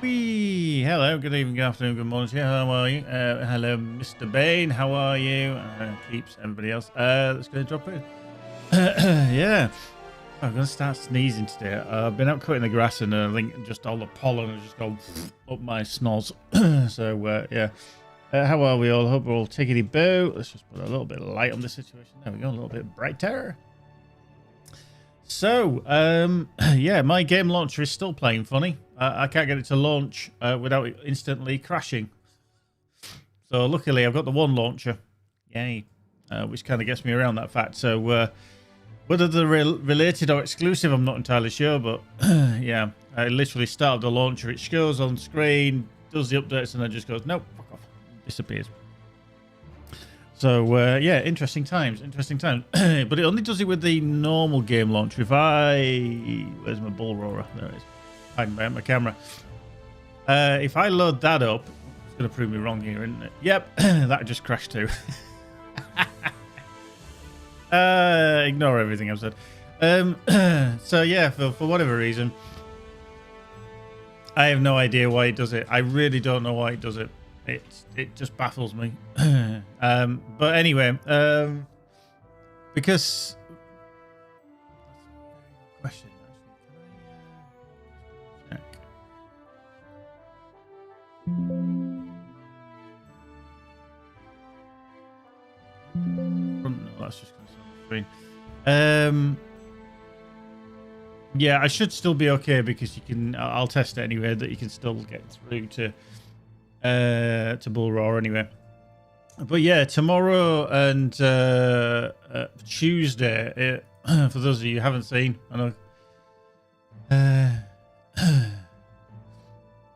Wee! Hello, good evening, good afternoon, good morning. Yeah, how are you? Hello, Mr. Bain. How are you? Keeps everybody else. Let's go drop in. Yeah, I'm gonna start sneezing today. I've been out cutting the grass, and I think just all the pollen has just gone up my snoz. So yeah. How are we all? Hope we're all tickety boo. Let's just put a little bit of light on the situation. There we go, a little bit brighter. So, yeah, my game launcher is still playing funny. I can't get it to launch without it instantly crashing. So, luckily, I've got the one launcher. Yay. Which kind of gets me around that fact. So, whether they're related or exclusive, I'm not entirely sure. But, yeah, I literally started the launcher. It shows on screen, does the updates, and then just goes, nope, fuck off. Disappears. So, yeah, interesting times. But it only does it with the normal game launcher. If I... Where's my bull roarer? There it is. Hiding behind my camera. If I load that up... It's going to prove me wrong here, isn't it? Yep, that just crashed too. Ignore everything I've said. So, yeah, for whatever reason... I have no idea why it does it. I really don't know why it does it. It just baffles me. But anyway, because question actually, no, that's just going to be screen. Yeah, I should still be okay because you can. I'll test it anyway. That you can still get through to Bull Roar anyway. But yeah, tomorrow and Tuesday, for those of you who haven't seen, I know.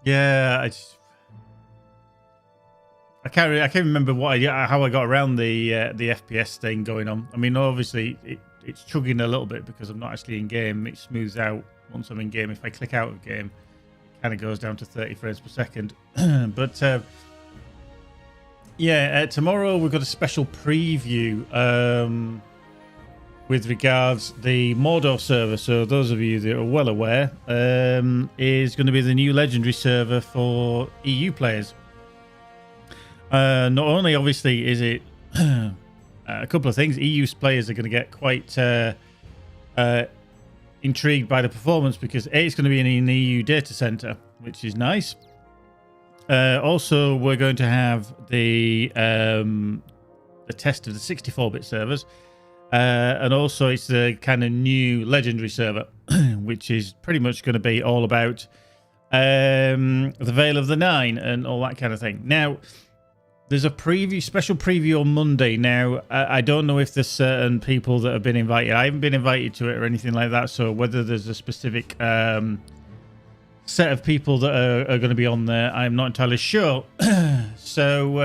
Yeah, I can't remember how I got around the FPS thing going on. I mean, obviously it's chugging a little bit because I'm not actually in game. It smooths out once I'm in game. If I click out of game, it kind of goes down to 30 frames per second. But yeah, tomorrow we've got a special preview with regards the Mordor server. So those of you that are well aware, is going to be the new legendary server for EU players. Not only obviously is it a couple of things, EU players are going to get quite intrigued by the performance because it's going to be in an EU data center, which is nice. Also, we're going to have the test of the 64-bit servers, and also it's the kind of new legendary server, which is pretty much going to be all about the Veil of the Nine and all that kind of thing. Now, there's a special preview on Monday. Now, I don't know if there's certain people that have been invited. I haven't been invited to it or anything like that. So whether there's a specific set of people that are going to be on there, I'm not entirely sure. So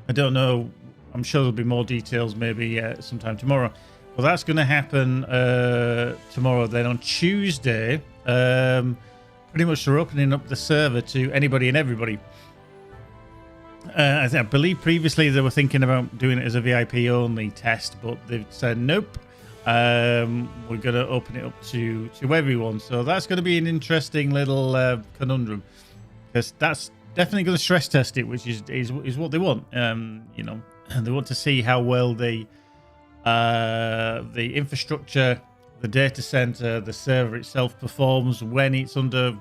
I don't know. I'm sure there'll be more details maybe sometime tomorrow. Well, that's going to happen tomorrow. Then on Tuesday, pretty much they're opening up the server to anybody and everybody. I believe previously they were thinking about doing it as a VIP only test, but they've said nope. We're going to open it up to everyone. So that's going to be an interesting little conundrum, because that's definitely going to stress test it, which is what they want. You know, they want to see how well the infrastructure, the data center, the server itself performs when it's under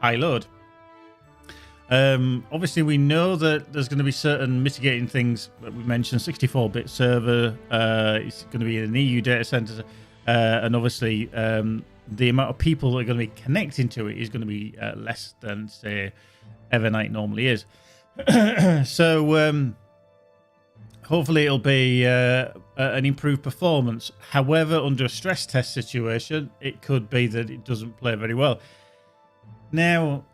high load. Obviously, we know that there's going to be certain mitigating things that we mentioned. 64-bit server, it's going to be in an EU data center, and obviously the amount of people that are going to be connecting to it is going to be less than, say, Evernight normally is. So hopefully it'll be an improved performance. However, under a stress test situation, it could be that it doesn't play very well. Now,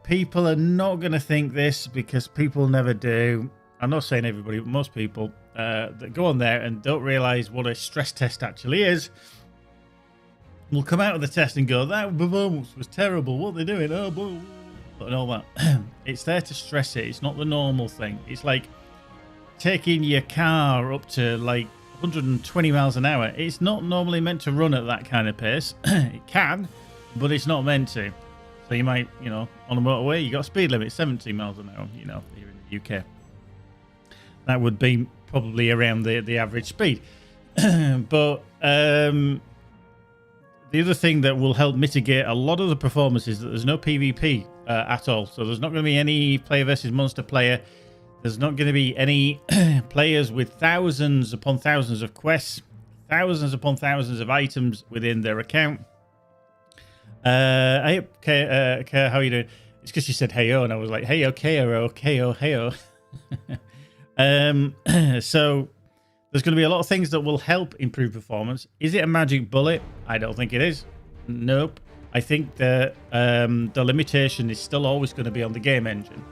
people are not going to think this because people never do. I'm not saying everybody, but most people that go on there and don't realize what a stress test actually is will come out of the test and go, that performance was terrible. What are they doing? Oh, blah, blah, and all that. It's there to stress it. It's not the normal thing. It's like taking your car up to like 120 miles an hour. It's not normally meant to run at that kind of pace. It can, but it's not meant to. So you might, you know, on the motorway, you got a speed limit 70 miles an hour, you know, here in the UK. That would be probably around the average speed. But the other thing that will help mitigate a lot of the performance is that there's no PvP at all. So there's not going to be any player versus monster player. There's not going to be any players with thousands upon thousands of quests, thousands upon thousands of items within their account. Hey, Kay, how are you doing? It's because you said heyo, and I was like, heyo, Kay-o, Kay-o, heyo. So there's going to be a lot of things that will help improve performance. Is it a magic bullet? I don't think it is. Nope. I think that the limitation is still always going to be on the game engine.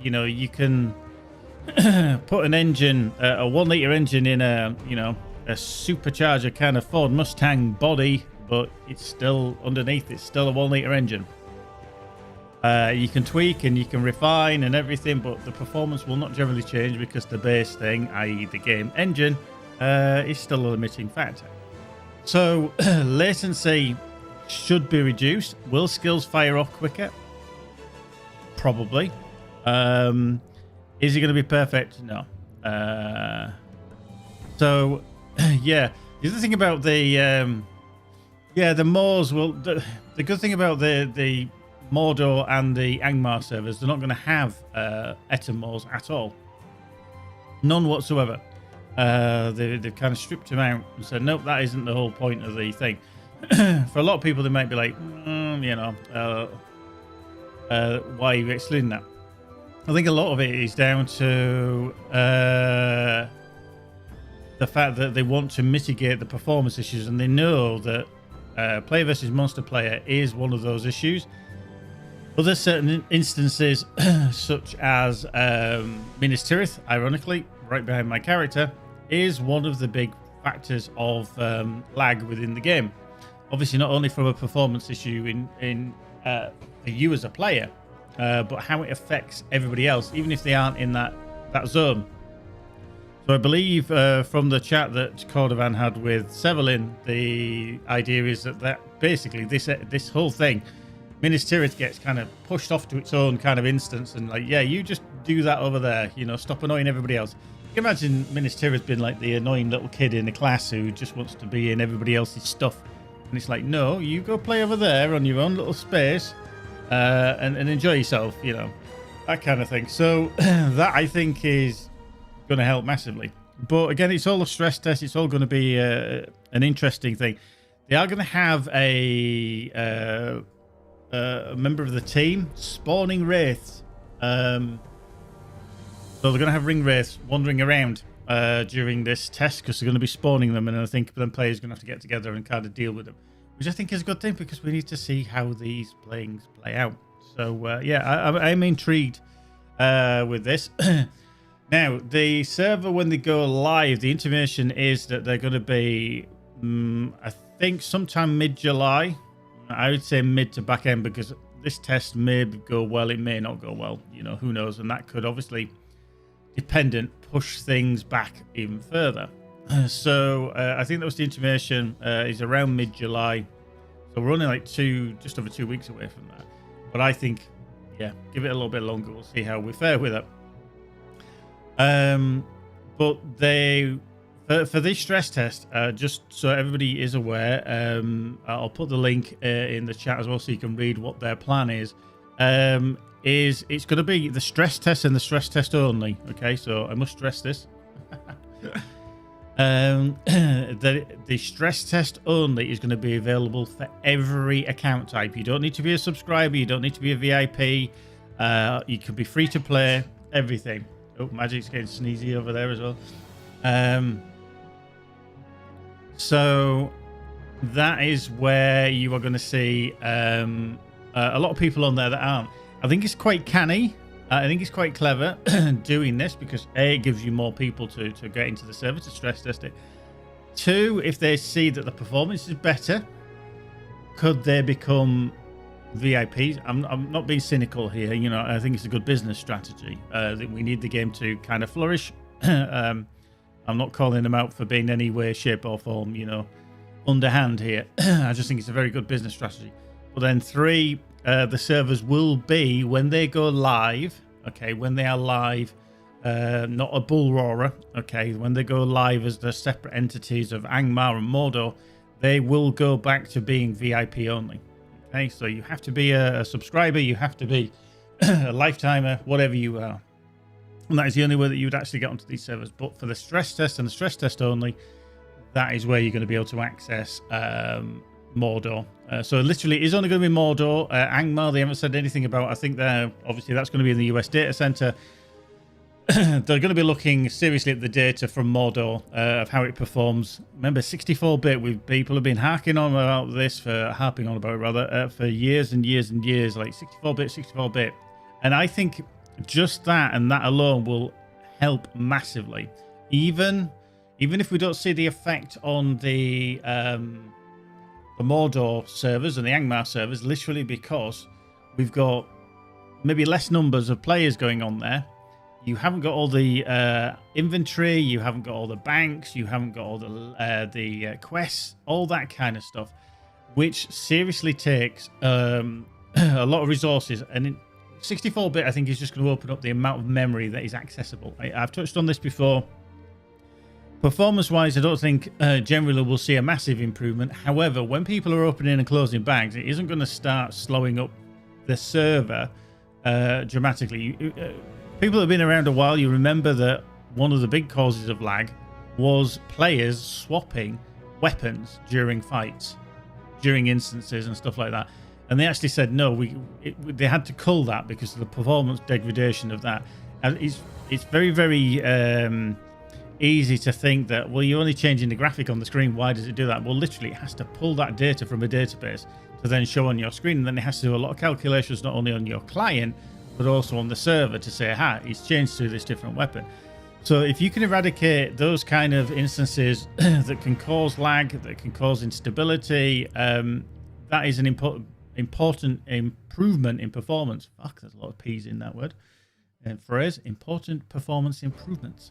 You know, you can put an engine, a 1 liter engine in a, you know, a supercharger kind of Ford Mustang body, but it's still underneath, it's still a 1 liter engine. You can tweak and you can refine and everything, but the performance will not generally change because the base thing, i.e. the game engine, is still a limiting factor. So latency should be reduced. Will skills fire off quicker? Probably. Is it going to be perfect? No. So yeah, the other thing about the Moors will, the good thing about the Mordor and the Angmar servers, they're not going to have Eton Moors at all. None whatsoever. They've kind of stripped them out and said, nope, that isn't the whole point of the thing. For a lot of people, they might be like, you know, why are you excluding that? I think a lot of it is down to the fact that they want to mitigate the performance issues, and they know that player versus monster player is one of those issues. But there's certain instances, such as Minas Tirith, ironically, right behind my character, is one of the big factors of lag within the game. Obviously, not only from a performance issue for you as a player, but how it affects everybody else, even if they aren't in that zone. So I believe from the chat that Cordovan had with Sevelin, the idea is that basically this whole thing, Minas Tirith gets kind of pushed off to its own kind of instance, and like, yeah, you just do that over there, you know, stop annoying everybody else. You can imagine Minas Tirith being like the annoying little kid in the class who just wants to be in everybody else's stuff. And it's like, no, you go play over there on your own little space and enjoy yourself, you know, that kind of thing. So that, I think, is going to help massively. But again, it's all a stress test. It's all going to be an interesting thing. They are going to have a member of the team spawning wraiths. So they're going to have ring wraiths wandering around during this test, because they're going to be spawning them, and I think then players are going to have to get together and kind of deal with them, which I think is a good thing, because we need to see how these things play out. So yeah, I'm intrigued with this. Now, the server, when they go live, the intimation is that they're going to be, I think, sometime mid-July. I would say mid to back end, because this test may go well, it may not go well. You know, who knows? And that could obviously, dependent, push things back even further. So I think that was the intimation, is around mid-July. So we're only like just over 2 weeks away from that. But I think, yeah, give it a little bit longer. We'll see how we fare with it. But for this stress test, just so everybody is aware, I'll put the link in the chat as well, so you can read what their plan is. It's going to be the stress test and the stress test only. Okay, so I must stress this. The stress test only is going to be available for every account type. You don't need to be a subscriber. You don't need to be a VIP. You can be free to play. Everything. Oh, Magic's getting sneezy over there as well. So that is where you are going to see a lot of people on there that aren't. I think it's quite canny. I think it's quite clever doing this, because A, it gives you more people to get into the server to stress test it. 2, if they see that the performance is better, could they become VIPs? I'm not being cynical here. You know, I think it's a good business strategy. That we need the game to kind of flourish. I'm not calling them out for being any way, shape or form, you know, underhand here. I just think it's a very good business strategy. But then 3, the servers will be when they go live. Okay, when they are live, not a bull roarer. Okay, when they go live as the separate entities of Angmar and Mordor, they will go back to being VIP only. Okay, so you have to be a subscriber, you have to be a lifetimer, whatever you are. And that is the only way that you would actually get onto these servers. But for the stress test and the stress test only, that is where you're going to be able to access Mordor. So literally, it is only going to be Mordor. Angmar, they haven't said anything about. I think they're obviously that's going to be in the US data center. They're going to be looking seriously at the data from Mordor of how it performs. Remember, 64-bit. People have been harping on about this for years and years and years. Like 64-bit, 64-bit, and I think just that and that alone will help massively. Even if we don't see the effect on the Mordor servers and the Angmar servers, literally because we've got maybe less numbers of players going on there. You haven't got all the inventory, you haven't got all the banks, you haven't got all the quests, all that kind of stuff, which seriously takes a lot of resources. And 64-bit, I think, is just going to open up the amount of memory that is accessible. I've touched on this before. Performance-wise, I don't think generally we'll see a massive improvement. However, when people are opening and closing bags, it isn't going to start slowing up the server dramatically. People that have been around a while, you remember that one of the big causes of lag was players swapping weapons during fights, during instances and stuff like that. And they actually said no, they had to cull that because of the performance degradation of that. And it's very, very easy to think that, well, you're only changing the graphic on the screen. Why does it do that? Well, literally, it has to pull that data from a database to then show on your screen. And then it has to do a lot of calculations, not only on your client, but also on the server to say, it's changed to this different weapon. So if you can eradicate those kind of instances that can cause lag, that can cause instability, that is an important improvement in performance. Fuck, there's a lot of P's in that word. Phrase, important performance improvements.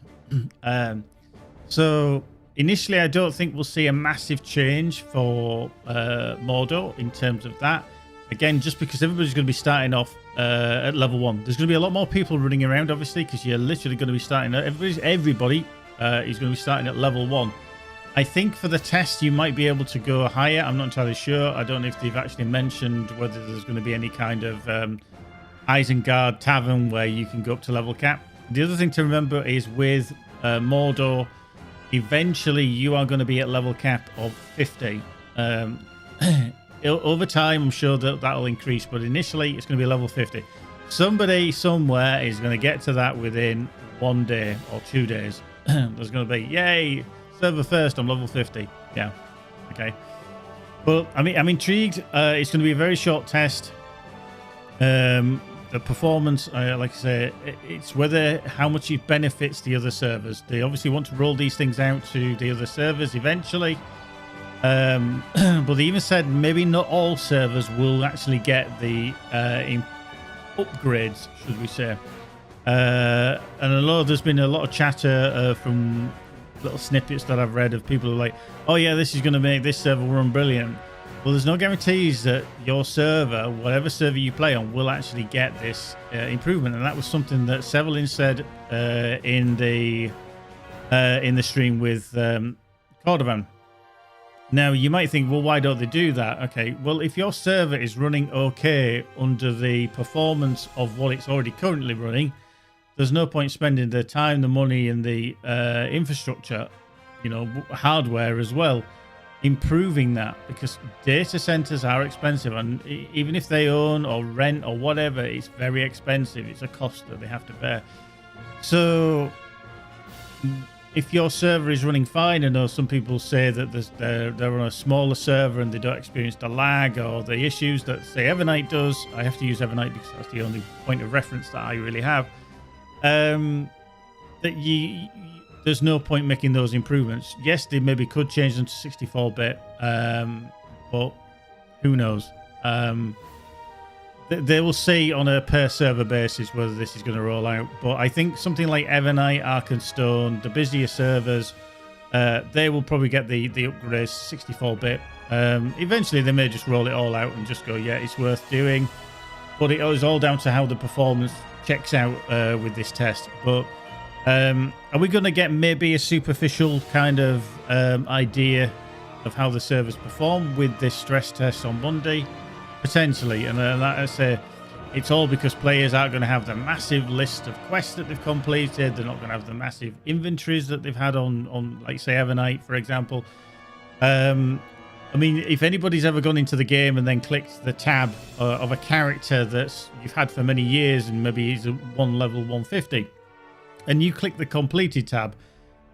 So initially, I don't think we'll see a massive change for Mordor in terms of that. Again, just because everybody's going to be starting off at level 1. There's going to be a lot more people running around, obviously, because you're literally going to be starting at everybody is going to be starting at level 1. I think for the test, you might be able to go higher. I'm not entirely sure. I don't know if they've actually mentioned whether there's going to be any kind of Isengard tavern where you can go up to level cap. The other thing to remember is with Mordor, eventually you are going to be at level cap of 50. Over time, I'm sure that'll increase, but initially it's going to be level 50. Somebody somewhere is going to get to that within 1 day or 2 days. There's going to be, yay, server first, I'm level 50. Yeah, okay. Well, I mean, I'm intrigued. It's going to be a very short test. The performance, like I say, it's how much it benefits the other servers. They obviously want to roll these things out to the other servers eventually. But they even said maybe not all servers will actually get the upgrades, should we say. And there's been a lot of chatter from little snippets that I've read of people who are like, oh yeah, this is going to make this server run brilliant. Well, there's no guarantees that your server, whatever server you play on, will actually get this improvement. And that was something that Sevelin said in the stream with Cordovan. Now, you might think, well, why don't they do that? Okay, well, if your server is running okay under the performance of what it's already currently running, there's no point spending the time, the money, and the infrastructure, hardware as well, improving that, because data centers are expensive, and even if they own or rent or whatever, it's very expensive. It's a cost that they have to bear. So if your server is running fine, I know some people say that they're on a smaller server and they don't experience the lag or the issues that, say, Evernight does. I have to use Evernight because that's the only point of reference that I really have. There's no point making those improvements. Yes, they maybe could change them to 64-bit, but who knows? They will see on a per server basis whether this is going to roll out. But I think something like Evernight, Arkenstone, the busier servers they will probably get the upgrades 64-bit. Eventually, they may just roll it all out and just go, yeah, it's worth doing. But it is all down to how the performance checks out with this test. But are we going to get maybe a superficial kind of idea of how the servers perform with this stress test on Monday? Potentially. And like I say, it's all because players aren't going to have the massive list of quests that they've completed. They're not going to have the massive inventories that they've had on like, say, Evernight, for example. I mean, if anybody's ever gone into the game and then clicked the tab of a character that you've had for many years and maybe he's one level 150, and you click the completed tab,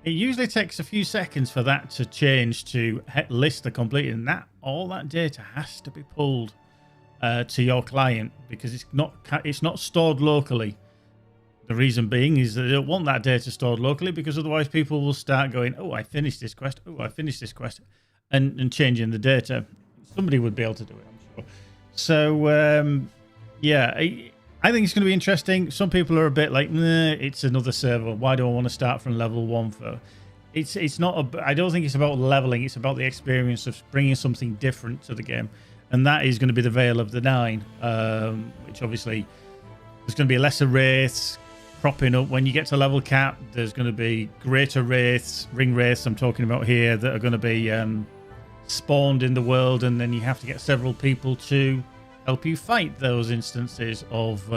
it usually takes a few seconds for that to change to list the completed, and all that data has to be pulled to your client because it's not stored locally. The reason being is that they don't want that data stored locally because otherwise people will start going, oh, I finished this quest, oh, I finished this quest, and changing the data. Somebody would be able to do it, I'm sure. So yeah, I think it's going to be interesting. Some people are a bit like, nah, it's another server, why do I want to start from level 1 for? It's not I don't think it's about leveling, it's about the experience of bringing something different to the game. And that is going to be the Veil of the Nine, which obviously there's going to be lesser wraiths cropping up. When you get to level cap, there's going to be greater wraiths, ring wraiths I'm talking about here, that are going to be spawned in the world. And then you have to get several people to help you fight those instances of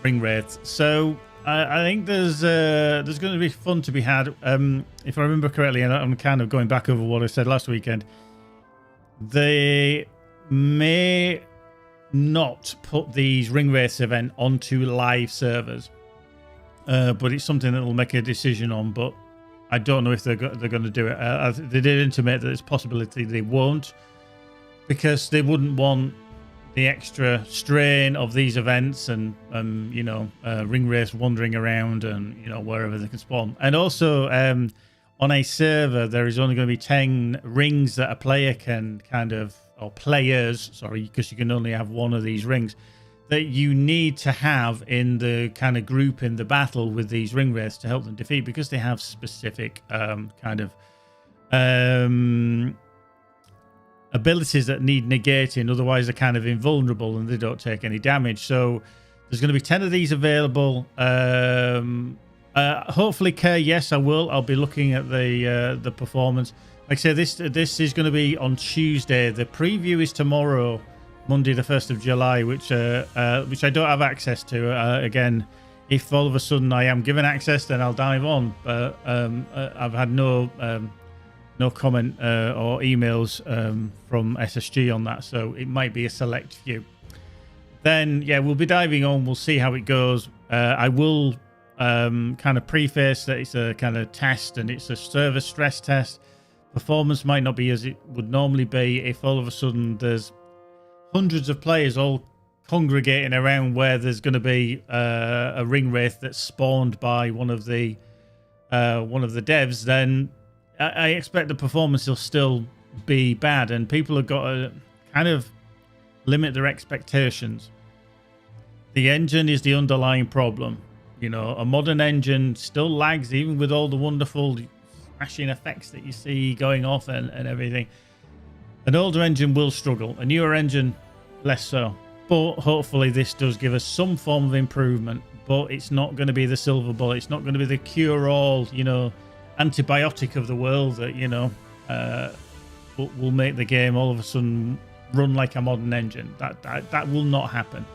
ring wraiths. So I think there's going to be fun to be had. If I remember correctly, and I'm kind of going back over what I said last weekend, they may not put these ring race event onto live servers, but it's something that will make a decision on. But I don't know if they're going to do it. They did intimate that there's a possibility they won't, because they wouldn't want the extra strain of these events and you know, ring race wandering around and, you know, wherever they can spawn. And also on a server there is only going to be 10 rings that a player can kind of, or players, sorry, because you can only have one of these rings, that you need to have in the kind of group in the battle with these ring wraiths to help them defeat, because they have specific kind of abilities that need negating, otherwise they're kind of invulnerable and they don't take any damage. So there's going to be 10 of these available. Hopefully, Kerr, yes, I'll be looking at the performance. Like I say, this is going to be on Tuesday. The preview is tomorrow, Monday the 1st of July, which I don't have access to. Again, if all of a sudden I am given access, then I'll dive on. But I've had no comment or emails from SSG on that, so it might be a select few. Then, yeah, we'll be diving on. We'll see how it goes. I will kind of preface that it's a kind of test and it's a server stress test. Performance might not be as it would normally be if all of a sudden there's hundreds of players all congregating around where there's going to be a ring wraith that's spawned by one of the devs. Then I expect the performance will still be bad, and people have got to kind of limit their expectations. The engine is the underlying problem. You know, a modern engine still lags, even with all the wonderful smashing effects that you see going off and everything. An older engine will struggle, a newer engine less so. But hopefully this does give us some form of improvement. But it's not going to be the silver bullet. It's not going to be the cure-all, you know, antibiotic of the world that, you know, will make the game all of a sudden run like a modern engine. That will not happen.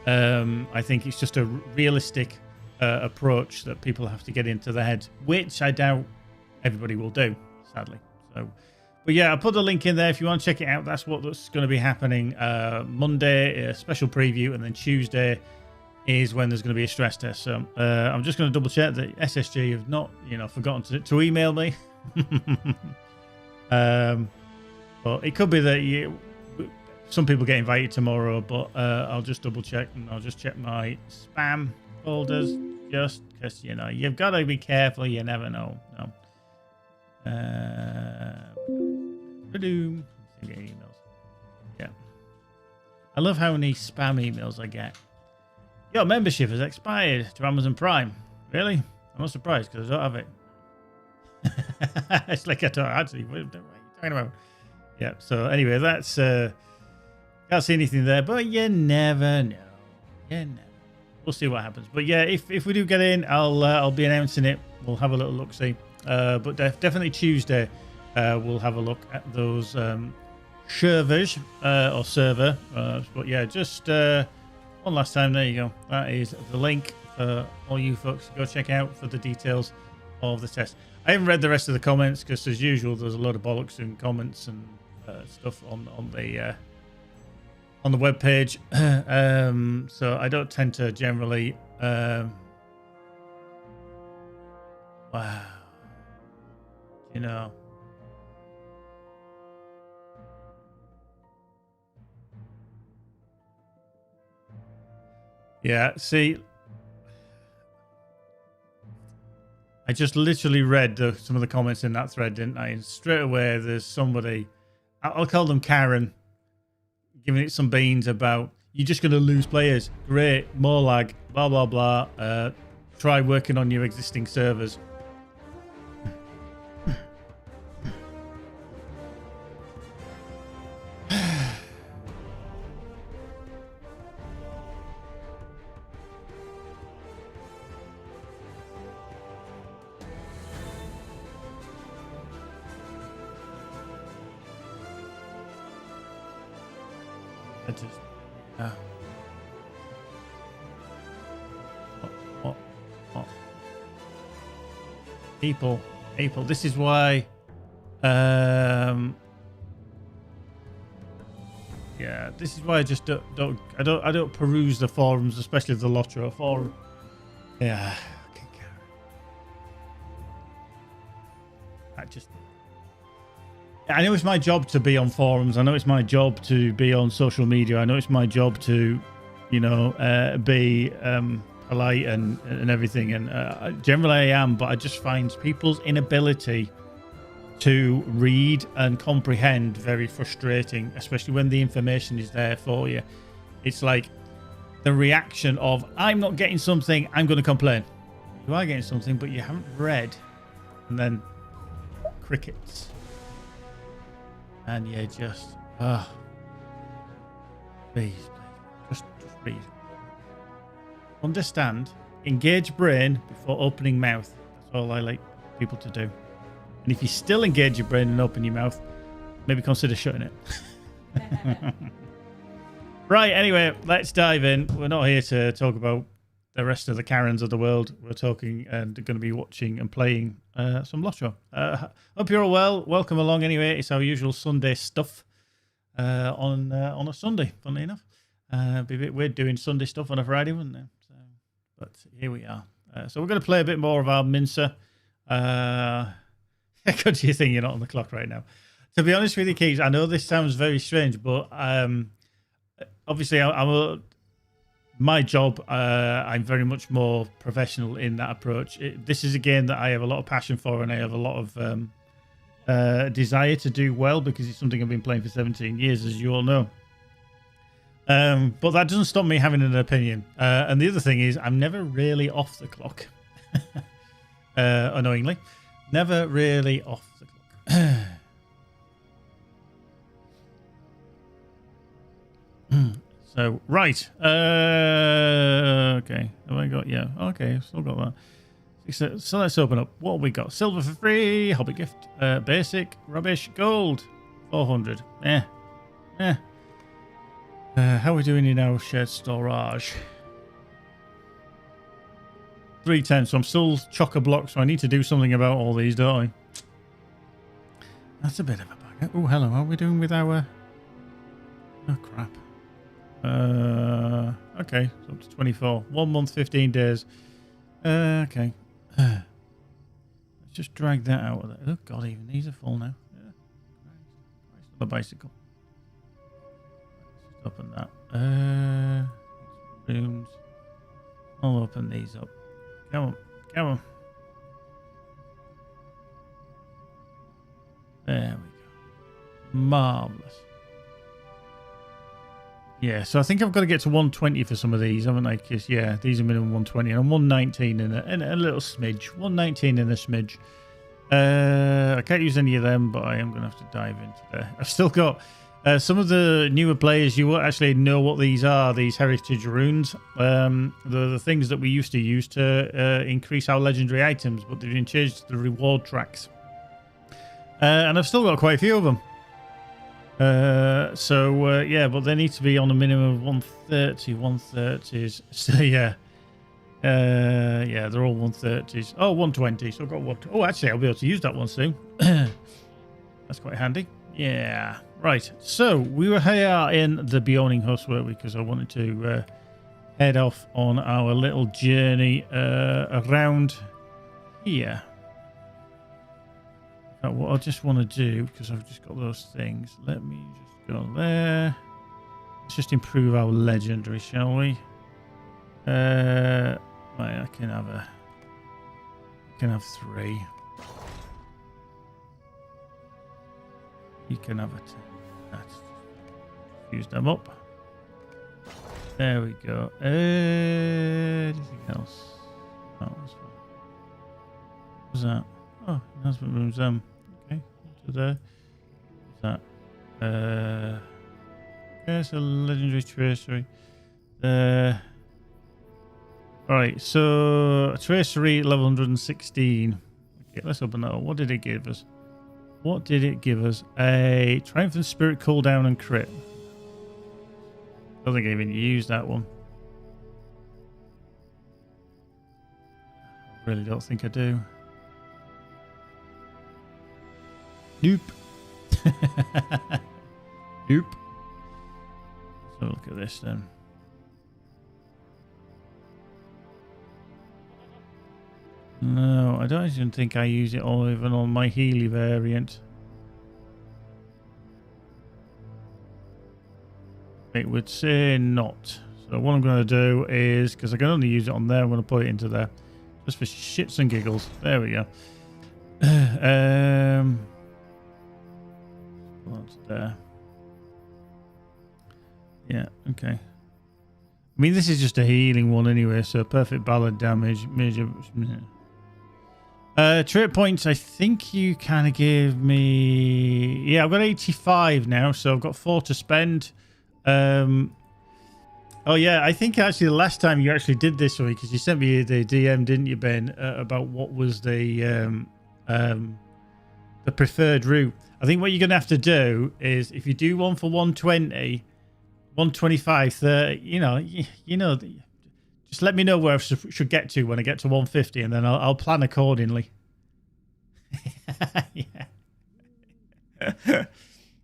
I think it's just a realistic approach that people have to get into their heads, which I doubt everybody will do, sadly. So, but yeah, I'll put the link in there if you want to check it out. That's what's going to be happening Monday, a special preview, and then Tuesday is when there's going to be a stress test. So I'm just going to double check that SSG have not, you know, forgotten to email me. But it could be that some people get invited tomorrow, but I'll just double check, and I'll just check my spam folders, just because, you know, you've got to be careful. You never know. No. Emails. Yeah. I love how many spam emails I get. Your membership has expired to Amazon Prime. Really? I'm not surprised because I don't have it. It's like I don't actually. What are you talking about? Yeah. So anyway, that's can't see anything there, but you never know. You never. We'll see what happens. But yeah, if we do get in, I'll be announcing it. We'll have a little look see. But definitely Tuesday, we'll have a look at those servers or server. But yeah, just one last time. There you go. That is the link for all you folks to go check out for the details of the test. I haven't read the rest of the comments because, as usual, there's a lot of bollocks in comments and stuff on the web page. So I don't tend to generally. Wow, you know. Yeah, see, I just literally read some of the comments in that thread, didn't I? And straight away, there's somebody, I'll call them Karen, giving it some beans about, you're just going to lose players. Great, more lag, blah, blah, blah. Try working on your existing servers. People, this is why yeah, this is why I just don't peruse the forums, especially the LOTRO forum. Yeah, I know it's my job to be on forums. I know it's my job to be on social media. I know it's my job to, you know, be polite and everything. And generally I am, but I just find people's inability to read and comprehend very frustrating, especially when the information is there for you. It's like the reaction of, I'm not getting something, I'm going to complain. You are getting something, but you haven't read. And then crickets. And you just, please, just read. Understand, engage brain before opening mouth. That's all I like people to do. And if you still engage your brain and open your mouth, maybe consider shutting it. Right, anyway, let's dive in. We're not here to talk about the rest of the Karens of the world. We're talking and going to be watching and playing some LOTRO. Hope you're all well. Welcome along anyway. It's our usual Sunday stuff on a Sunday, funnily enough. Be a bit weird doing Sunday stuff on a Friday, wouldn't it? So, but here we are. So we're going to play a bit more of our Mincer. Good to you think you're not on the clock right now. To be honest with you, Keys, I know this sounds very strange, but obviously my job, I'm very much more professional in that approach. This is a game that I have a lot of passion for, and I have a lot of desire to do well, because it's something I've been playing for 17 years, as you all know. But that doesn't stop me having an opinion. And the other thing is, I'm never really off the clock. Annoyingly. Never really off the clock. So, right. Okay. Have I got, yeah. Okay, still got that. So let's open up. What have we got? Silver for free. Hobby gift. Basic. Rubbish. Gold. 400. How are we doing in our shared storage? 310. So I'm still chock-a-block, so I need to do something about all these, don't I? That's a bit of a bugger. Oh, hello. How are we doing with our... Oh, crap. Okay, so up to 24. 1 month, 15 days. Okay. Let's just drag that out of there. Oh god, even these are full now. Yeah. The bicycle. Let's open that. Rooms. I'll open these up. Come on, come on. There we go. Marvelous. Yeah, so I think I've got to get to 120 for some of these, haven't I? Because, yeah, these are minimum 120. And I'm 119 and a little smidge. 119 and a smidge. I can't use any of them, but I am going to have to dive into there. I've still got some of the newer players. You won't actually know what these are, these heritage runes. The things that we used to use to increase our legendary items, but they've been changed to the reward tracks. And I've still got quite a few of them. Yeah, but they need to be on a minimum of 130, 130s. So yeah. Yeah, they're all 130s. Oh, 120. So I've got one. Oh, actually, I'll be able to use that one soon. That's quite handy. Yeah. Right. So we were here in the Beyonding Husk, weren't we? Because I wanted to head off on our little journey around here. What I just want to do, because I've just got those things. Let me just go there. Let's just improve our legendary, shall we? Right, I can have 3. You can have a 10. That's use them up. There we go. Anything else? Oh, that's fine. What was that? Oh, enhancement rooms. Okay, to there. What's that? Okay, so legendary tracery. Alright, so tracery level 116. Okay, let's open that up. What did it give us? What did it give us? A Triumphant Spirit cooldown and crit. I don't think I even used that one. I really don't think I do. Nope. Nope. So look at this then. No, I don't even think I use it all even on my Healy variant. It would say not. So what I'm going to do is, because I can only use it on there, I'm going to put it into there. Just for shits and giggles. There we go. That's there. Yeah, okay. I mean, this is just a healing one anyway, so perfect ballad damage. Major... trait points, I think you kind of gave me... Yeah, I've got 85 now, so I've got 4 to spend. Oh, yeah, I think actually the last time you actually did this week, because you sent me the DM, didn't you, Ben, about what was the preferred route. I think what you're going to have to do is, if you do one for 120, 125, 30, you know, just let me know where I should get to when I get to 150, and then I'll plan accordingly. Yeah.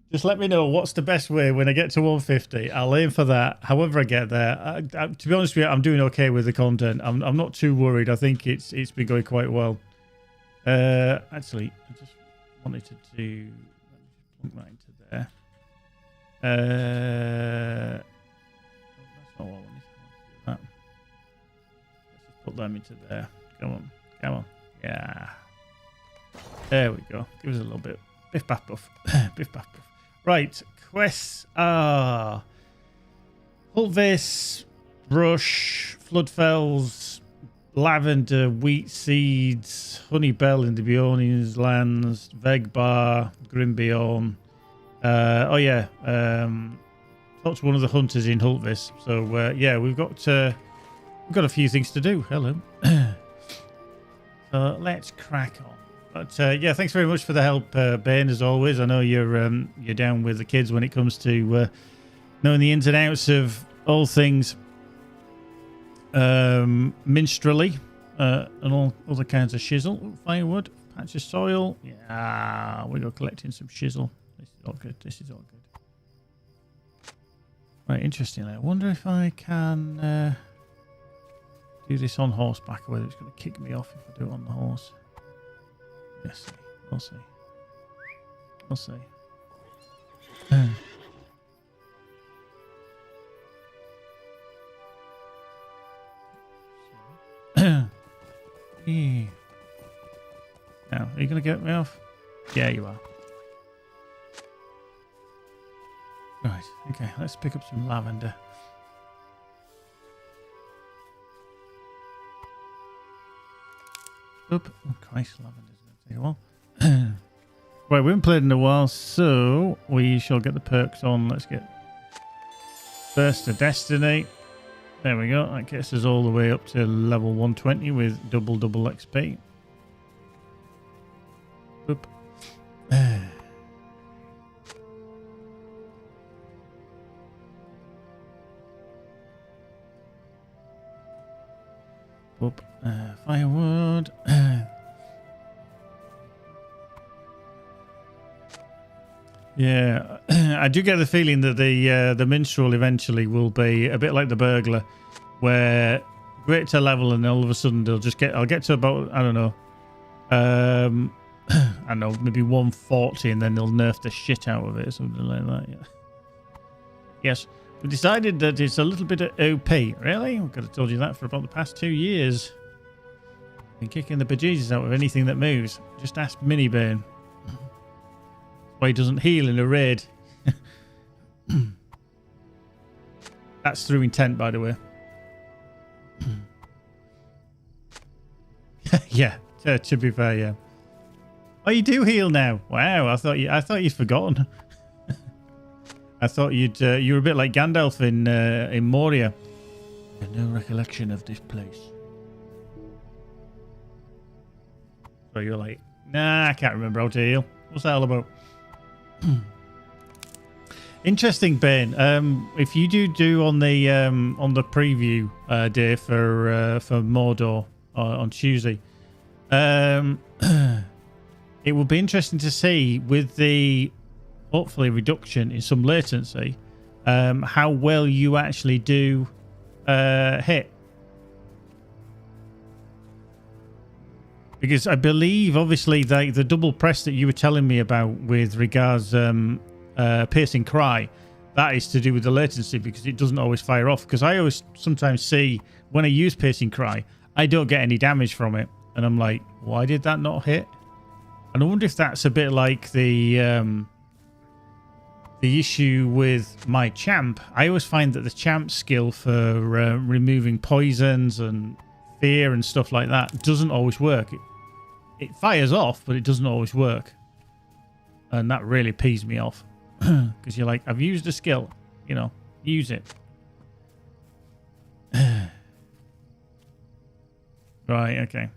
Just let me know what's the best way when I get to 150. I'll aim for that. However I get there, to be honest with you, I'm doing okay with the content. I'm not too worried. I think it's been going quite well. Actually, I just wanted to do. Let me plug that into there. That's not what I wanted. That. Let's just put them into there. Come on. Yeah. There we go. Give us a little bit. Biff baff buff. Biff baff buff. Right. Quests are Hultvis, Rush, Floodfells, Lavender, Wheat Seeds, Honeybell in the Beonians lands, Vegbar, Grimbeorn. Oh yeah. Talked to one of the hunters in Hultvis. So yeah, we've got a few things to do. Hello. So let's crack on. But yeah, thanks very much for the help, Ben. As always, I know you're down with the kids when it comes to knowing the ins and outs of all things minstrelly and all other kinds of shizzle. Ooh, firewood, patch of soil. Yeah, we go collecting some shizzle. This is all good. This is all good. Right, interestingly, I wonder if I can do this on horseback, or whether it's going to kick me off if I do it on the horse. Yes, we'll see. We'll see. Now, are you going to get me off? Yeah, you are. Right, okay, let's pick up some lavender. Oop. Oh, Christ, lavender's going to take a while. Right, we haven't played in a while, so we shall get the perks on. Let's get Burst of Destiny. There we go. That gets us all the way up to level 120 with double XP. Oop. Oop. Firewood. Yeah, I do get the feeling that the minstrel eventually will be a bit like the burglar, where great to level and all of a sudden I'll get to about, I don't know, I don't know, maybe 140 and then they'll nerf the shit out of it or something like that. Yeah. Yes, we decided that it's a little bit of OP. Really? I could have told you that for about the past 2 years. Been kicking the bejesus out of anything that moves. Just ask Minibane. Why he doesn't heal in a raid. That's through intent, by the way. Yeah, to be fair, yeah. Oh, you do heal now. Wow, I thought you'd forgotten. I thought you were a bit like Gandalf in Moria. I have no recollection of this place. So you're like, nah, I can't remember how to heal. What's that all about? Interesting, Ben. If you do on the preview day for Mordor on Tuesday, it will be interesting to see with the hopefully reduction in some latency, how well you actually do hit. Because I believe, obviously, the double press that you were telling me about with regards piercing cry, that is to do with the latency because it doesn't always fire off. Because I always sometimes see when I use piercing cry, I don't get any damage from it, and I'm like, why did that not hit? And I wonder if that's a bit like the issue with my champ. I always find that the champ skill for removing poisons and fear and stuff like that doesn't always work. It fires off, but it doesn't always work, and that really pees me off because you're like, I've used a skill, you know, use it. Right, okay.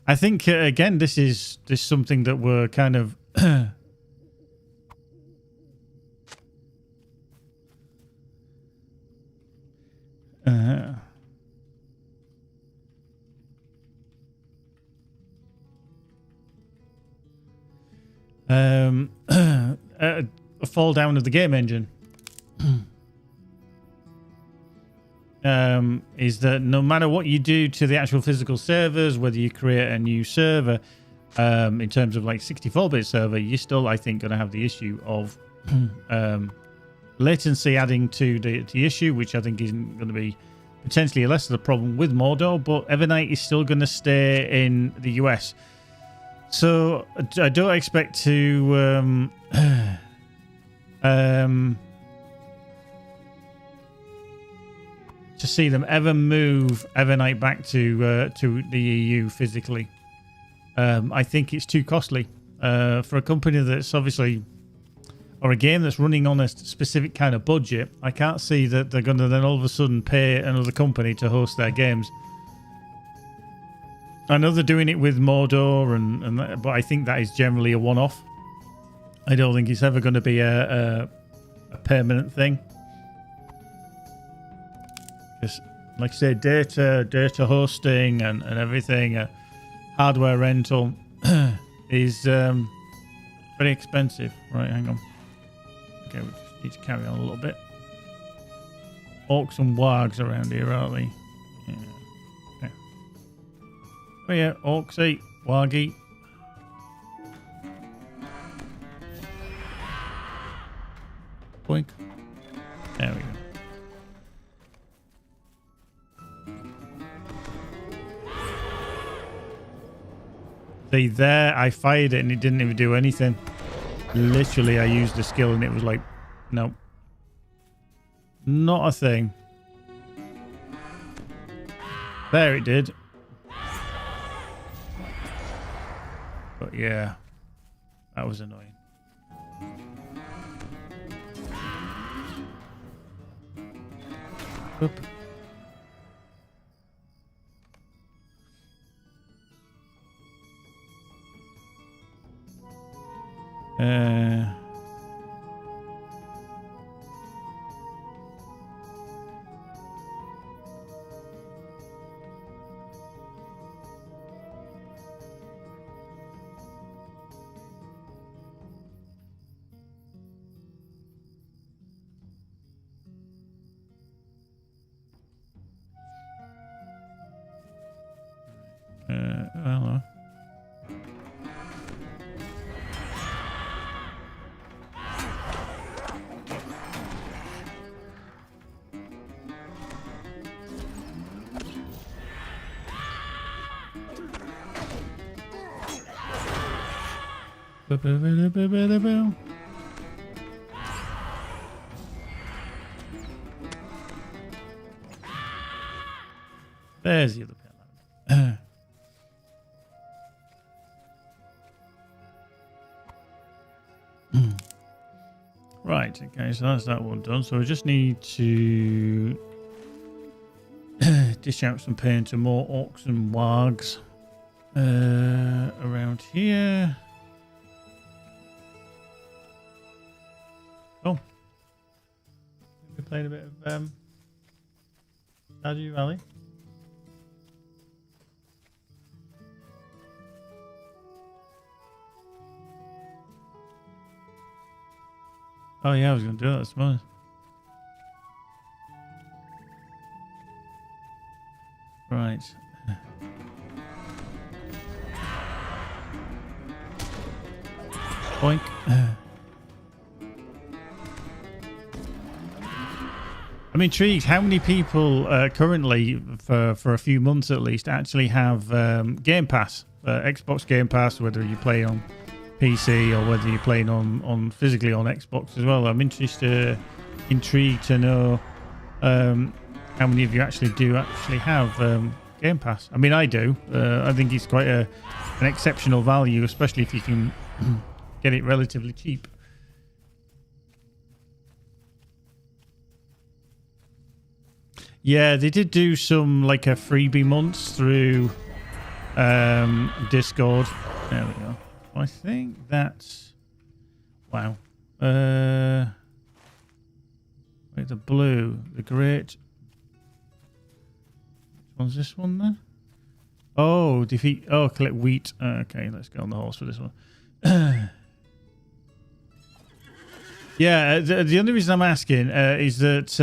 I think again, this is something that we're kind of a fall down of the game engine is that no matter what you do to the actual physical servers, whether you create a new server in terms of like 64-bit server, you're still, I think, going to have the issue of latency adding to the issue, which I think isn't going to be potentially less of the problem with Mordor, but Evernight is still going to stay in the US. So I don't expect to see them ever move Evernight back to the EU physically. I think it's too costly for a company that's obviously, or a game that's running on a specific kind of budget. I can't see that they're going to then all of a sudden pay another company to host their games. I know they're doing it with Mordor, and that, but I think that is generally a one-off. I don't think it's ever going to be a permanent thing. Just like I said, data hosting and everything, hardware rental is very expensive. Right, hang on. Okay, we just need to carry on a little bit. Orcs and wargs around here, aren't we? Yeah. Okay. Oh yeah, orcs eat, warg eat. Boink. There we go. See there, I fired it and it didn't even do anything. Literally, I used the skill and it was like, nope. Not a thing. There it did. But yeah, that was annoying. Oop. Hello. There's the other pen. Right, okay, so that's that one done. So we just need to dish out some paint to more orcs and wargs around here. Oh, we played a bit of Stardew Valley. Oh yeah, I was going to do that this morning. Right. Boink. I'm intrigued. How many people currently, for a few months at least, actually have Game Pass, Xbox Game Pass, whether you play on PC or whether you're playing on physically on Xbox as well? I'm intrigued to know how many of you actually have Game Pass. I mean, I do. I think it's quite an exceptional value, especially if you can get it relatively cheap. Yeah, they did do some like a freebie months through Discord. There we go. I think that's wow. Wait, the blue, the great. Which one's this one then? Oh, defeat. Oh, collect wheat. Okay, let's go on the horse for this one. Yeah, the only reason I'm asking is that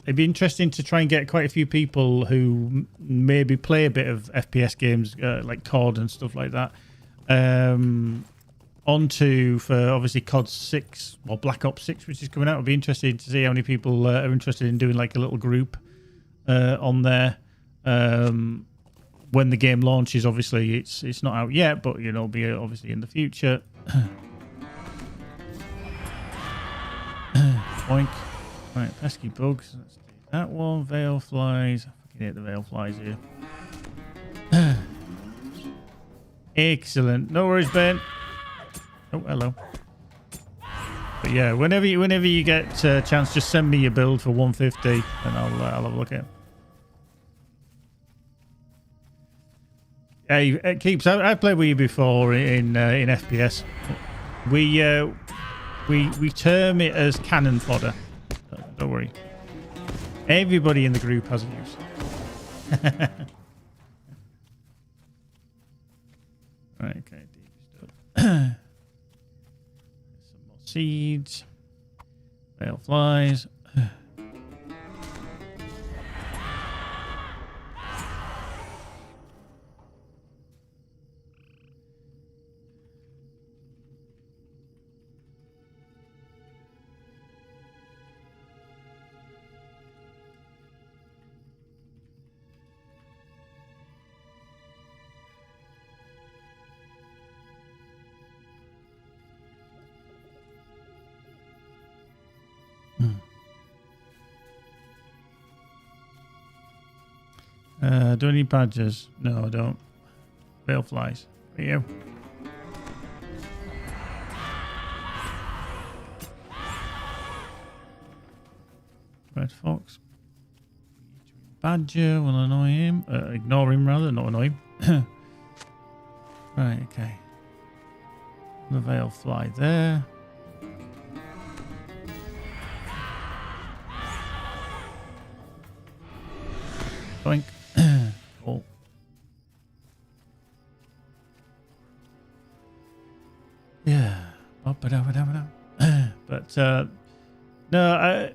it'd be interesting to try and get quite a few people who maybe play a bit of FPS games like COD and stuff like that. Onto for obviously COD 6 or Black Ops 6, which is coming out. It'll be interesting to see how many people are interested in doing like a little group on there when the game launches. Obviously, it's not out yet, but you know, it'll be obviously in the future. Boink. Right, pesky bugs. Let's do that one. Veil flies. I fucking hate the veil flies here. Excellent. No worries, Ben. Oh, hello. But yeah, whenever you get a chance, just send me your build for 150, and I'll have a look at it. Hey, it keeps. I've played with you before in FPS. We term it as cannon fodder. Don't worry. Everybody in the group has a use. Right, okay. Some more seeds. Veil flies. Do I need badges? No, I don't. Veil flies. For you. Red Fox. Badger, will annoy him. Ignore him rather, not annoy him. Right, okay. The veil fly there. Boink. Cool. Yeah. But no,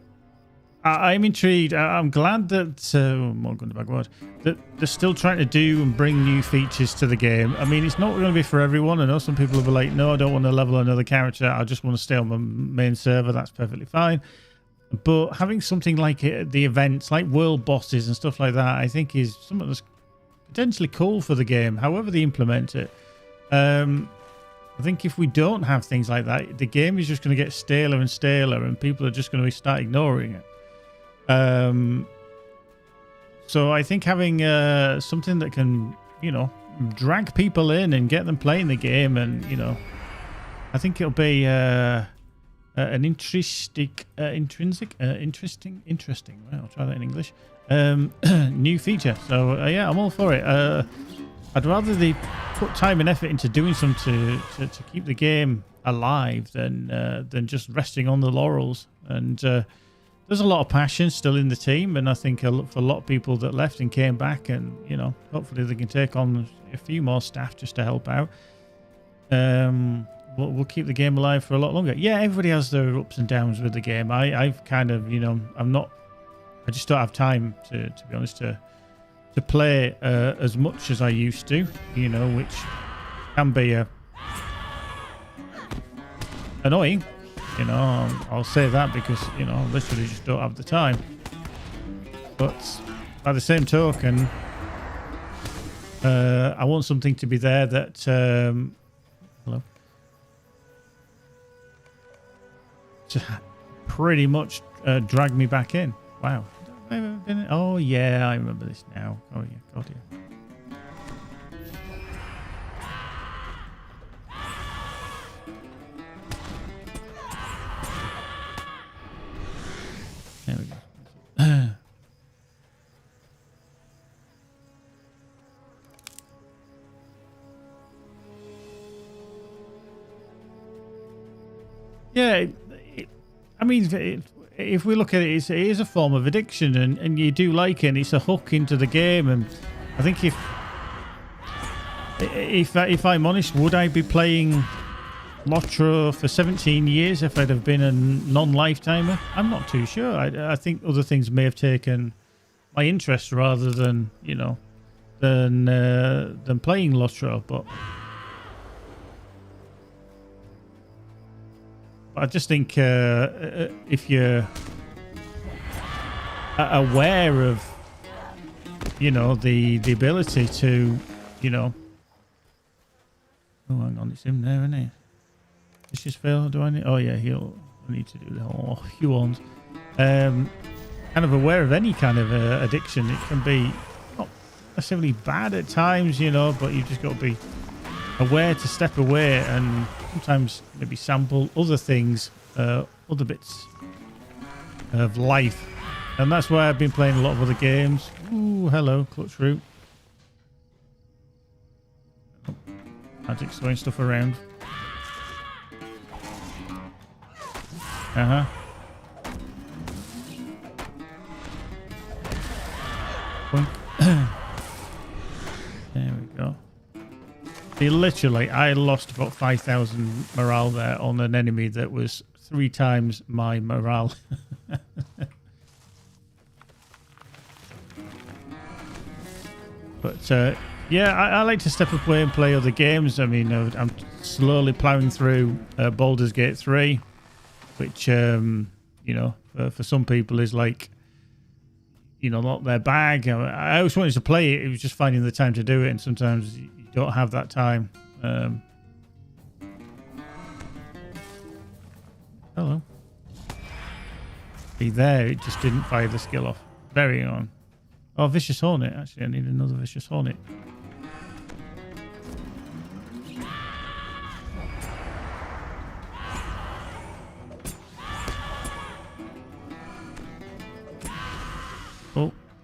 I'm intrigued. I'm glad that more going to backward that they're still trying to do and bring new features to the game. I mean, it's not going to be for everyone. I know some people will be like, no, I don't want to level another character. I just want to stay on my main server. That's perfectly fine. But having something like the events, like world bosses and stuff like that, I think is something that's potentially cool for the game. However they implement it. I think if we don't have things like that, the game is just going to get staler and staler, and people are just going to start ignoring it. So I think having something that can, drag people in and get them playing the game, and I think it'll be an interesting. Well, I'll try that in English. New feature. So yeah, I'm all for it. I'd rather they put time and effort into doing something to keep the game alive than just resting on the laurels. And there's a lot of passion still in the team, and I think for a lot of people that left and came back, and hopefully they can take on a few more staff just to help out. We'll keep the game alive for a lot longer. Yeah, everybody has their ups and downs with the game. I've kind of, I just don't have time to be honest to play as much as I used to, which can be annoying. I'll say that because, I literally just don't have the time. But by the same token, I want something to be there that, hello, to pretty much drag me back in. Wow. Oh, yeah, I remember this now. Oh, yeah, God, yeah. There we go. Yeah, I mean, if we look at it, it is a form of addiction, and you do like it, and it's a hook into the game. And I think if I'm honest, would I be playing LOTRO for 17 years if I'd have been a non-lifetimer? I'm not too sure. I think other things may have taken my interest rather than than playing LOTRO. But I just think if you're aware of the ability to oh, hang on, it's him there, isn't he? This just fail. Do I need? Oh yeah, I need to do the whole Huons. Kind of aware of any kind of addiction. It can be not necessarily bad at times, but you've just got to be aware to step away and sometimes maybe sample other things, other bits of life. And that's why I've been playing a lot of other games. Ooh, hello, clutch root. Oh, Magic's throwing stuff around. Uh-huh. There we go. See, literally, I lost about 5,000 morale there on an enemy that was 3 times my morale. But yeah, I like to step away and play other games. I mean, I'm slowly ploughing through Baldur's Gate 3, which for some people is like, not their bag. I always wanted to play it. It was just finding the time to do it, and sometimes you don't have that time. Hello. Be there. It just didn't fire the skill off. Very on. Oh, Vicious Hornet. Actually, I need another Vicious Hornet.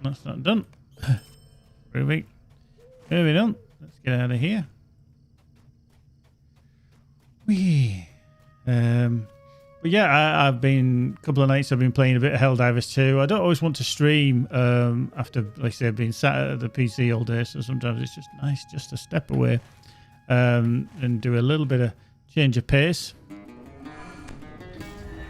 That's not done. Ruby. Moving on. Let's get out of here. Whee. But yeah, I've been a couple of nights. I've been playing a bit of Helldivers 2. I don't always want to stream after, like I said, being sat at the PC all day. So sometimes it's just nice just to step away and do a little bit of change of pace.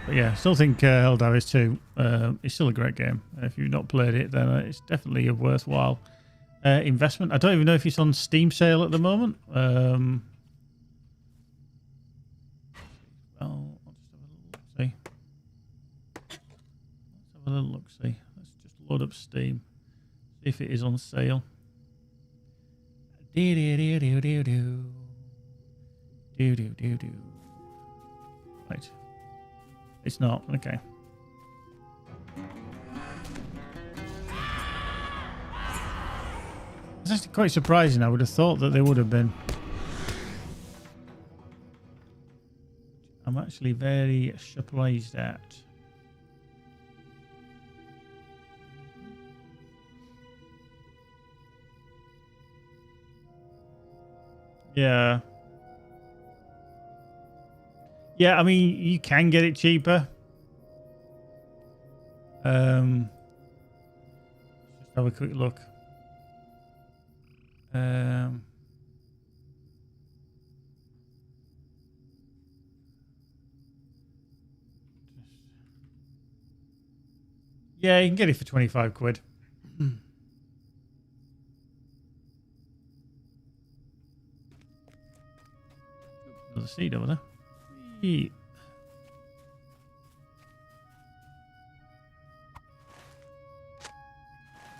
But yeah, I still think Helldivers 2 is still a great game. If you've not played it, then it's definitely a worthwhile investment. I don't even know if it's on Steam sale at the moment. Well, I'll just have a little look-see. Let's have a little look-see. Let's just load up Steam. See if it is on sale. Right. It's not. Okay. It's actually quite surprising. I would have thought that they would have been. I'm actually very surprised at. Yeah. Yeah, I mean, you can get it cheaper. Just have a quick look. Yeah, you can get it for 25 quid. Another seed over there. Eee.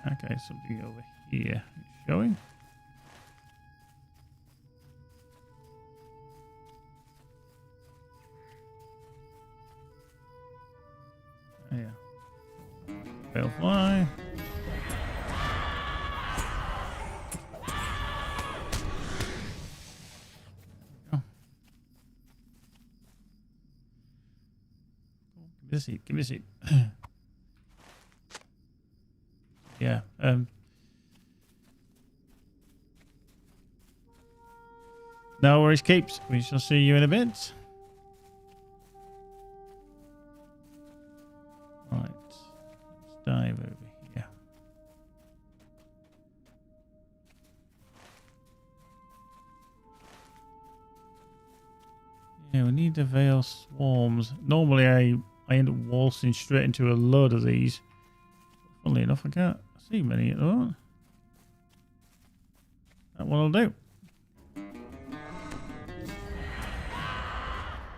Okay, something over here is showing. Yeah. Fail fly. Give me a seat. Give me a seat. Yeah. No worries, Keeps. We shall see you in a bit. Right. Let's dive over here. Yeah, we need to veil swarms. Normally, I end up waltzing straight into a load of these. Funnily enough, I can't see many at the moment. That one will do.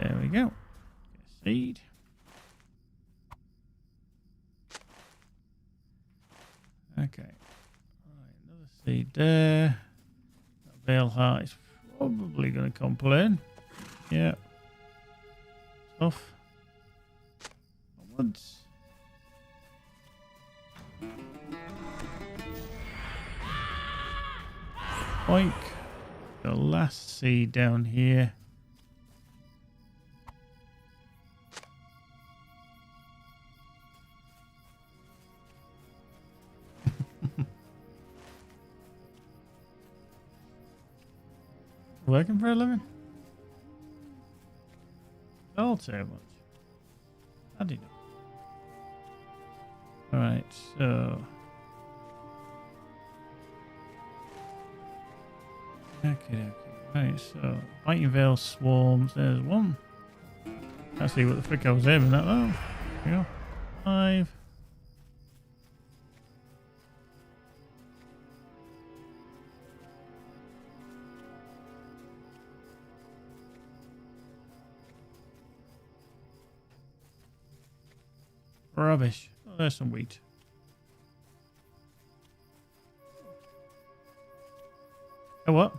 There we go. Get a seed. Okay. Right, another seed there. That veil heart is probably going to complain. Yeah. Tough. Onwards. Oink. The last seed down here. Working for a living? All too much. How do you know? Alright, so. Okay. Right, so Biting Veil swarms. There's one. Can't see what the frick I was aiming at though. There we go. 5. Rubbish. Oh, there's some wheat. Oh, what?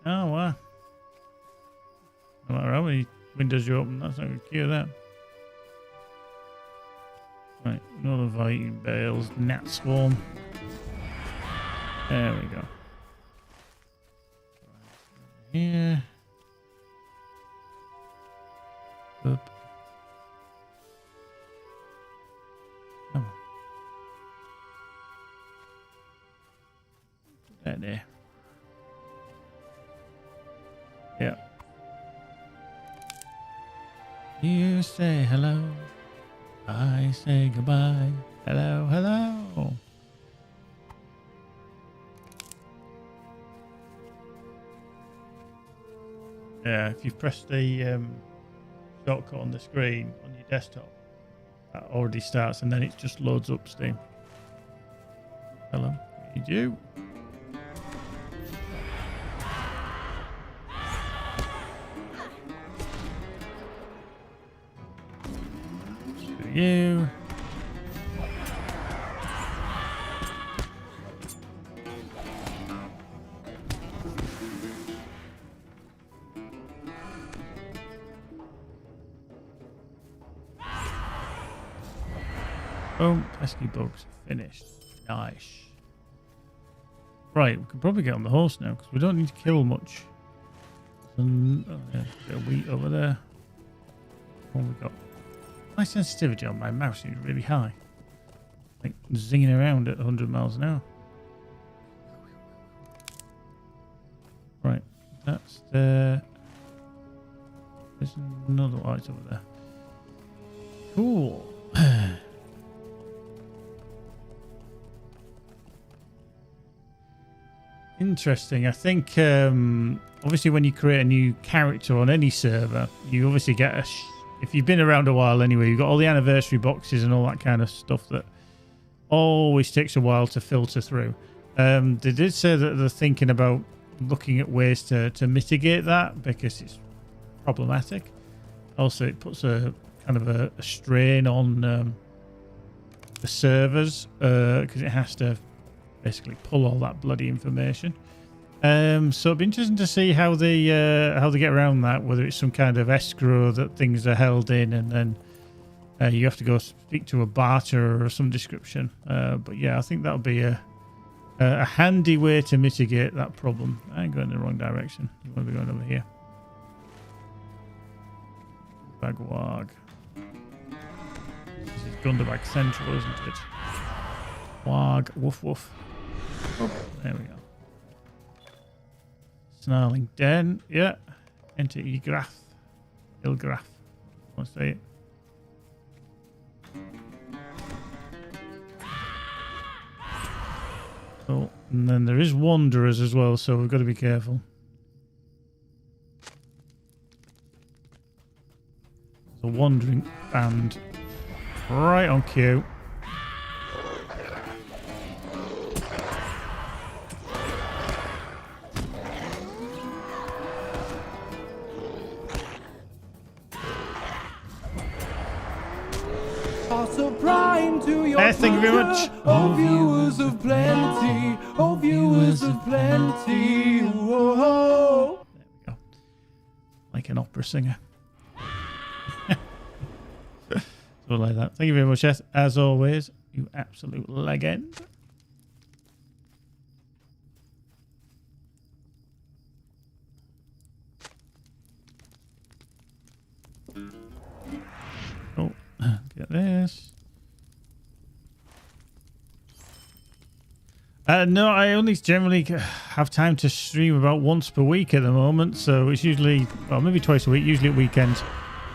Oh, wow. No matter how many windows you open, that's not going to cure that. Right, another Viking Bales, Gnat Swarm. There we go. Here. Up Yeah. You say hello. I say goodbye. Hello, hello. Yeah, if you press the shortcut on the screen on your desktop, that already starts and then it just loads up Steam. Hello, you do. You. Boom, pesky bugs finished. Nice. Right, we can probably get on the horse now because we don't need to kill much. Oh, yeah, bit of wheat over there. What have we got? My sensitivity on my mouse is really high. Like zinging around at 100 miles an hour. Right, that's the... There's another light over there. Cool. Interesting. I think obviously when you create a new character on any server, you obviously get a... if you've been around a while anyway, you've got all the anniversary boxes and all that kind of stuff that always takes a while to filter through. They did say that they're thinking about looking at ways to mitigate that because it's problematic. Also, it puts a kind of a strain on the servers because it has to basically pull all that bloody information. So it'd be interesting to see how they get around that. Whether it's some kind of escrow that things are held in, and then you have to go speak to a barter or some description. But yeah, I think that'll be a handy way to mitigate that problem. I'm going in the wrong direction. You want to be going over here. Bagwag. This is Gunderbag Central, isn't it? Wag, woof woof. Oh, there we go. Snarling Den, yeah. Enter Ilgraf. Ilgraf. I want to say it. Oh, and then there is Wanderers as well, so we've got to be careful. The Wandering Band. Right on cue. Thank you very much. Oh, viewers of plenty. Oh, viewers of plenty. Whoa. There we go. Like an opera singer. Something like that. Thank you very much, Jess. As always, you absolute legend. Oh, get this. No, I only generally have time to stream about once per week at the moment, so it's usually, well, maybe twice a week, usually at weekends.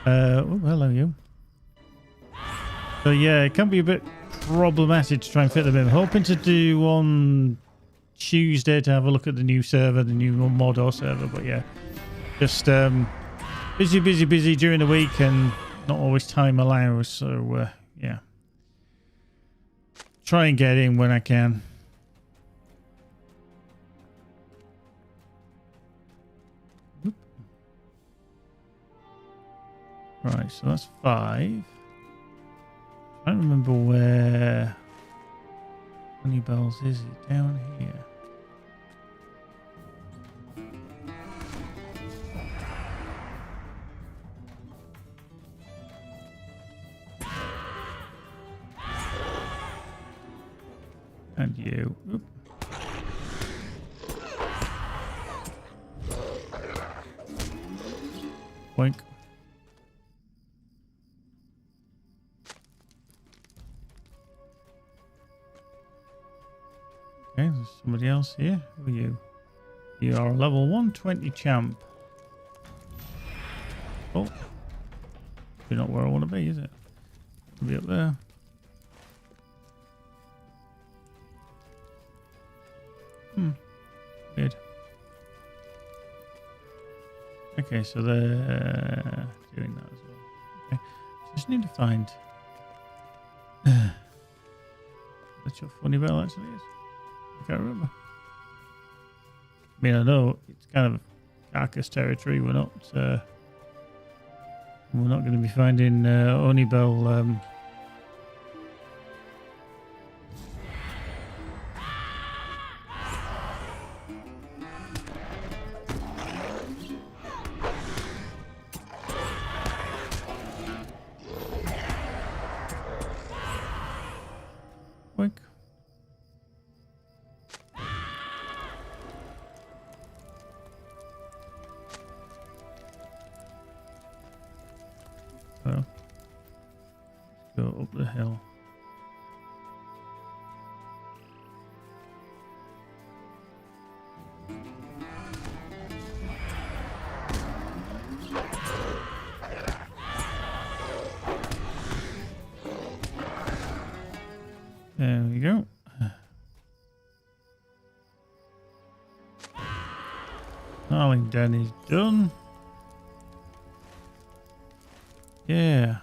Oh, hello, you. So yeah, it can be a bit problematic to try and fit them in. I'm hoping to do on Tuesday to have a look at the new server, the new Mordor server, but yeah, just busy during the week and not always time allows, so yeah. Try and get in when I can. Right, so that's 5. I don't remember where Honeybells is. It down here? And you. Oop. Boink. Okay, there's somebody else here. Who are you? You are a level 120 champ. Oh. It's not where I want to be, is it? It'll be up there. Weird. Okay, so they're doing that as well. Okay. Just need to find that's your funny bell actually is. I can't remember. I mean, I know it's kind of carcass territory. We're not going to be finding Oni Bell. Quick. So, let's go up the hill. There we go. Arlington is done. Yeah.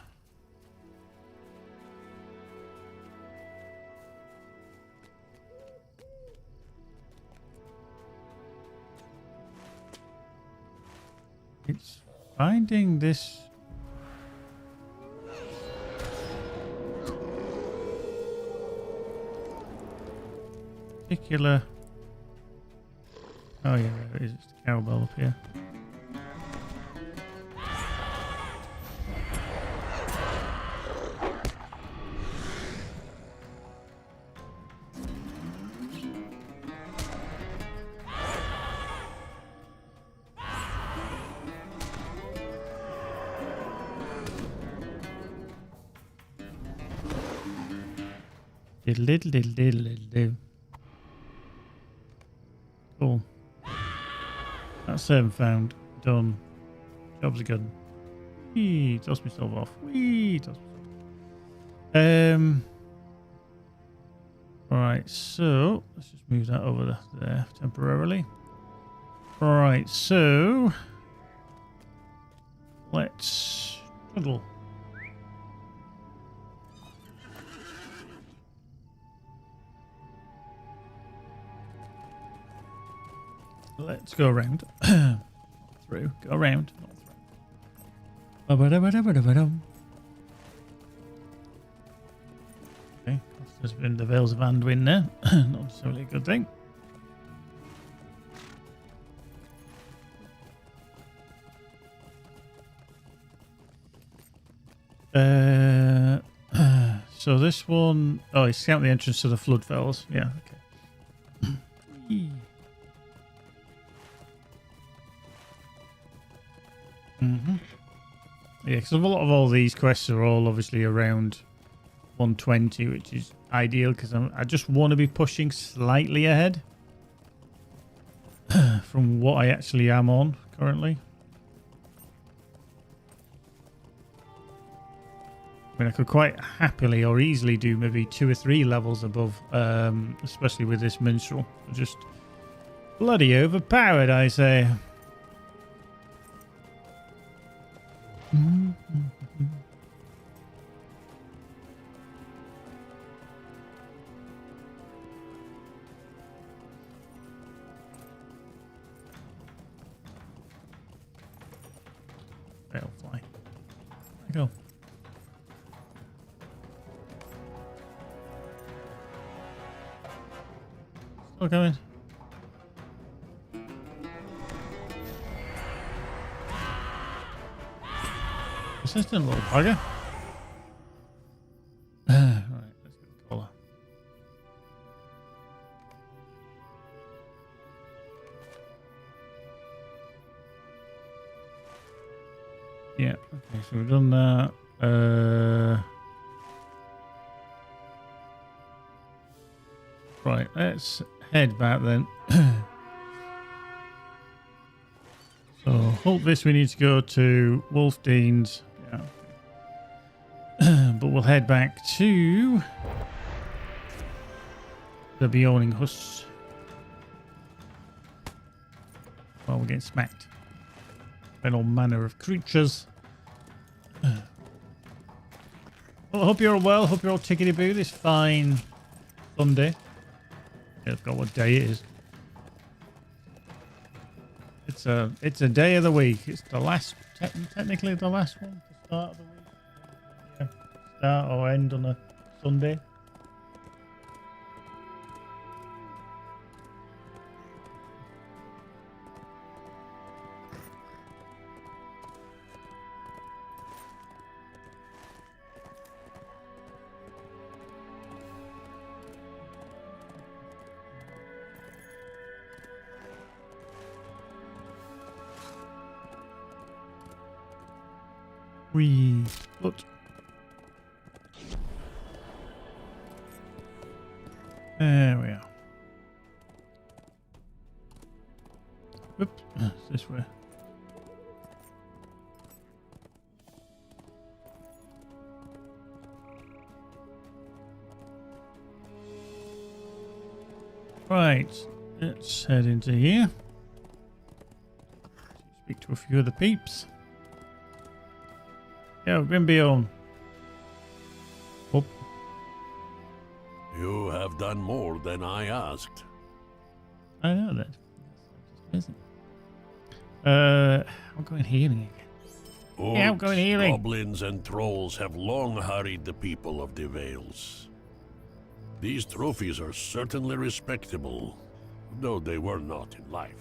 It's finding this particular. Oh yeah, there it is. It's the cowbell up here. Diddle diddle diddle diddle diddle. Cool. That's 7 found. Done. Job's good. Whee, toss myself off. Whee, toss myself off. Alright, so let's just move that over there temporarily. Alright, so let's struggle. Let's go around. Through. Go around. Not through. Okay. There's been the Veils of Anduin there. Not necessarily a good thing. So this one... Oh, it's scout the entrance to the Flood Fells. Yeah, okay. Yeah, because a lot of all these quests are all obviously around 120, which is ideal because I just want to be pushing slightly ahead from what I actually am on currently. I mean, I could quite happily or easily do maybe 2 or 3 levels above, especially with this minstrel. Just bloody overpowered, I say. They'll fly. There we go. Still coming. Persistent little bugger. Right, let's get the collar. Yeah, okay, so we've done that. Right, let's head back then. So, halt this, we need to go to Wolfdean's. Yeah. But we'll head back to the Bjorning Hus. While we're getting smacked by all manner of creatures. Well, I hope you're all well. Hope you're all tickety-boo this fine Sunday. Yeah, I forgot what day it is. It's a day of the week. It's the last, technically the last one, the start of the week. Yeah, start or end on a Sunday. But there we are. Whoops, this way. Right, let's head into here. Speak to a few of the peeps. Yeah, Grimbion. Oh. You have done more than I asked. I know that. Isn't. I'm going healing again. Yeah, I'm going healing. Goblins and trolls have long harried the people of the Vales. These trophies are certainly respectable, though they were not in life.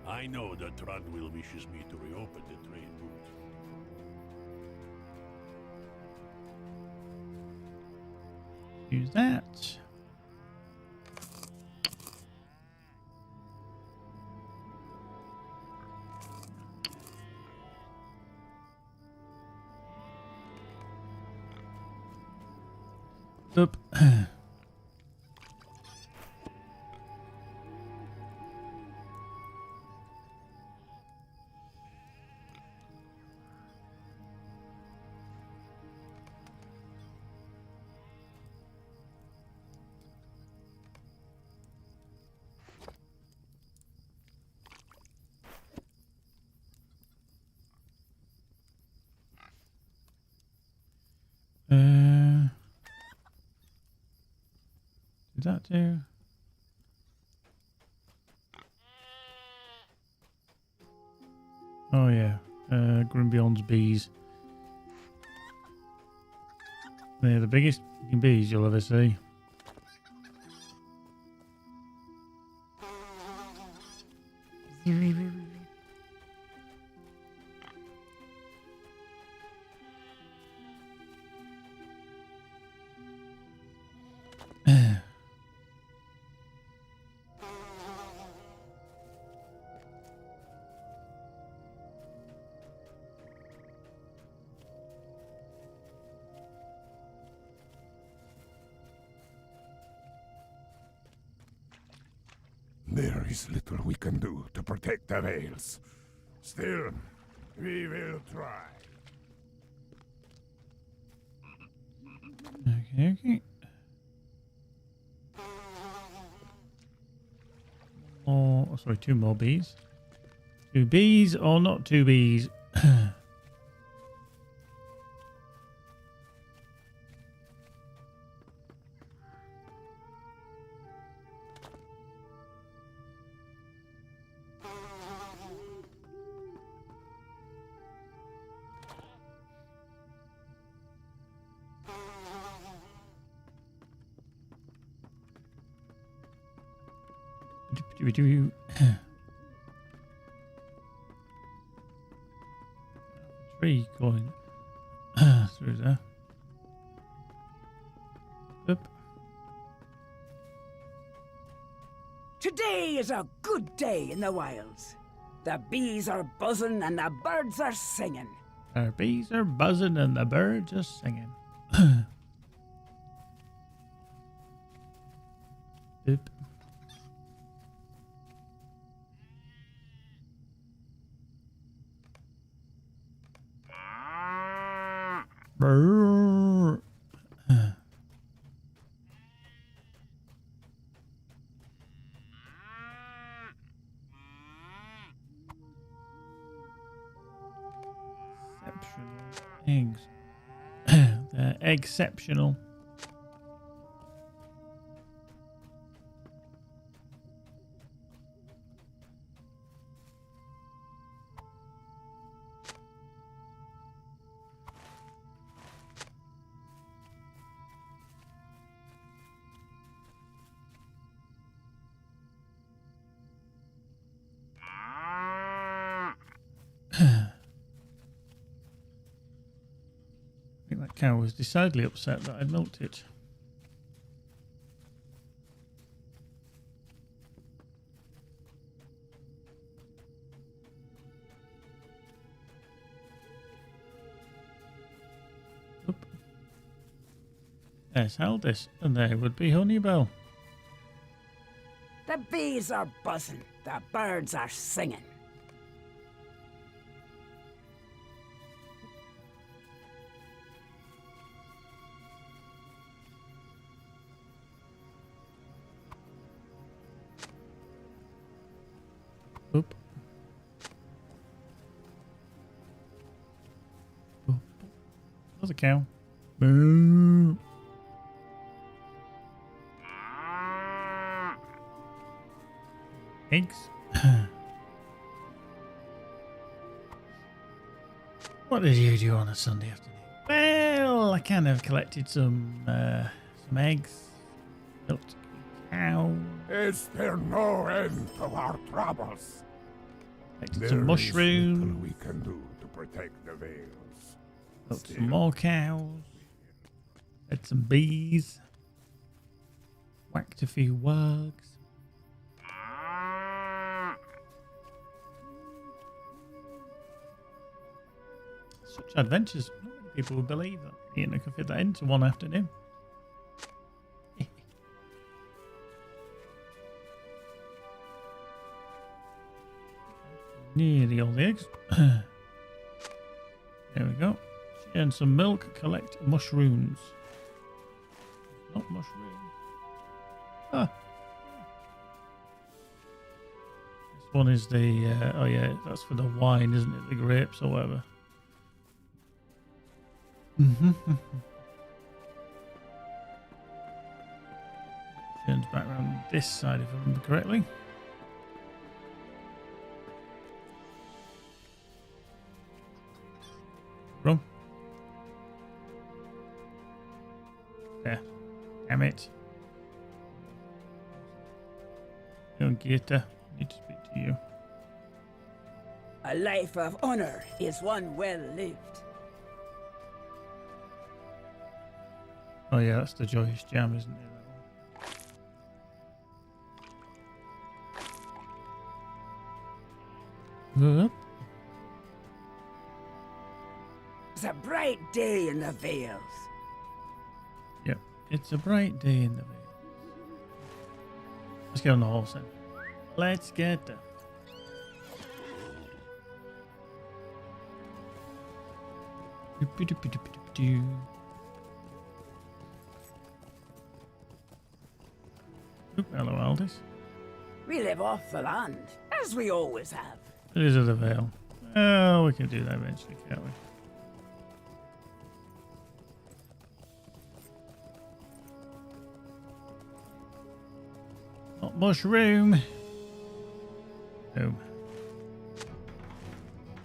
I know that Trundwill wishes me to reopen the trade route. Use that. Up. Did that do? Oh yeah, Grimbion's bees. They're the biggest bees you'll ever see. There is little we can do to protect the Vales. Still, we will try. Okay, okay. Oh, sorry, two more bees. Two bees or not two bees? Tree going through there. Oop. Today is a good day in the wilds. The bees are buzzing and the birds are singing. Our bees are buzzing and the birds are singing. Oop. Brrr. Exceptional eggs. They're exceptional. I think that cow was decidedly upset that I'd milked it. Oop. There's Aldous, and there would be Honeybell. The bees are buzzing, the birds are singing. Oop. Oop. There's a cow. Boo. Eggs. What did you do on a Sunday afternoon? Well, I kind of collected some eggs. Milked a cow. Is there no end to our troubles? Collected There some is mushrooms. little we can do to protect the Vales. Milked some more cows. Had some bees. Whacked a few wugs. Such adventures. Not many people would believe that. I could fit that into one afternoon. Nearly all the eggs. There we go. And some milk. Collect mushrooms. Not mushrooms. Ah. This one is the... oh yeah, that's for the wine, isn't it? The grapes or whatever. Turns back around this side if I remember correctly. Wrong. There. Damn it. Don't get her. Need to speak to you. A life of honor is one well lived. Oh yeah, that's the Joyous Jam, isn't it? Whoop. It's a bright day in the Vales. Yep, it's a bright day in the Vale. Let's get on the horse then. Let's get there. Oop, hello, Aldous. We live off the land, as we always have. It is of the Vale. Oh, we can do that eventually, can't we? Not much room. Boom.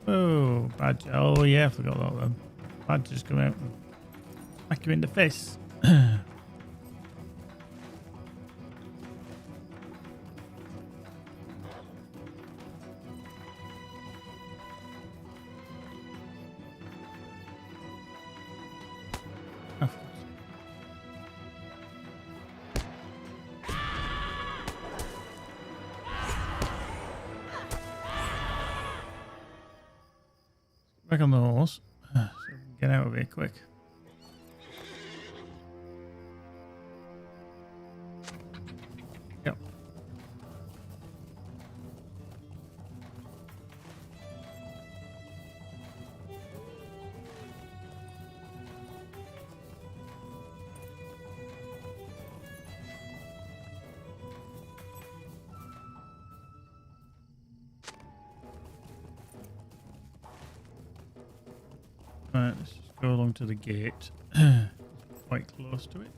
Oh, badger. Oh, yeah, I forgot about them. Badgers come out and smack you in the face. Of course. Back on the horse, so we can get out of here quick. Yep. Right, let's just go along to the gate. Quite close to it.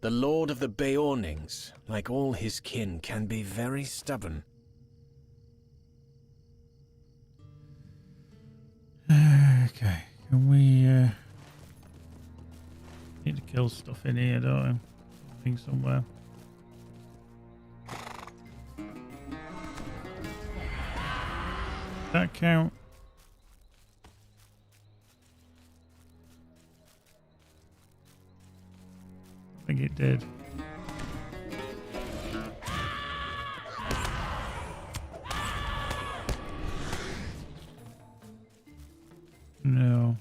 The Lord of the Beornings, like all his kin, can be very stubborn. Okay, can we need to kill stuff in here, don't we? Something somewhere. Does that count? I think it did. No.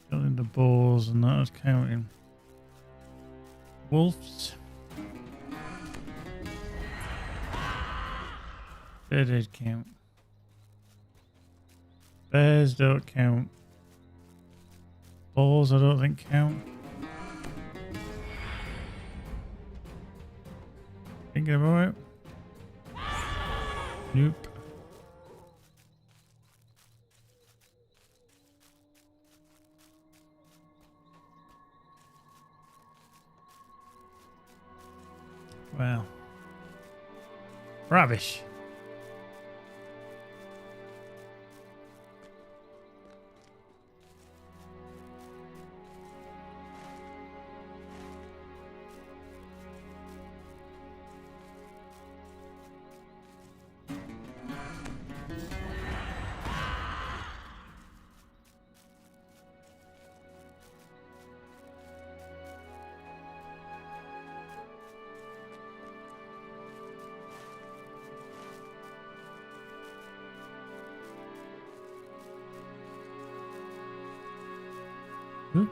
Killing the boars and that was counting. Wolves. They did count. Bears don't count. Boars I don't think count. Thinking about it. Nope. Wow. Rubbish. Hmm?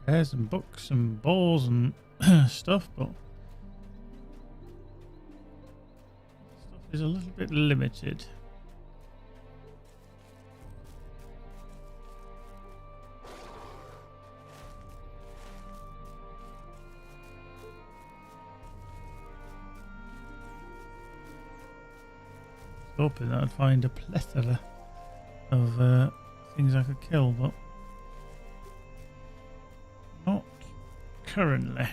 Bears and books and balls and stuff, but stuff is a little bit limited. Hoping that I'd find a plethora of things I could kill, but not currently.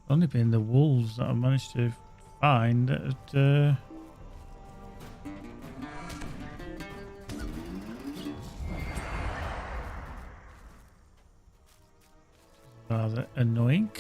Only been the wolves that I managed to find that had, rather annoying.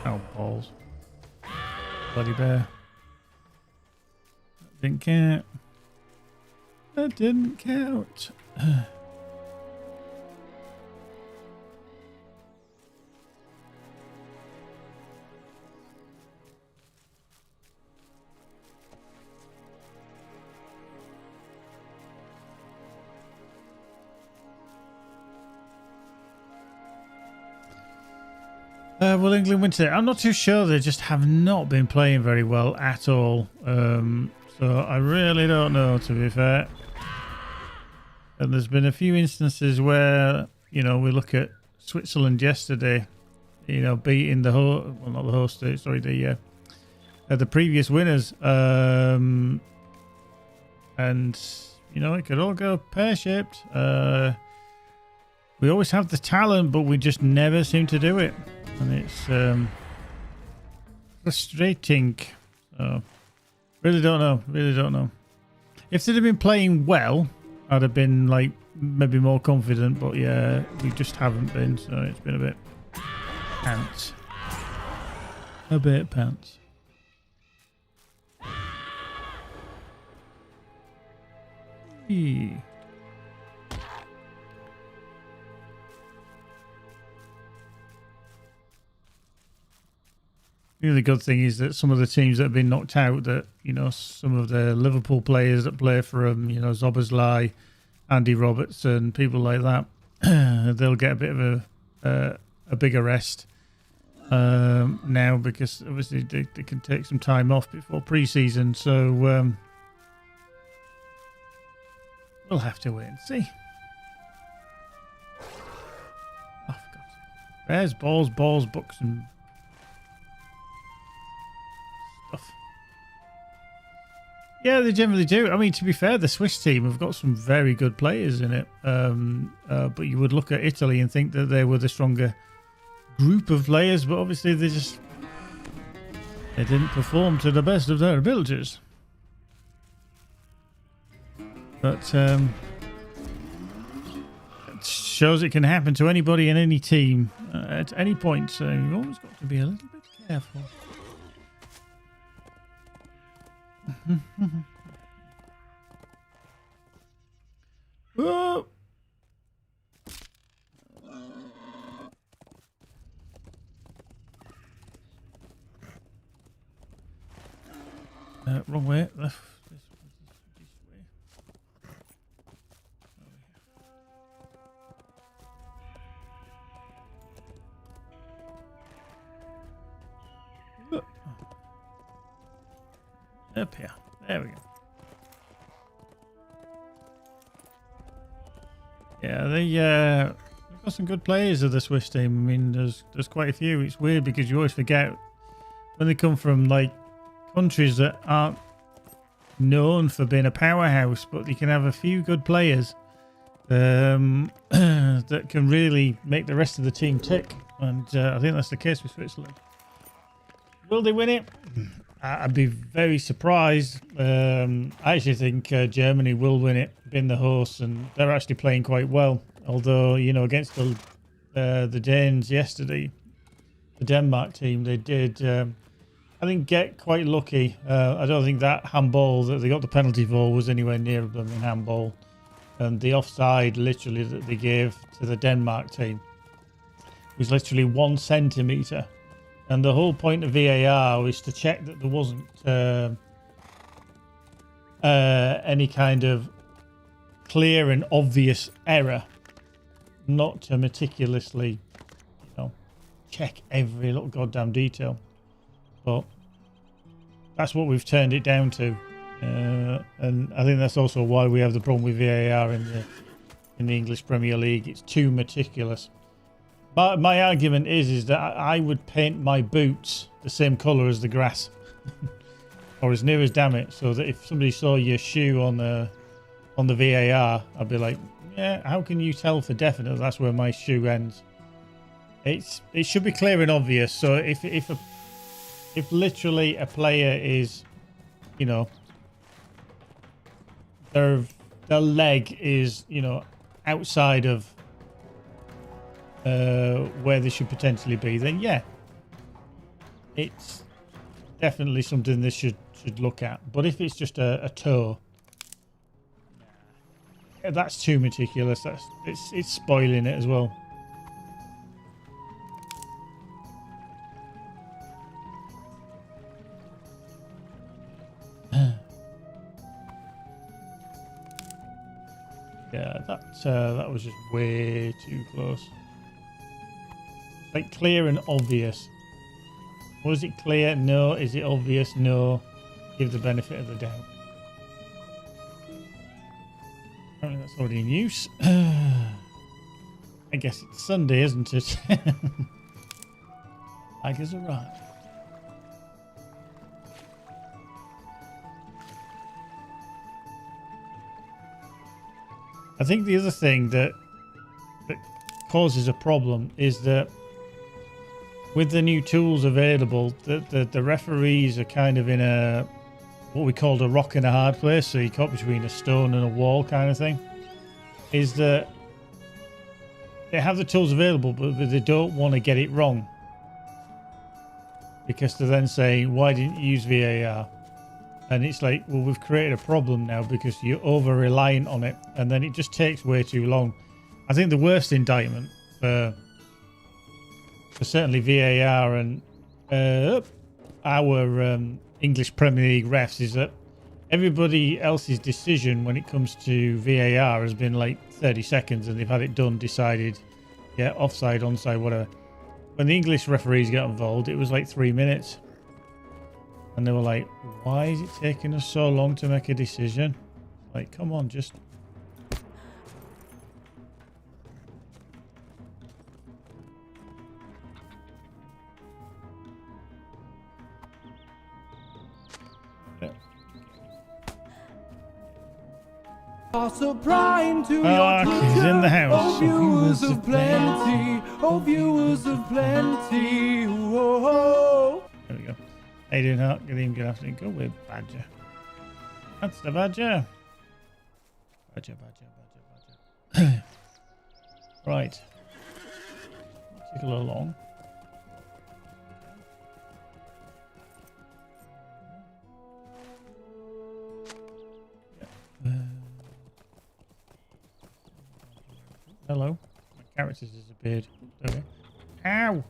Oh, balls. Bloody bear. That didn't count. That didn't count. Well, England win today. I'm not too sure. They just have not been playing very well at all. So I really don't know, to be fair. And there's been a few instances where, you know, we look at Switzerland yesterday, you know, beating the well, not the host state, sorry, the previous winners. And, you know, it could all go pear-shaped. We always have the talent, but we just never seem to do it. And it's frustrating. So, really don't know. Really don't know. If they'd have been playing well, I'd have been, like, maybe more confident. But, yeah, we just haven't been. So it's been a bit pants. A bit pants. Eee. The other good thing is that some of the teams that have been knocked out, that, you know, some of the Liverpool players that play for them, you know, Zoboslai, Andy Robertson, people like that, they'll get a bit of a bigger rest now, because obviously they can take some time off before pre-season. So we'll have to wait and see. Oh, for God's sake. Bears, balls, books, and stuff. Yeah, they generally do. I mean, to be fair, the Swiss team have got some very good players in it. But you would look at Italy and think that they were the stronger group of players, but obviously they didn't perform to the best of their abilities. But it shows it can happen to anybody in any team at any point, so you've always got to be a little bit careful. Whoa. Wrong way. Left. This way. Up here. There we go. Yeah, they've got some good players of the Swiss team. I mean, there's quite a few. It's weird because you always forget when they come from, like, countries that aren't known for being a powerhouse, but you can have a few good players that can really make the rest of the team tick. And I think that's the case with Switzerland. Will they win it? I'd be very surprised. I actually think Germany will win it, being the hosts, and they're actually playing quite well. Although, you know, against the Danes yesterday, the Denmark team, they did, I think, get quite lucky. I don't think that handball that they got the penalty for was anywhere near them in handball. And the offside, literally, that they gave to the Denmark team was literally 1 centimetre. And the whole point of VAR was to check that there wasn't any kind of clear and obvious error, not to meticulously, you know, check every little goddamn detail. But that's what we've turned it down to, and I think that's also why we have the problem with VAR in the English Premier League. It's too meticulous. But my argument is that I would paint my boots the same colour as the grass, or as near as damn it, so that if somebody saw your shoe on the VAR, I'd be like, yeah, how can you tell for definite that's where my shoe ends? It should be clear and obvious. So if literally a player is, you know, their leg is, you know, outside of where they should potentially be, then yeah, it's definitely something they should look at. But if it's just a toe, that's too meticulous. It's spoiling it as well. Yeah, that was just way too close. Like, clear and obvious. Was it clear? No. Is it obvious? No. Give the benefit of the doubt. Apparently that's already in use. I guess it's Sunday, isn't it? Tigers arrived. I think the other thing that causes a problem is that with the new tools available, the referees are kind of in a what we called a rock and a hard place. So you caught between a stone and a wall kind of thing. Is that they have the tools available, but they don't want to get it wrong. Because they're then saying, why didn't you use VAR? And it's like, well, we've created a problem now because you're over-reliant on it. And then it just takes way too long. I think the worst indictment for certainly VAR and our English Premier League refs is that everybody else's decision when it comes to VAR has been like 30 seconds and they've had it done, decided, yeah, offside, onside, whatever. When the English referees got involved, it was like 3 minutes. And they were like, why is it taking us so long to make a decision? Like, come on, just... Also prime to Ah, your he's in the house. Oh, viewers of plenty. Oh, viewers of plenty. Whoa. There we go. How you doing, Hart? Good evening, good afternoon. Go with Badger. That's the Badger. Badger. Right. Take a little long. Hello. My character's disappeared. Okay. Ow!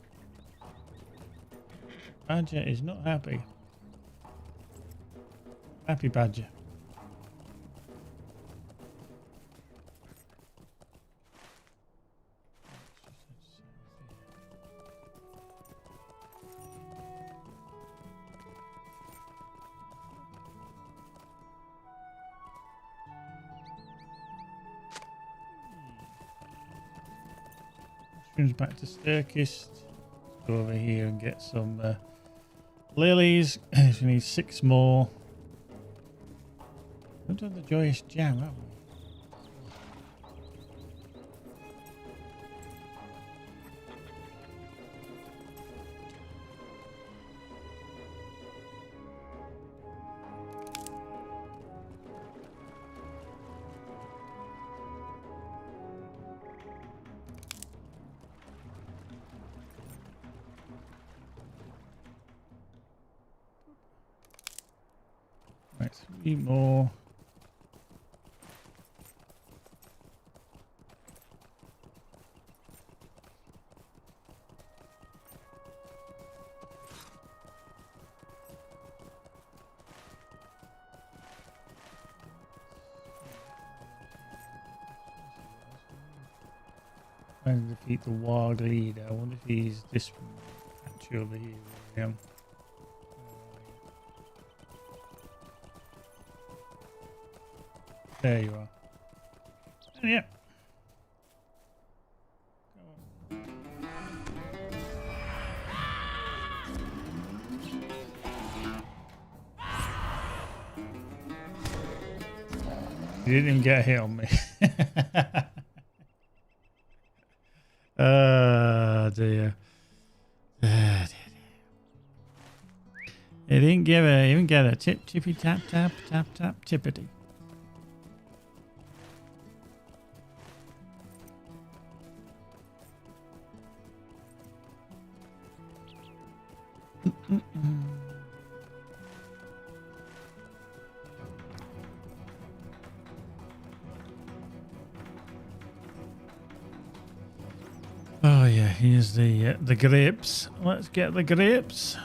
Badger is not happy. Happy Badger. Comes back to Sturkis. Let's go over here and get some lilies. We need 6 more. We've done the joyous jam, haven't we? Right, 3 more. Trying to defeat the Warg leader. I wonder if he's this patch over here. Yeah. There you are. Oh, yeah. You didn't even get a hit on me. Dear. Dear. It didn't even get a tippy tap tippity. Oh yeah, here's the grapes. Let's get the grapes.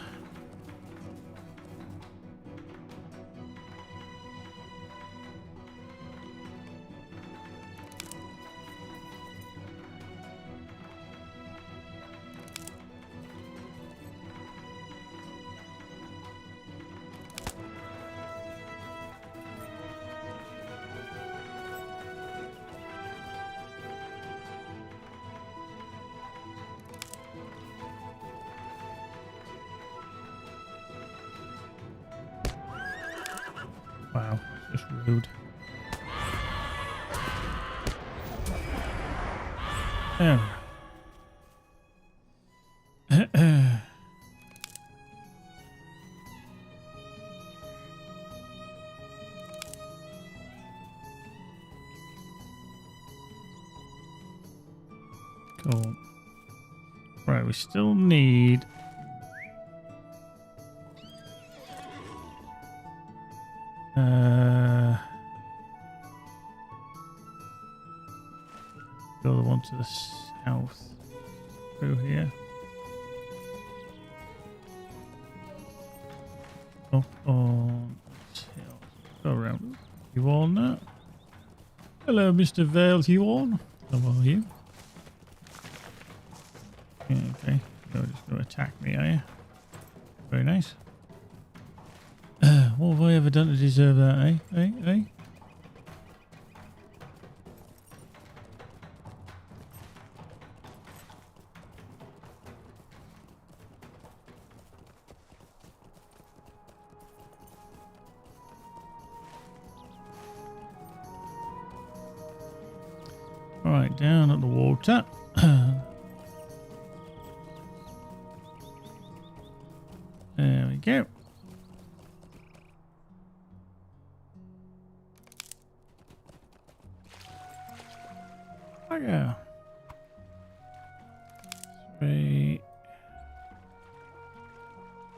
Wow, just rude. Oh. Cool. Right, we still need... Go the one to the south. Through here. Up on this hill. Go around. You all know? Hello, Mr. Vale Huon. How are you? Yeah, okay. You're just going to attack me, are you? Very nice. What have I ever done to deserve that, eh? Eh? Right, down at the water. There we go. Okay. 3,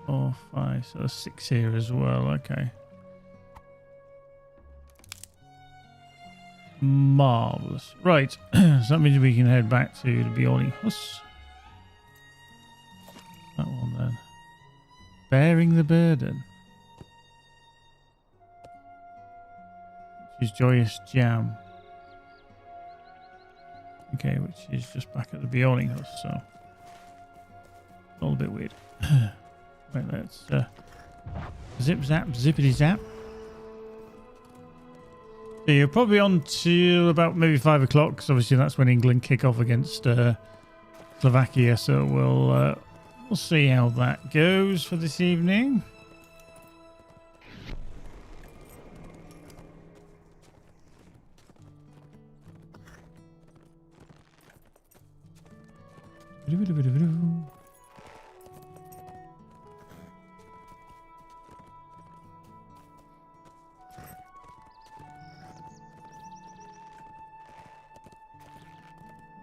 4, 5, so 6 here as well. Okay. Marvelous. Right, so that means we can head back to the Bjorning Hus. That one then. Bearing the burden. Which is Joyous Jam. Okay, which is just back at the Bjorning Hus, so. All a bit weird. Right, let's zip zap, zippity zap. So you're probably on till about maybe 5 o'clock, because obviously that's when England kick off against Slovakia. So we'll see how that goes for this evening.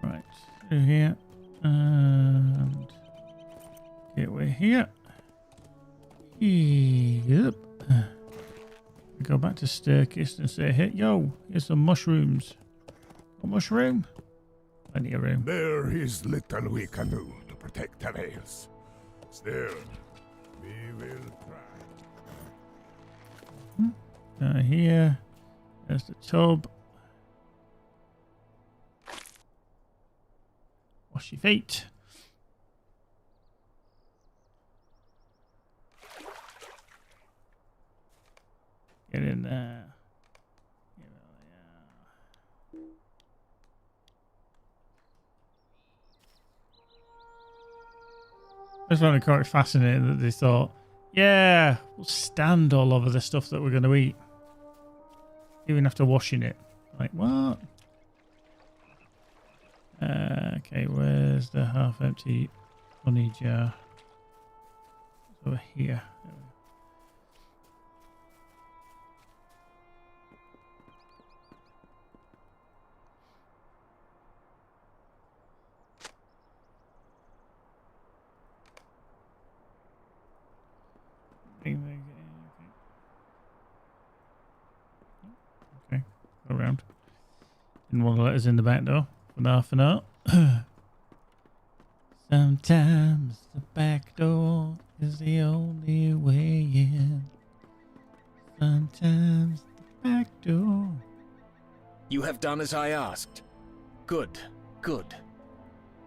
Right, through here, and okay, we're here. Yep. We go back to Sturkis and say, "Hey, yo, here's some mushrooms. A mushroom? Plenty of room." There is little we can do to protect the Vales. Still, we will try. Here, there's the tub. Wash your feet. Get in there. I just found it quite fascinating that they thought, yeah, we'll stand all over the stuff that we're going to eat. Even after washing it. Like, what? Okay, where's the half-empty honey jar? It's over here. Okay, go around. Didn't want to let us in the back door for half an hour. Sometimes the back door is the only way in. Sometimes the back door. You have done as I asked. Good, good.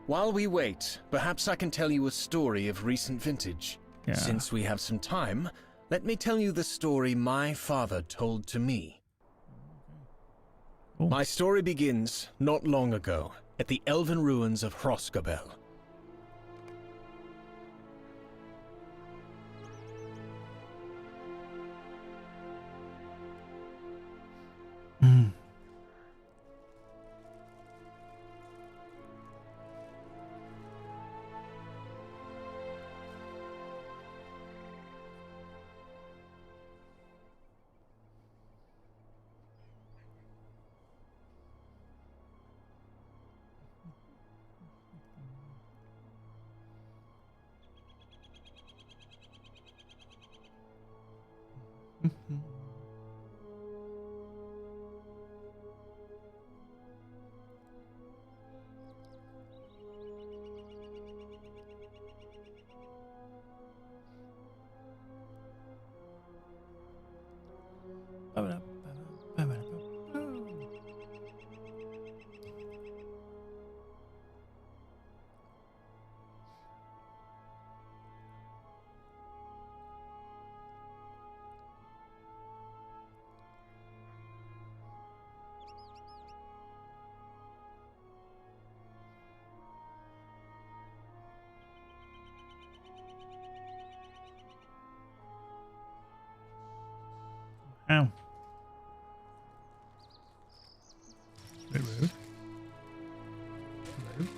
While we wait, perhaps I can tell you a story of recent vintage. Yeah. Since we have some time, let me tell you the story my father told to me. Cool. My story begins not long ago at the elven ruins of Hroskabel. Ow. Bit rude. Rude.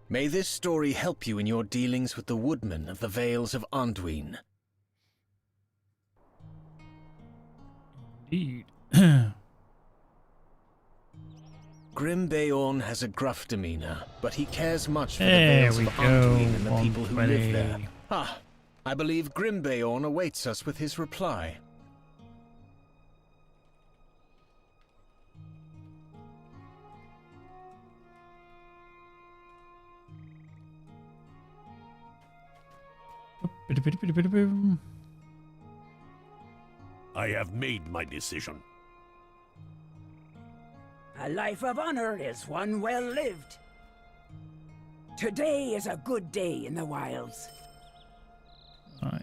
May this story help you in your dealings with the woodmen of the Vales of Anduin. Indeed. Grimbeorn has a gruff demeanor, but he cares much for the There Vales we of go. Anduin and the people who live 120. there. Ah, I believe Grimbeorn awaits us with his reply. I have made my decision. A life of honor is one well lived. Today is a good day in the wilds. Nice.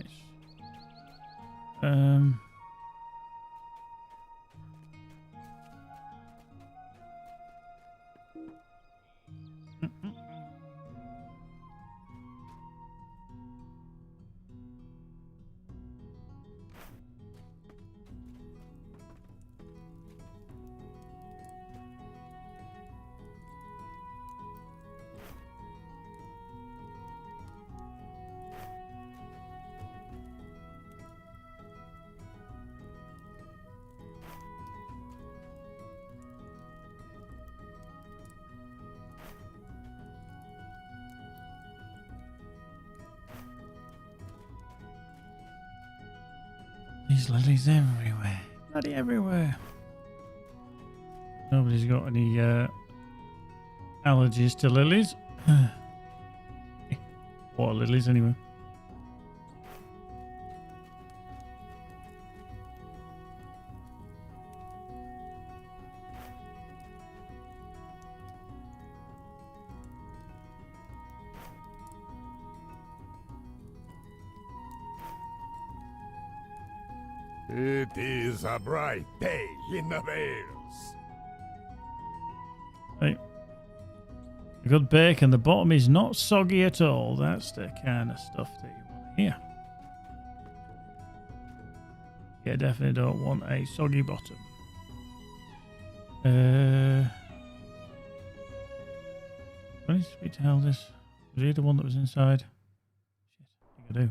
These lilies everywhere. Bloody everywhere. Nobody's got any allergies to lilies. Water lilies, anyway. It is a bright day in the Vales. Right. A good bake and the bottom is not soggy at all. That's the kind of stuff that you want to hear. Yeah, definitely don't want a soggy bottom. I need to speak to Heldis. Was he the one that was inside? Shit, I think I do.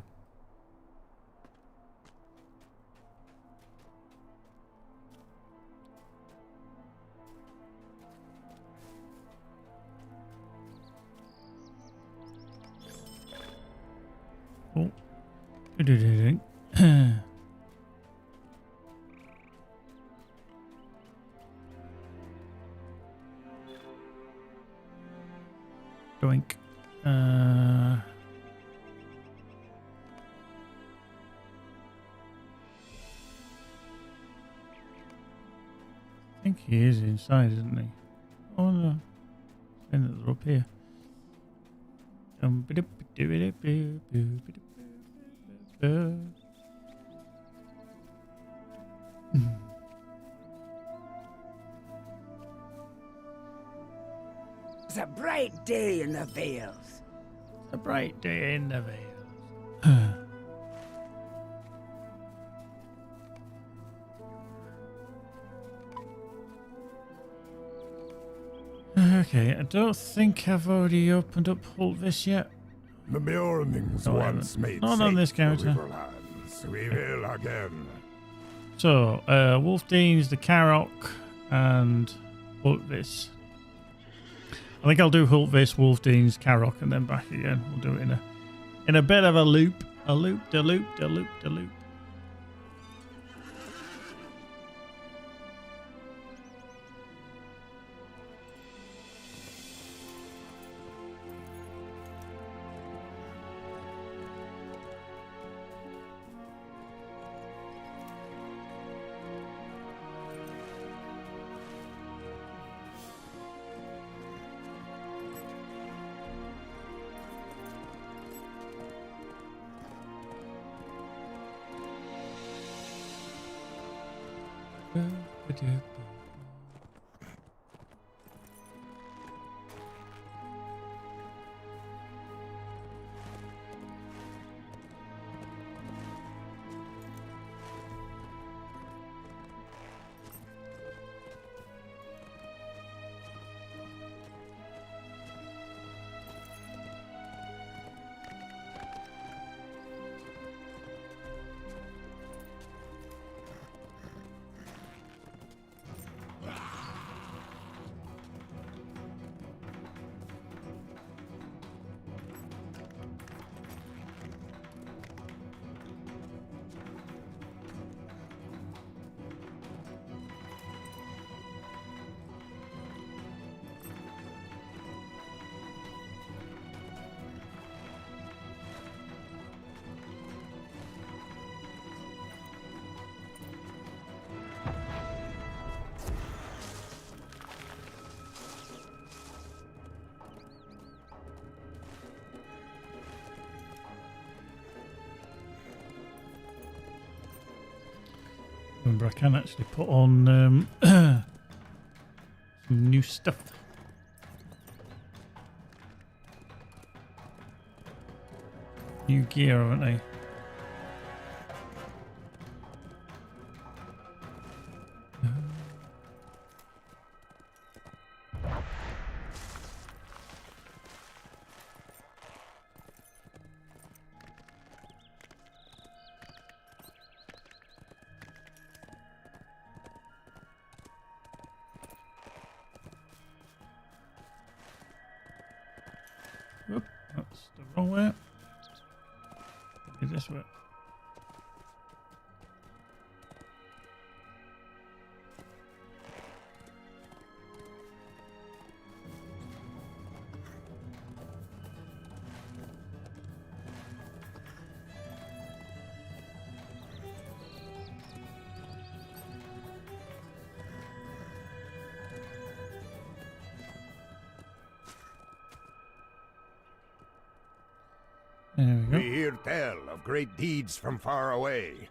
Oh. Doink. I think he is inside, isn't he? Oh no. Saying that they're up here. It's a bright day in the Vales. A bright day in the Vales. Okay, I don't think I've already opened up Hultvis yet. The Bjornings No, I once haven't. made Not on safe this the character. Riverlands. We will again. So, Wolfdean's, the Karok, and Hultvis. I think I'll do Hultvis, Wolfdean's, Karok, and then back again. We'll do it in a bit of a loop. A loop, de loop, de loop, de loop. Remember, I can actually put on some new stuff. New gear, haven't I? Whoop, that's the wrong way. Maybe this way. There we go. We hear tell of great deeds from far away,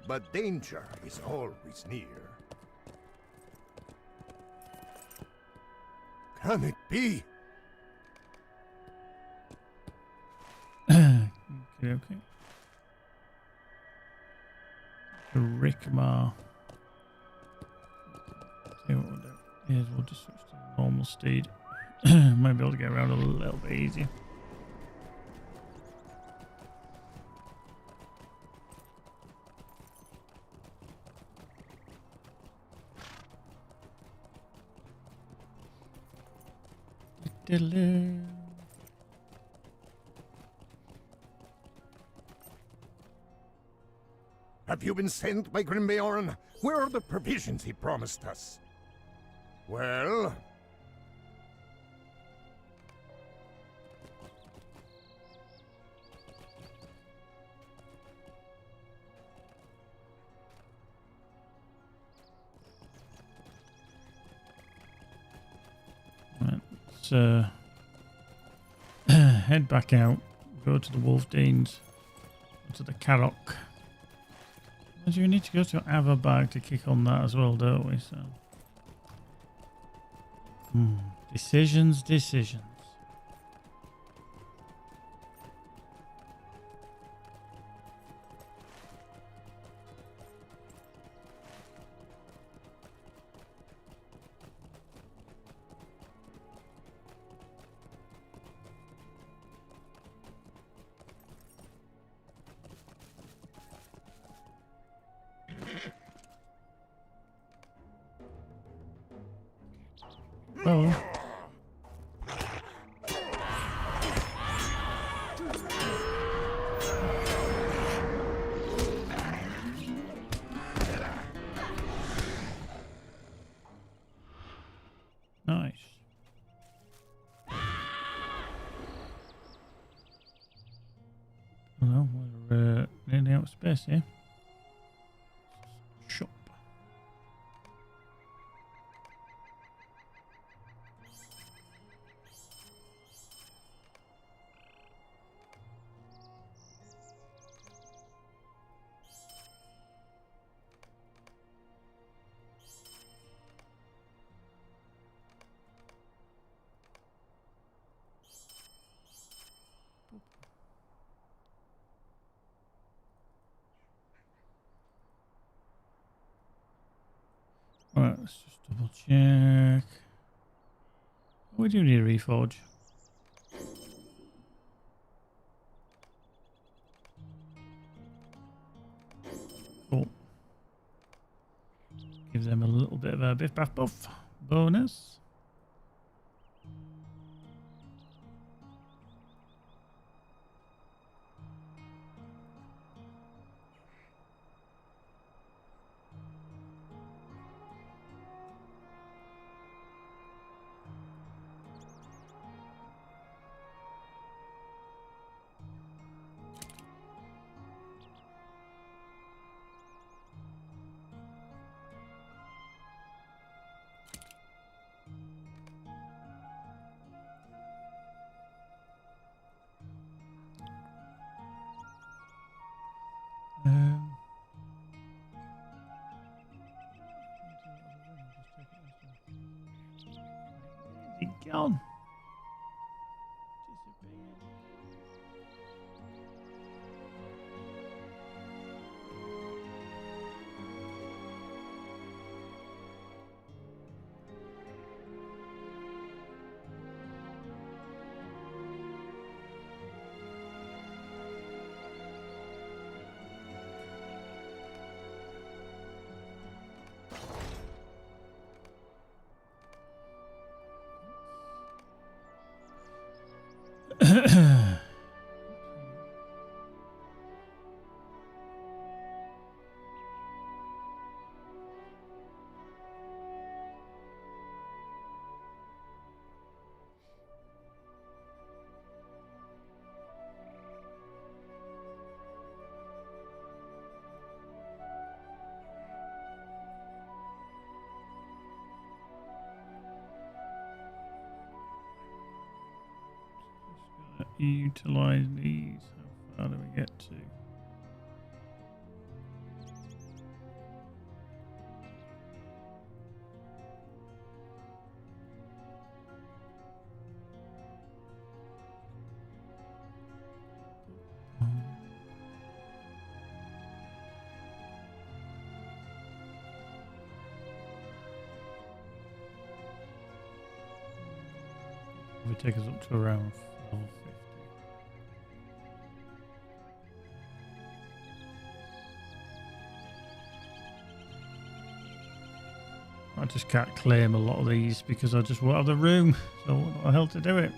but danger is always near. Can it be? Okay, okay. to Rickmar. See what we'll do is we'll just switch to the normal steed. Might be able to get around a little bit easier. Diddle-oo. Have you been sent by Grimbeorn? Where are the provisions he promised us? Well? Right, let's head back out. Go to the Wolf Deans. Go to the Carrock. Do we need to go to Averbag to kick on that as well, don't we? So, decisions. Oh. Nice. Well, we're nearly out of space here. Shop. Alright, let's just double check. We do need a reforge. Cool. Give them a little bit of a biff baff buff bonus. Where's he gone? Utilize these. How far do we get to? take us up to around 450. I just can't claim a lot of these because I just won't have the room. So what the hell to do it?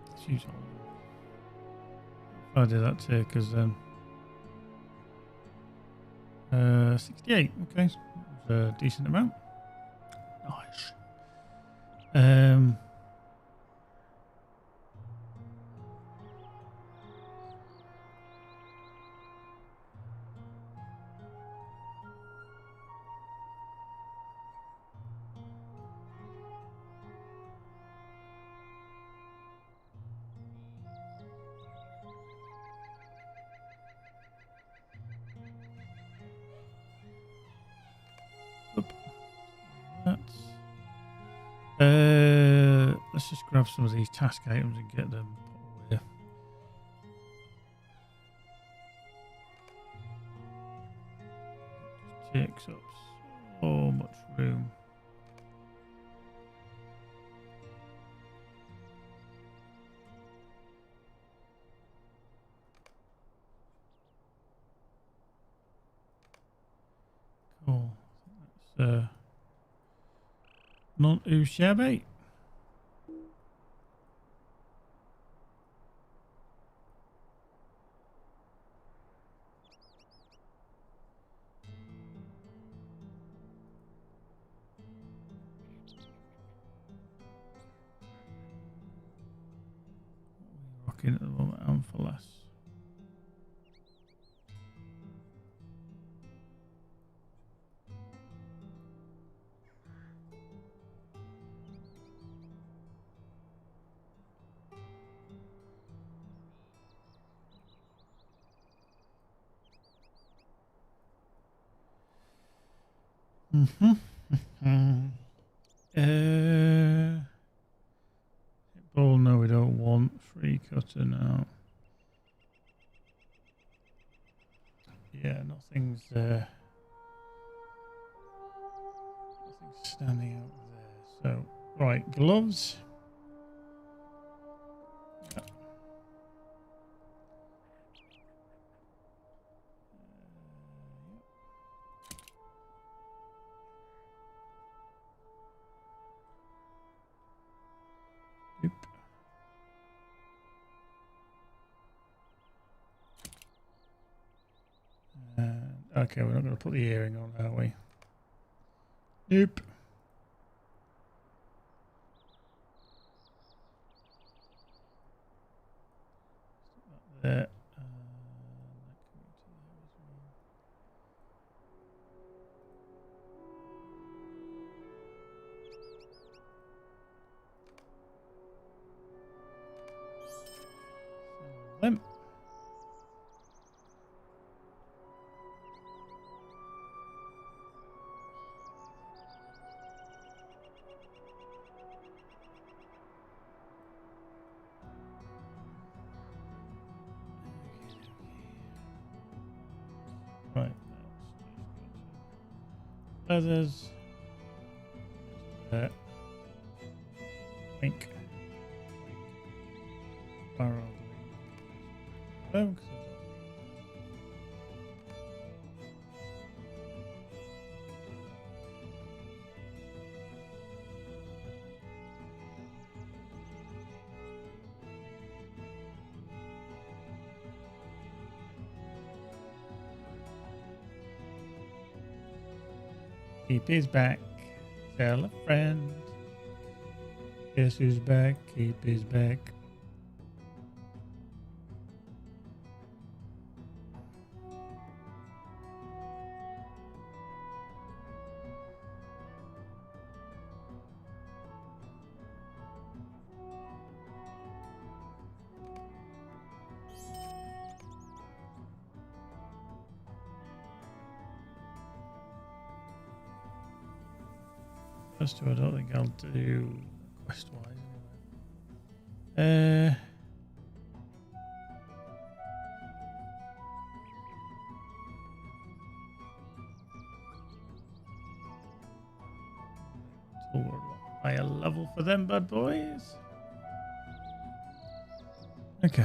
Let's use all of them. I did that too, because 68. Okay, that was a decent amount. Nice. Let's just grab some of these task items and get them put away. Takes up so much room. Cool. That's not too shabby. Rocking at the moment, and for less. Ball, no, we don't want. Free cutter now. Yeah, nothing's standing out there. So, right, gloves. Yeah. Yep. Okay, we're not going to put the earring on, are we? Nope. There. Them. Right. Leathers. Wink. Barrel. Keep his back. Tell a friend. Guess who's back? Keep his back. Quest 2, I don't think I'll do quest wise anyway. So we're higher level for them bad boys. Okay.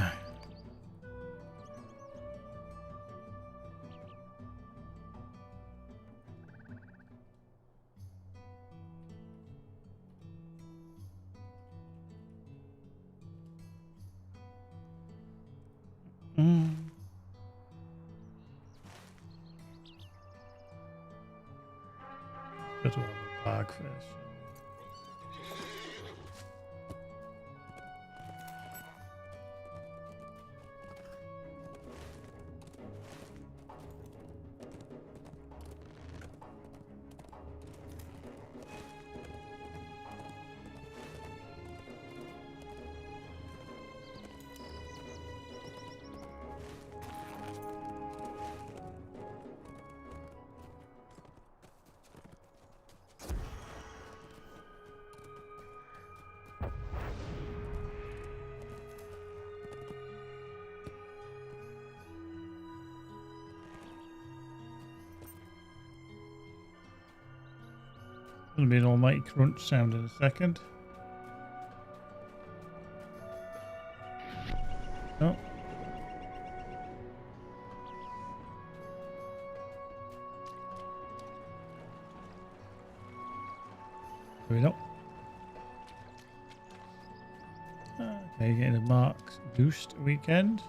Got to have a bag first. There'll be an almighty crunch sound in a second. Oh. There we go. Okay, getting a marks boost weekend.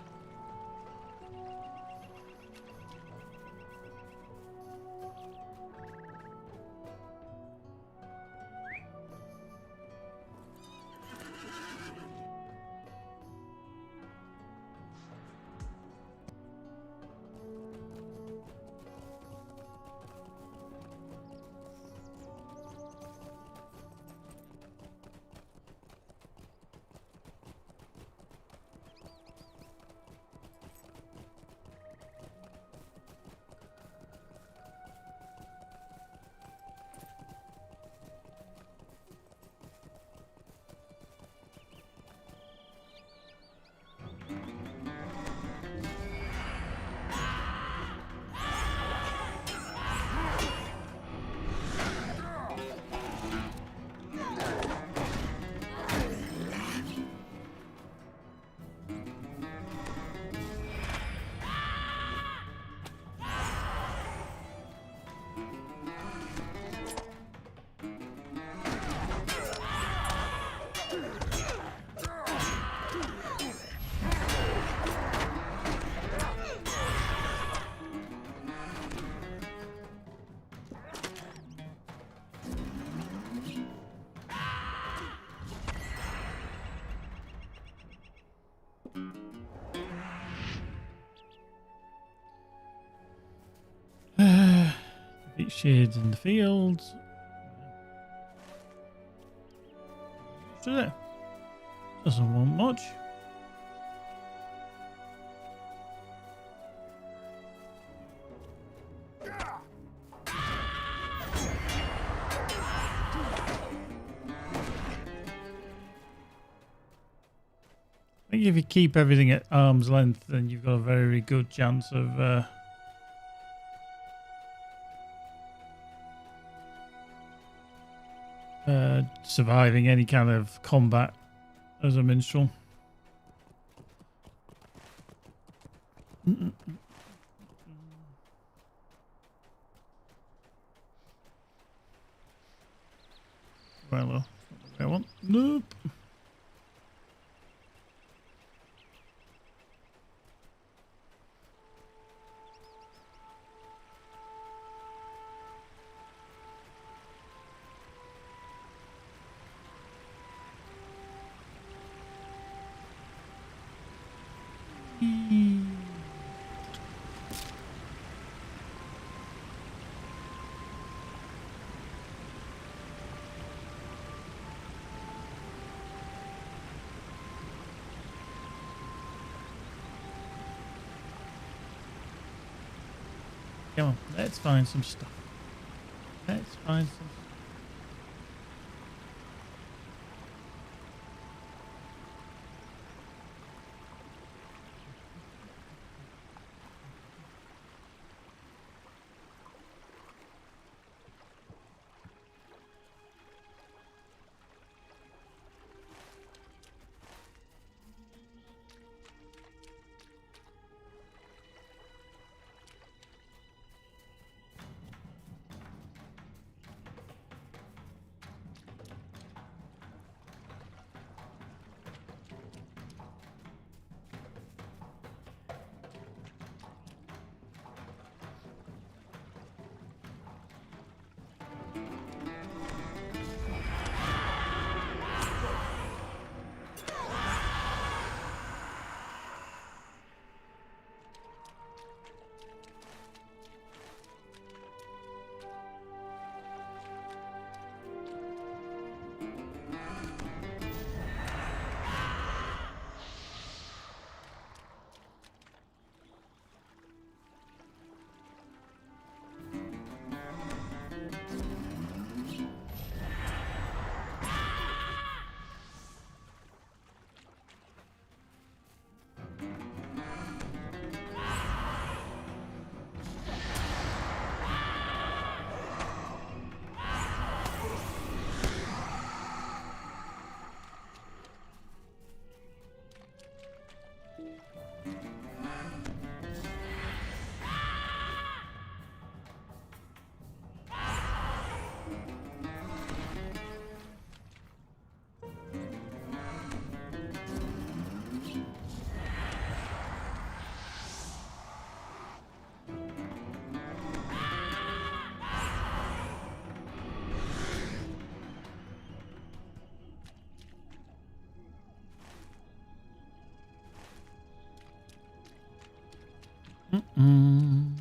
Defeat shades in the fields. Does it? Doesn't want much. I think if you keep everything at arm's length, then you've got a very good chance of surviving any kind of combat as a minstrel. Well, I want. Nope. Come on, let's find some stuff. Let's find some stuff. Mm-mm.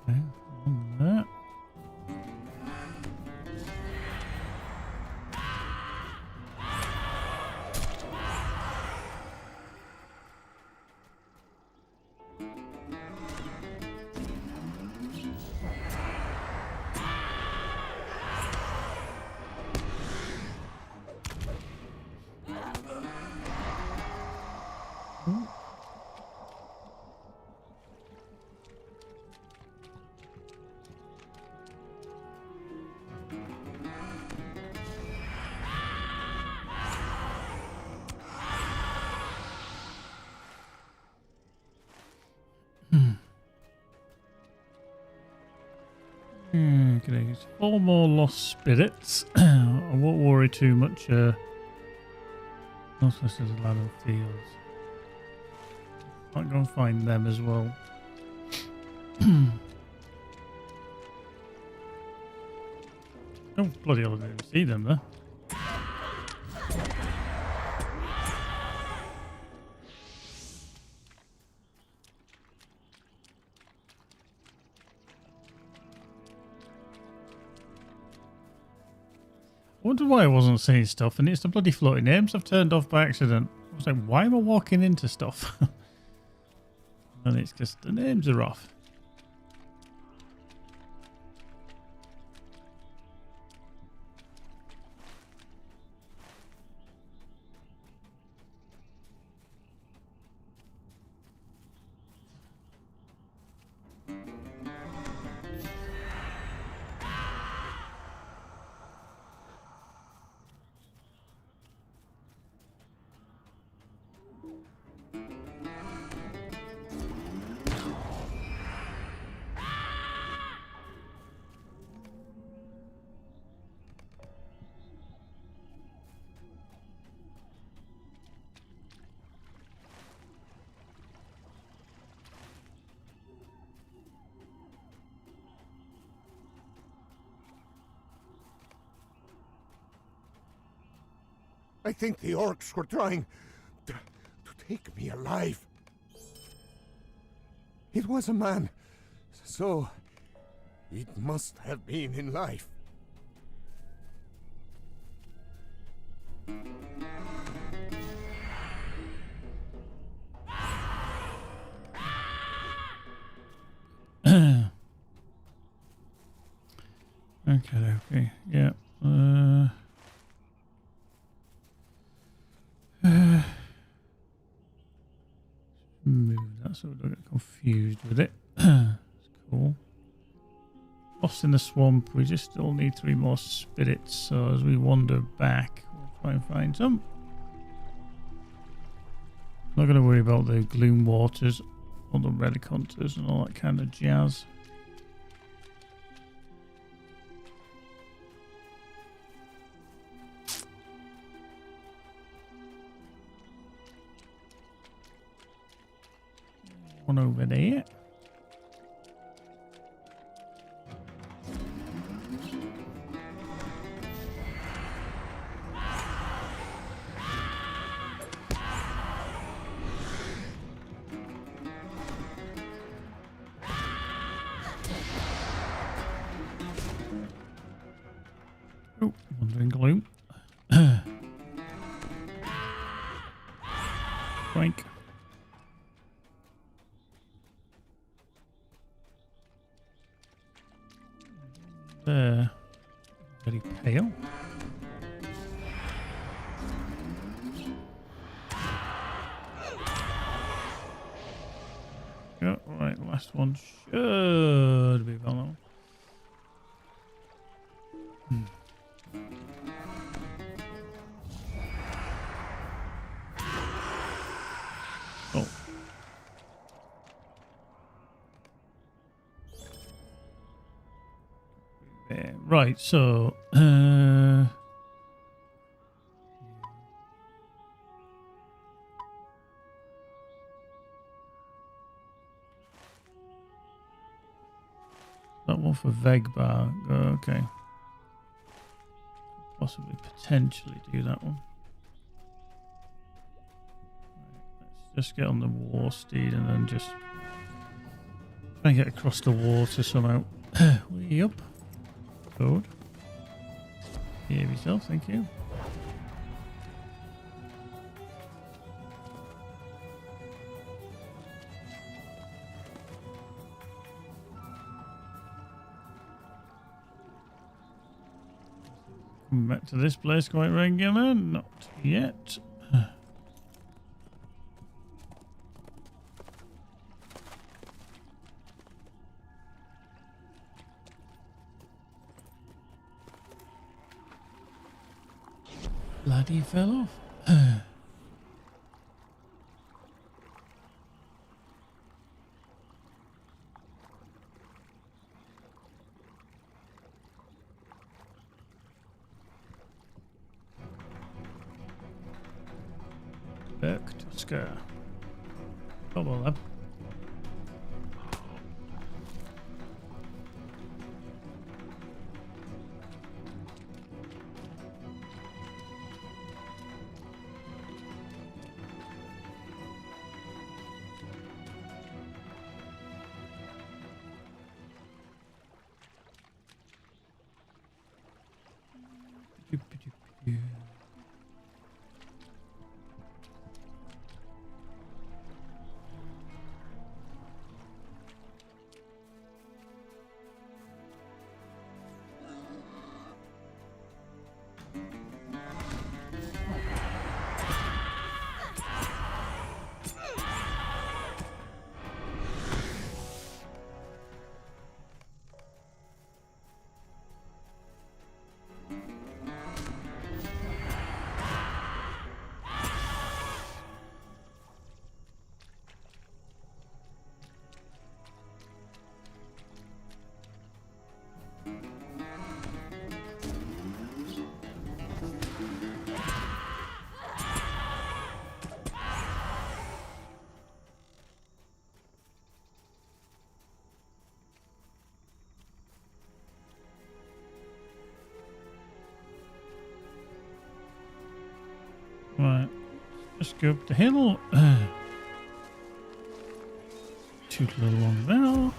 Okay, on that. Okay, 4 more lost spirits. I won't worry too much. Northwest of the land of fields. Might go and find them as well. Oh, bloody hell, I didn't even see them there. I wonder why I wasn't seeing stuff, and it's the bloody floating names I've turned off by accident. I was like, why am I walking into stuff? And it's just the names are off. I think the orcs were trying to take me alive. It was a man, so it must have been in life. Okay, yeah. Move that so we don't get confused with it. It's cool. Lost in the swamp. We just still need 3 more spirits. So as we wander back, we'll try and find some. Not going to worry about the gloom waters or the relic hunters and all that kind of jazz. One over there. Oh, wandering gloom. Oink. Very pale. Yeah, right, last one should be well. Oh. Right, so that one for Vegbar. Okay. Possibly, potentially do that one. Right, let's just get on the war steed and then just try and get across the water somehow. Way up. Good. Behave yourself, thank you. Come back to this place quite regular. Not yet. Bloody fell off. Back to scare. Oh well then. Right, let's go up the hill. Shoot a little one there.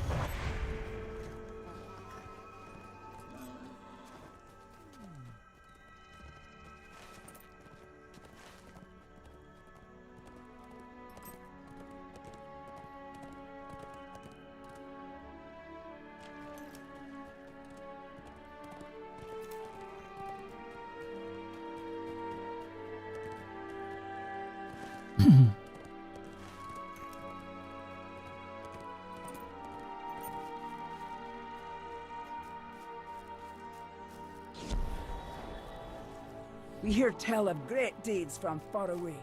We hear tell of great deeds from far away,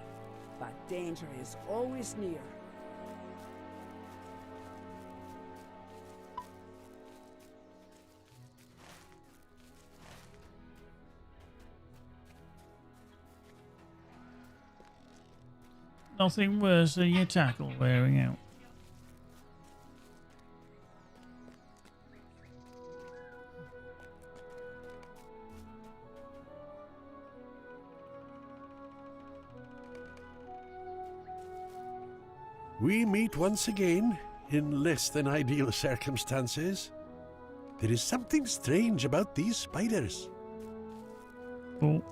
but danger is always near. Nothing worse than your tackle wearing out. We meet once again, in less than ideal circumstances. There is something strange about these spiders. Oh.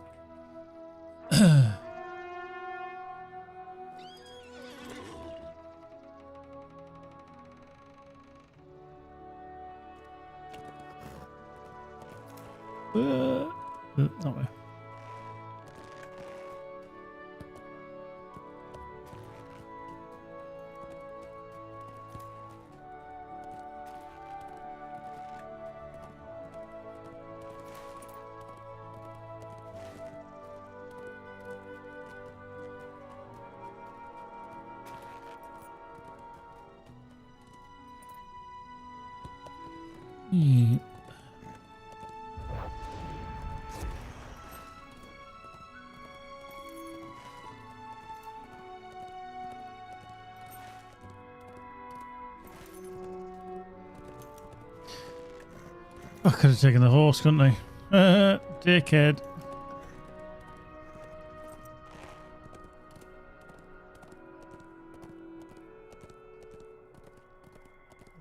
That way. Yeah. I could have taken the horse, couldn't I? Dickhead.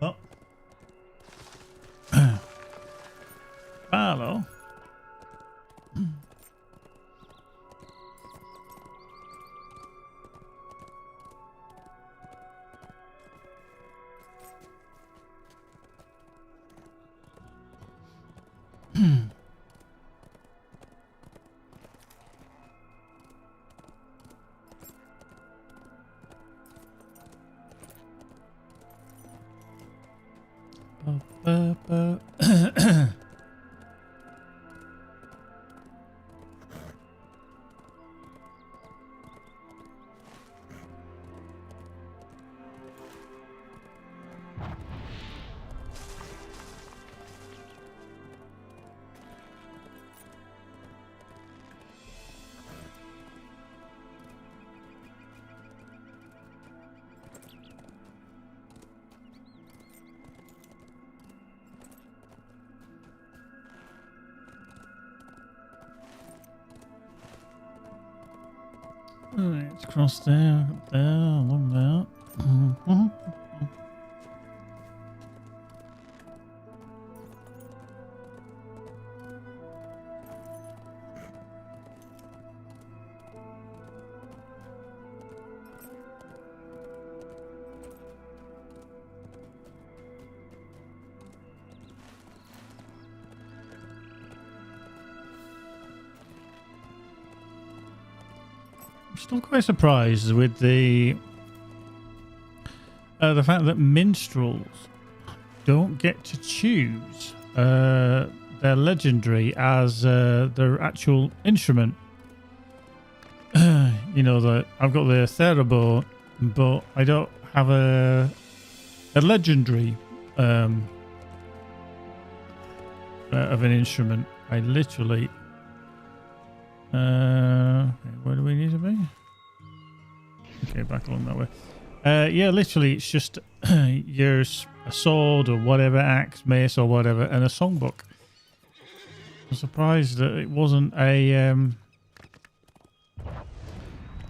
Oh. Hello. Let's cross there, up there, along there. I'm still quite surprised with the fact that minstrels don't get to choose their legendary as their actual instrument. You know, that I've got the theremin, but I don't have a legendary of an instrument. I literally. Where do we need to be? Okay, back along that way. Yeah, literally, it's just a sword or whatever, axe, mace or whatever, and a songbook. I'm surprised that it wasn't an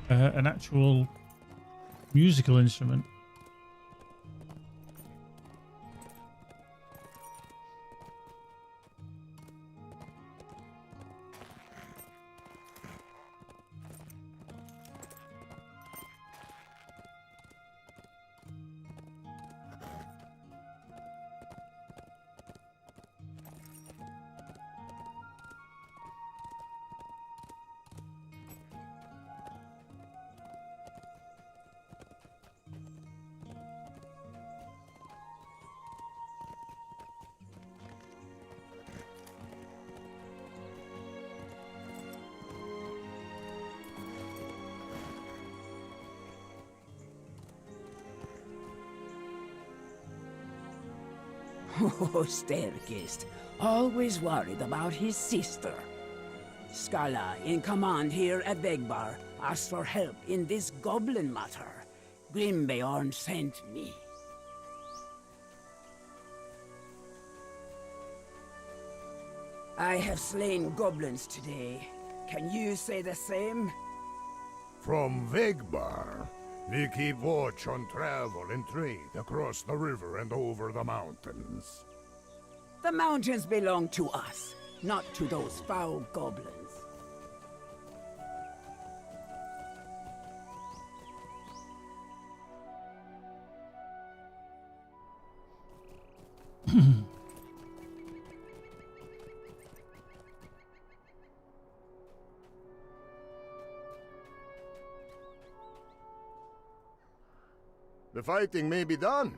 actual musical instrument. Oh, Staircase, always worried about his sister. Scala, in command here at Vegbar, asked for help in this goblin matter. Grimbeorn sent me. I have slain goblins today. Can you say the same? From Vegbar, we keep watch on travel and trade across the river and over the mountains. The mountains belong to us, not to those foul goblins. The fighting may be done,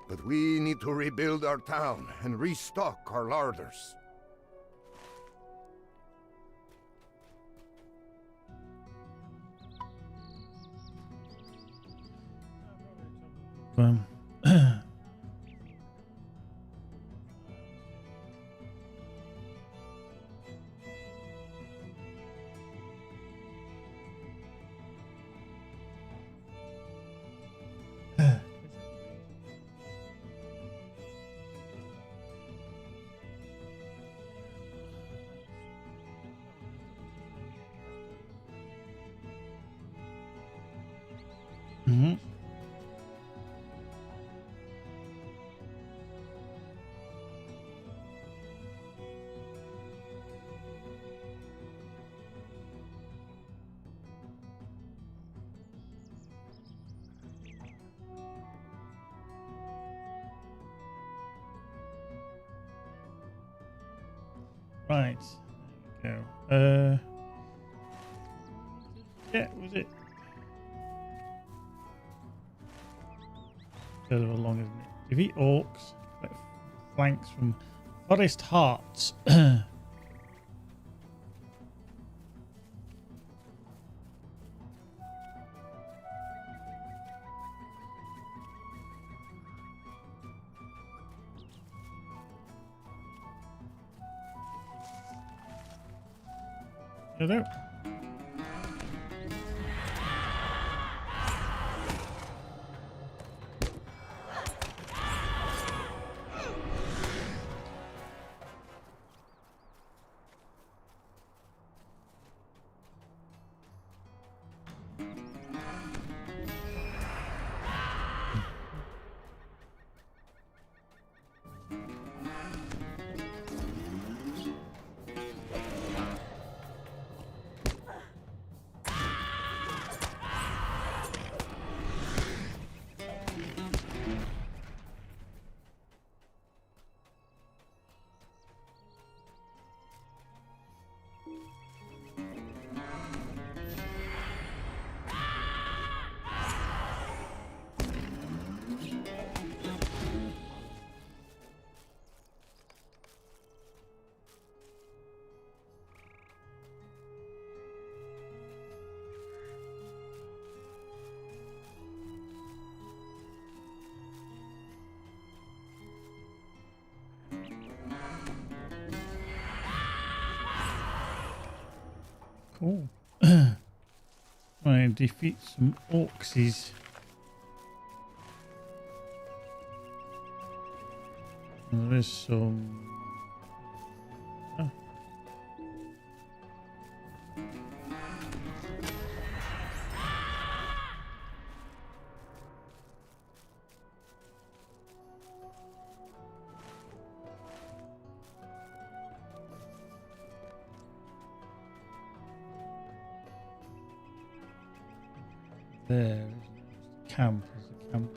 but we need to rebuild our town and restock our larders. Um, mhm. Right. There we go. Yeah, was it? Further along, isn't it? Defeat orcs. Collect flanks from forest hearts. Hello. Cool. Right, defeat some orcsies. There is some. Oh. There is camp. There's a camp.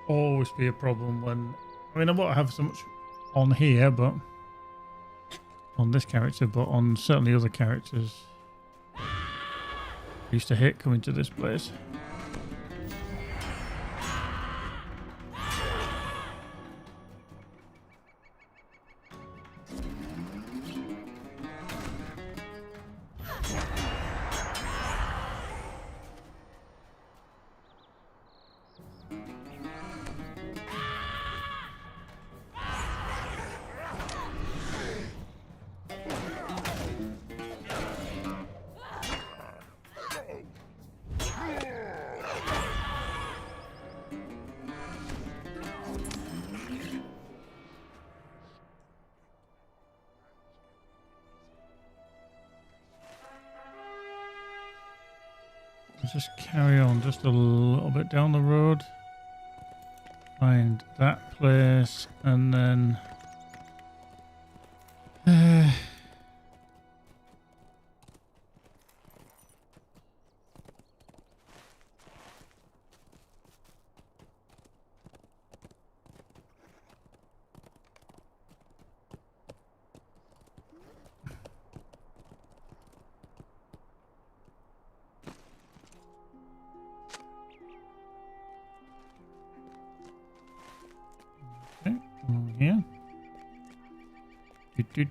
Always be a problem when I won't have so much on here, but on this character, but on certainly other characters. I used to hate coming to this place. Let's just carry on just a little bit down the road. Find that place and then... Okay, over here. Do.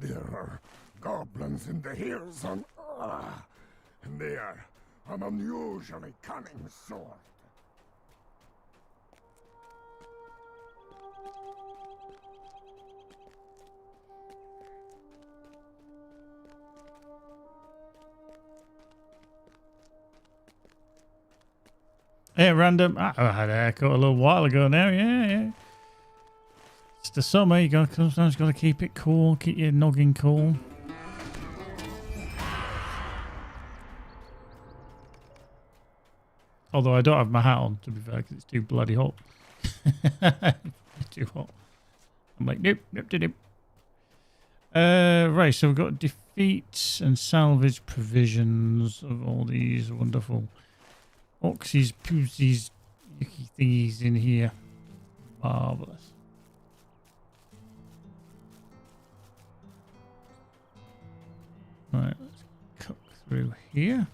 There are goblins in the hills and they are an unusually cunning sort. Hey, random. I had a haircut a little while ago now. Yeah. It's the summer. Sometimes got to keep it cool. Keep your noggin cool. Although I don't have my hat on, to be fair, because it's too bloody hot. It's too hot. I'm like, nope. Right, so we've got defeat and salvage provisions of all these wonderful oxys, poosies, yucky thingies in here. Marvellous. Right, let's cut through here.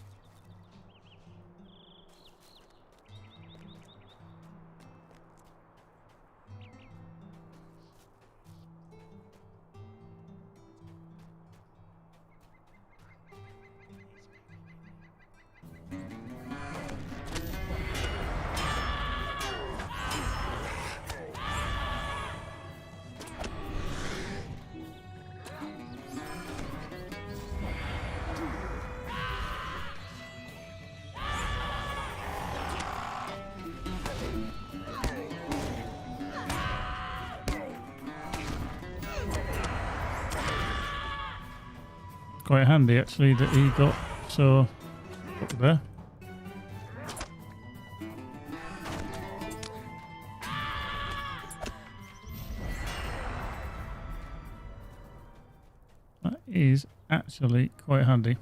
Quite handy actually that he got so up there. That is actually quite handy.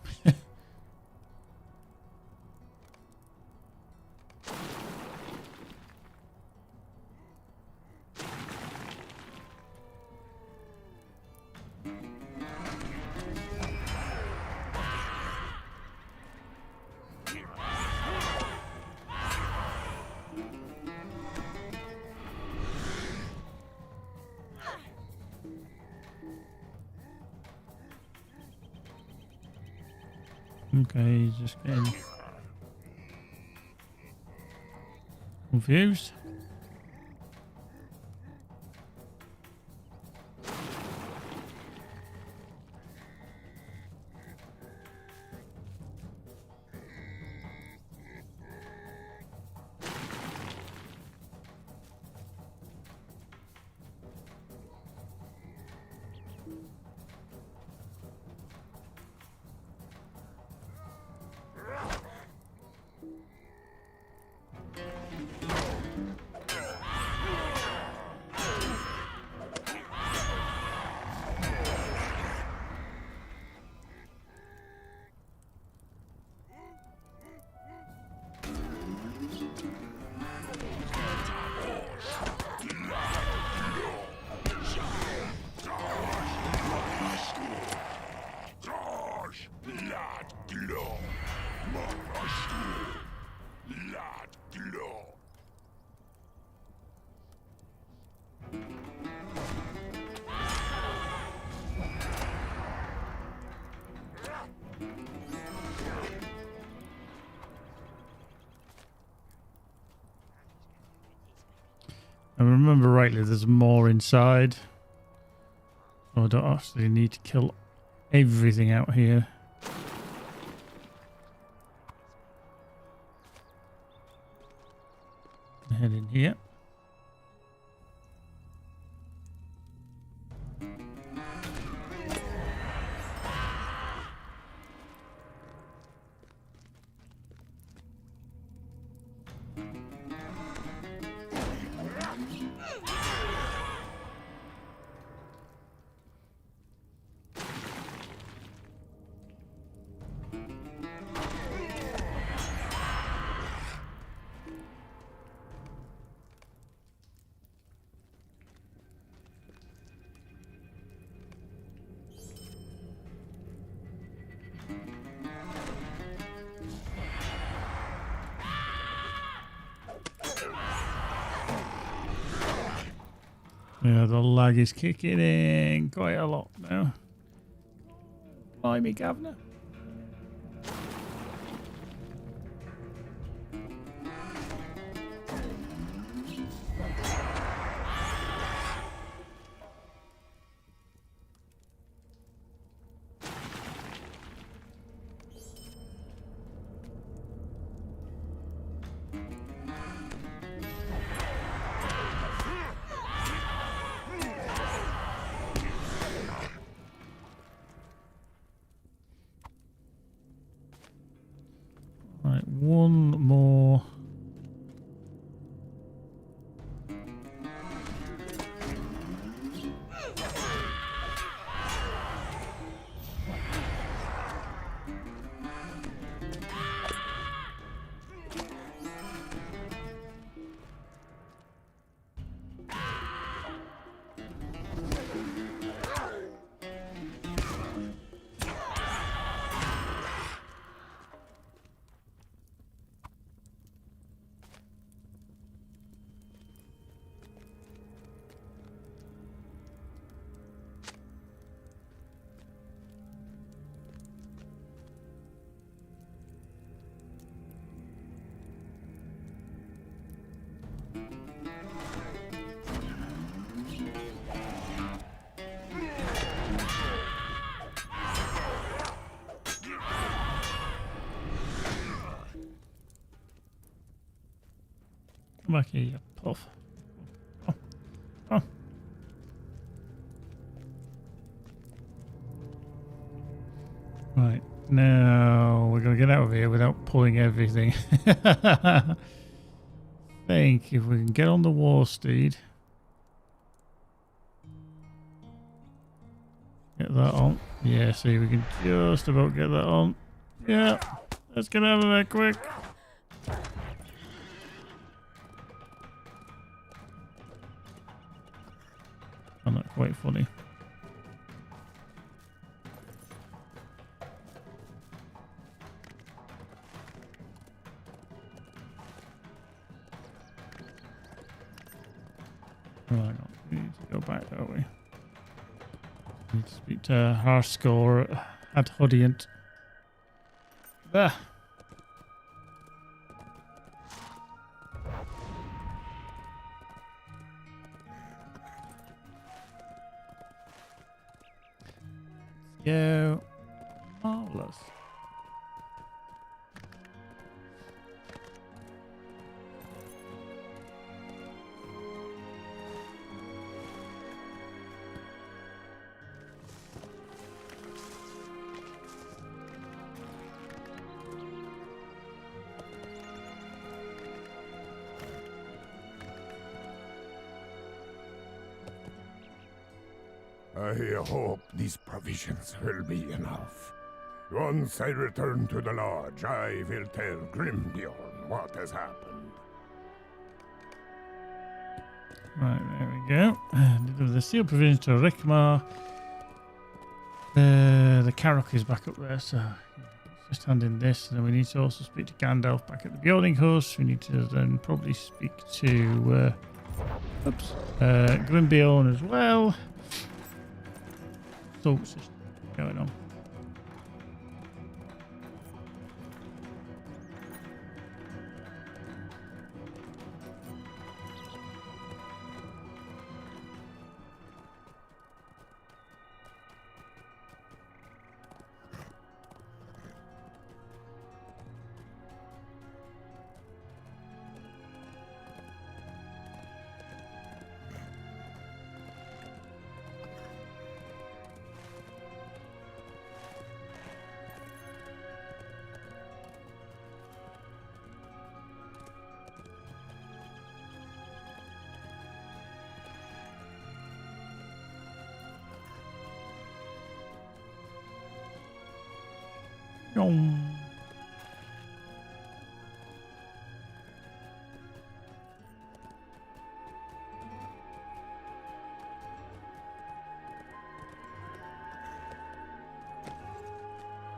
Okay, just getting confused. I remember rightly, there's more inside. So I don't actually need to kill everything out here. Head in here. Yeah, the lag is kicking in quite a lot now. Blimey, Governor. Right, one more. Come back here, you puff. Oh. Oh. Right, now we're going to get out of here without pulling everything. I think if we can get on the war steed. Get that on. Yeah, see, we can just about get that on. Yeah, let's get out of there quick. I'm not quite funny. Right, we need to go back, don't we? Need to speak to Harscore at Hodient. Ah. Go. Marvelous. I hope these provisions will be enough. Once I return to the lodge, I will tell Grimbeorn what has happened. Right, there we go. Deliver the sealed provisions to Rickmar. The Karok is back up there, so just hand in this. And then we need to also speak to Gandalf back at the building house. We need to then probably speak to Grimbeorn as well. So, what's going on? Yum.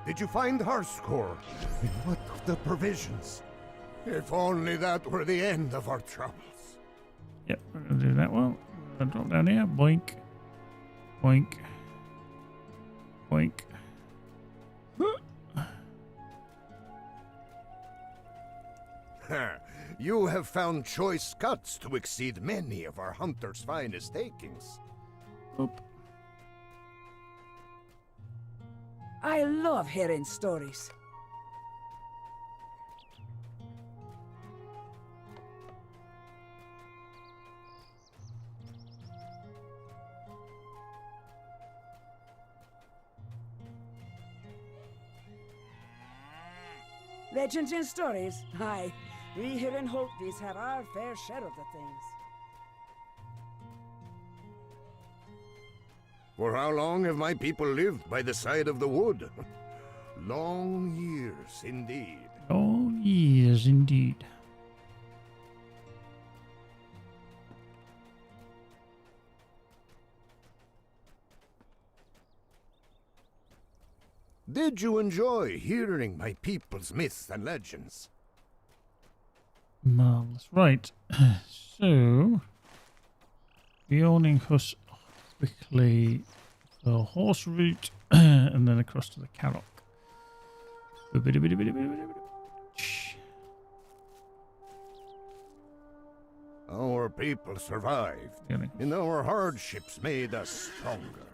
Did you find Harscore? And what of the provisions? If only that were the end of our troubles. Yep, we're going to do that one. We're going to drop down here. Boink. Boink. Boink. You have found choice cuts to exceed many of our hunters' finest takings. Oop. I love hearing stories. Legends and stories? Aye, we here in Holtby's have our fair share of the things. For how long have my people lived by the side of the wood? Long years indeed. Oh, yes, indeed. Did you enjoy hearing my people's myths and legends? Marvelous. Right. So, Bjorning Hus quickly the horse route and then across to the Carrock. Our people survived, and our hardships made us stronger.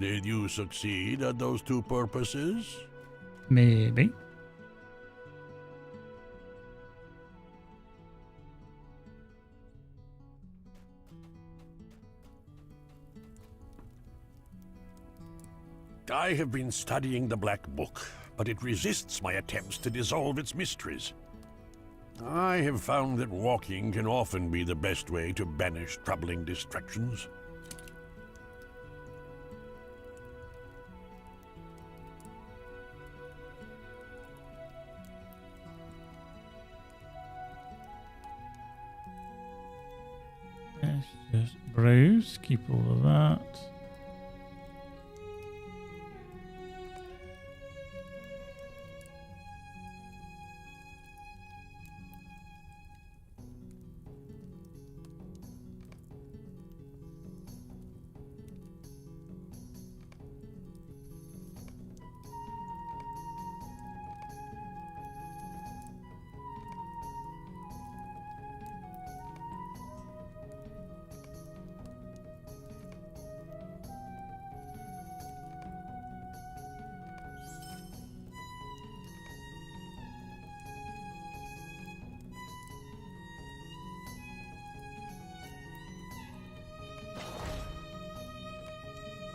Did you succeed at those two purposes? Maybe. I have been studying the Black Book, but it resists my attempts to dissolve its mysteries. I have found that walking can often be the best way to banish troubling distractions. Let's just browse, keep all of that.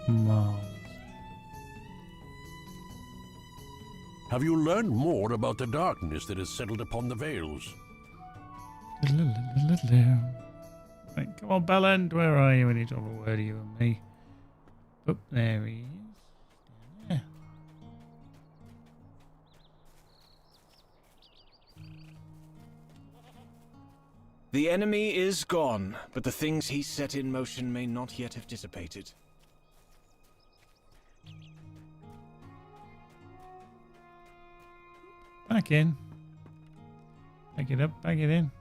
Marvelous. Have you learned more about the darkness that has settled upon the Vales? Right, come on, Bellend, where are you? We need to have a word, you and me. Oh, there he is. Yeah. The enemy is gone, but the things he set in motion may not yet have dissipated. Back in. Back it up, back it in.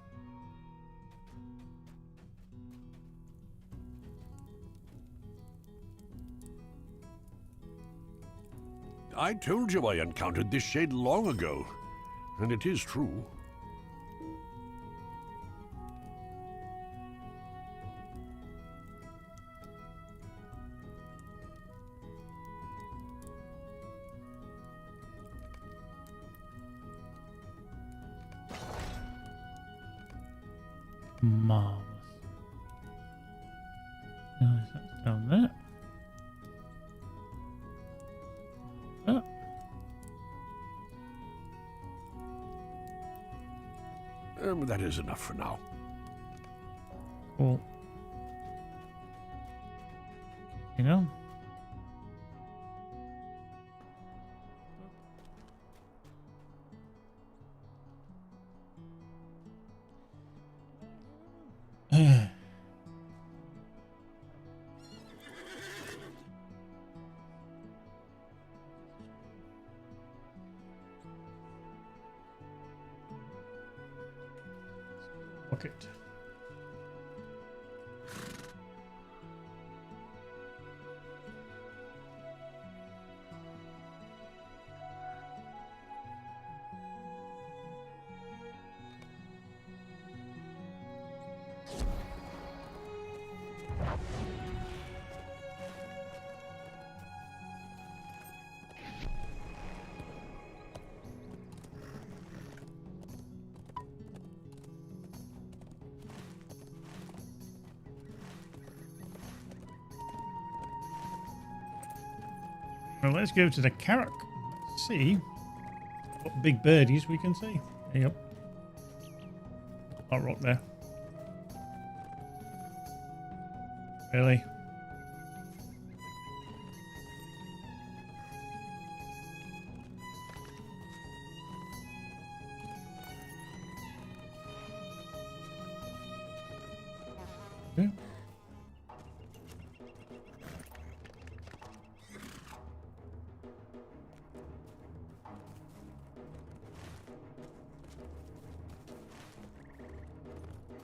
I told you I encountered this shade long ago, and it is true. Marvelous. Nice, that's down there. Oh. That is enough for now. Cool. You know? Pocket. Well, let's go to the Carrock. Let's see what big birdies we can see. There you go. That rock there. Really?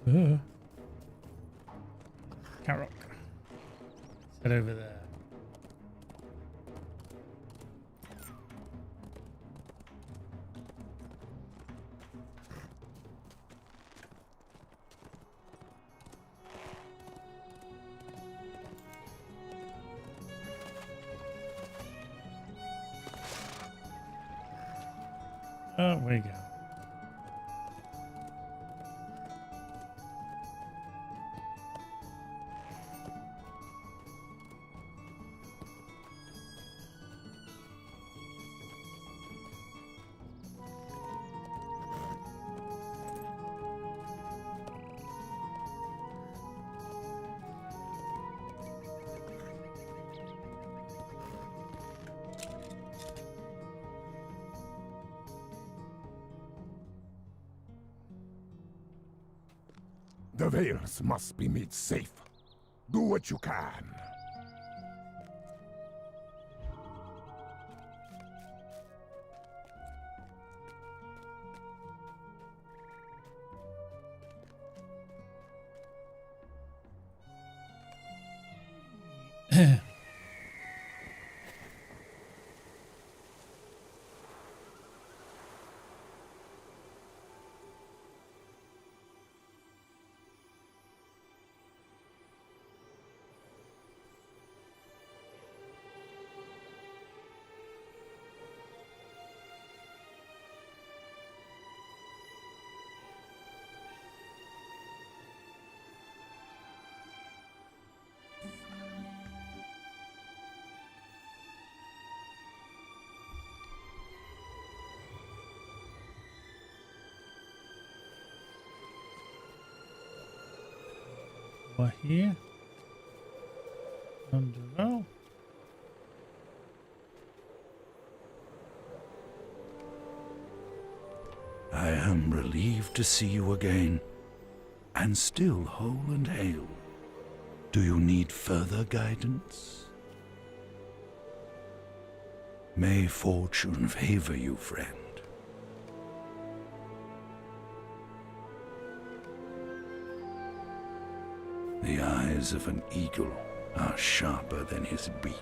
Yeah. Carrock. Let's head over there. Oh, we go. The Vales must be made safe. Do what you can. We're here. Under row. I am relieved to see you again, and still whole and hale. Do you need further guidance? May fortune favor you, friend. The eyes of an eagle are sharper than his beak.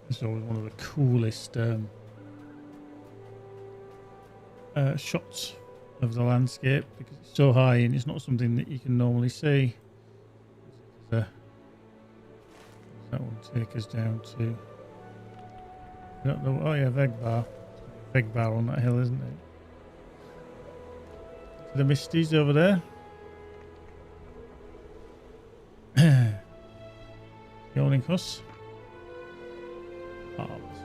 It's always one of the coolest shots of the landscape because it's so high and it's not something that you can normally see. Does that one take us down to? I don't know. Oh yeah, Vegbar. Vegbar on that hill, isn't it? The Misties over there. Yawning Huss. Arms.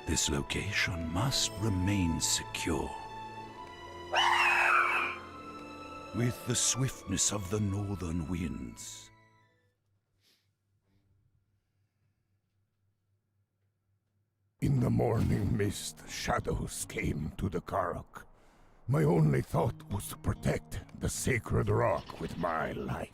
This location must remain secure. With the swiftness of the northern winds. In the morning mist, shadows came to the Karok. My only thought was to protect the sacred rock with my life.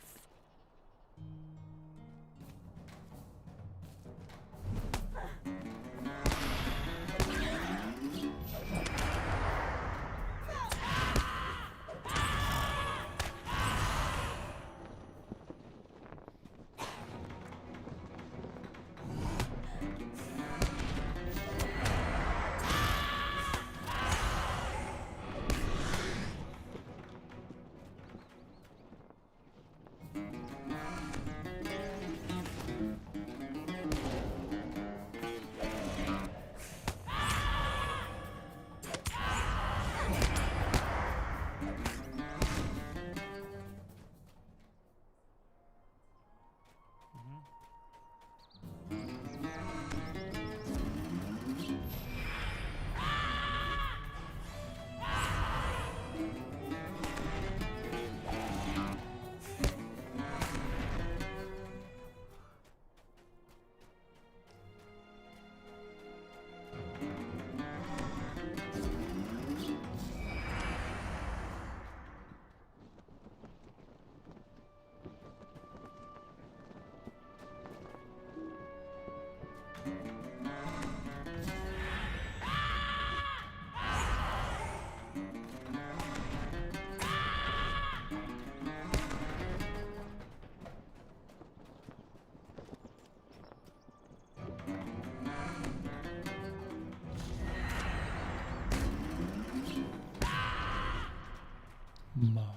Marvelous.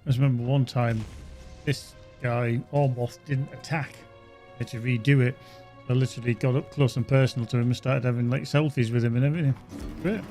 I just remember one time this guy almost didn't attack. I had to redo it. I literally got up close and personal to him and started having like selfies with him and everything. Great.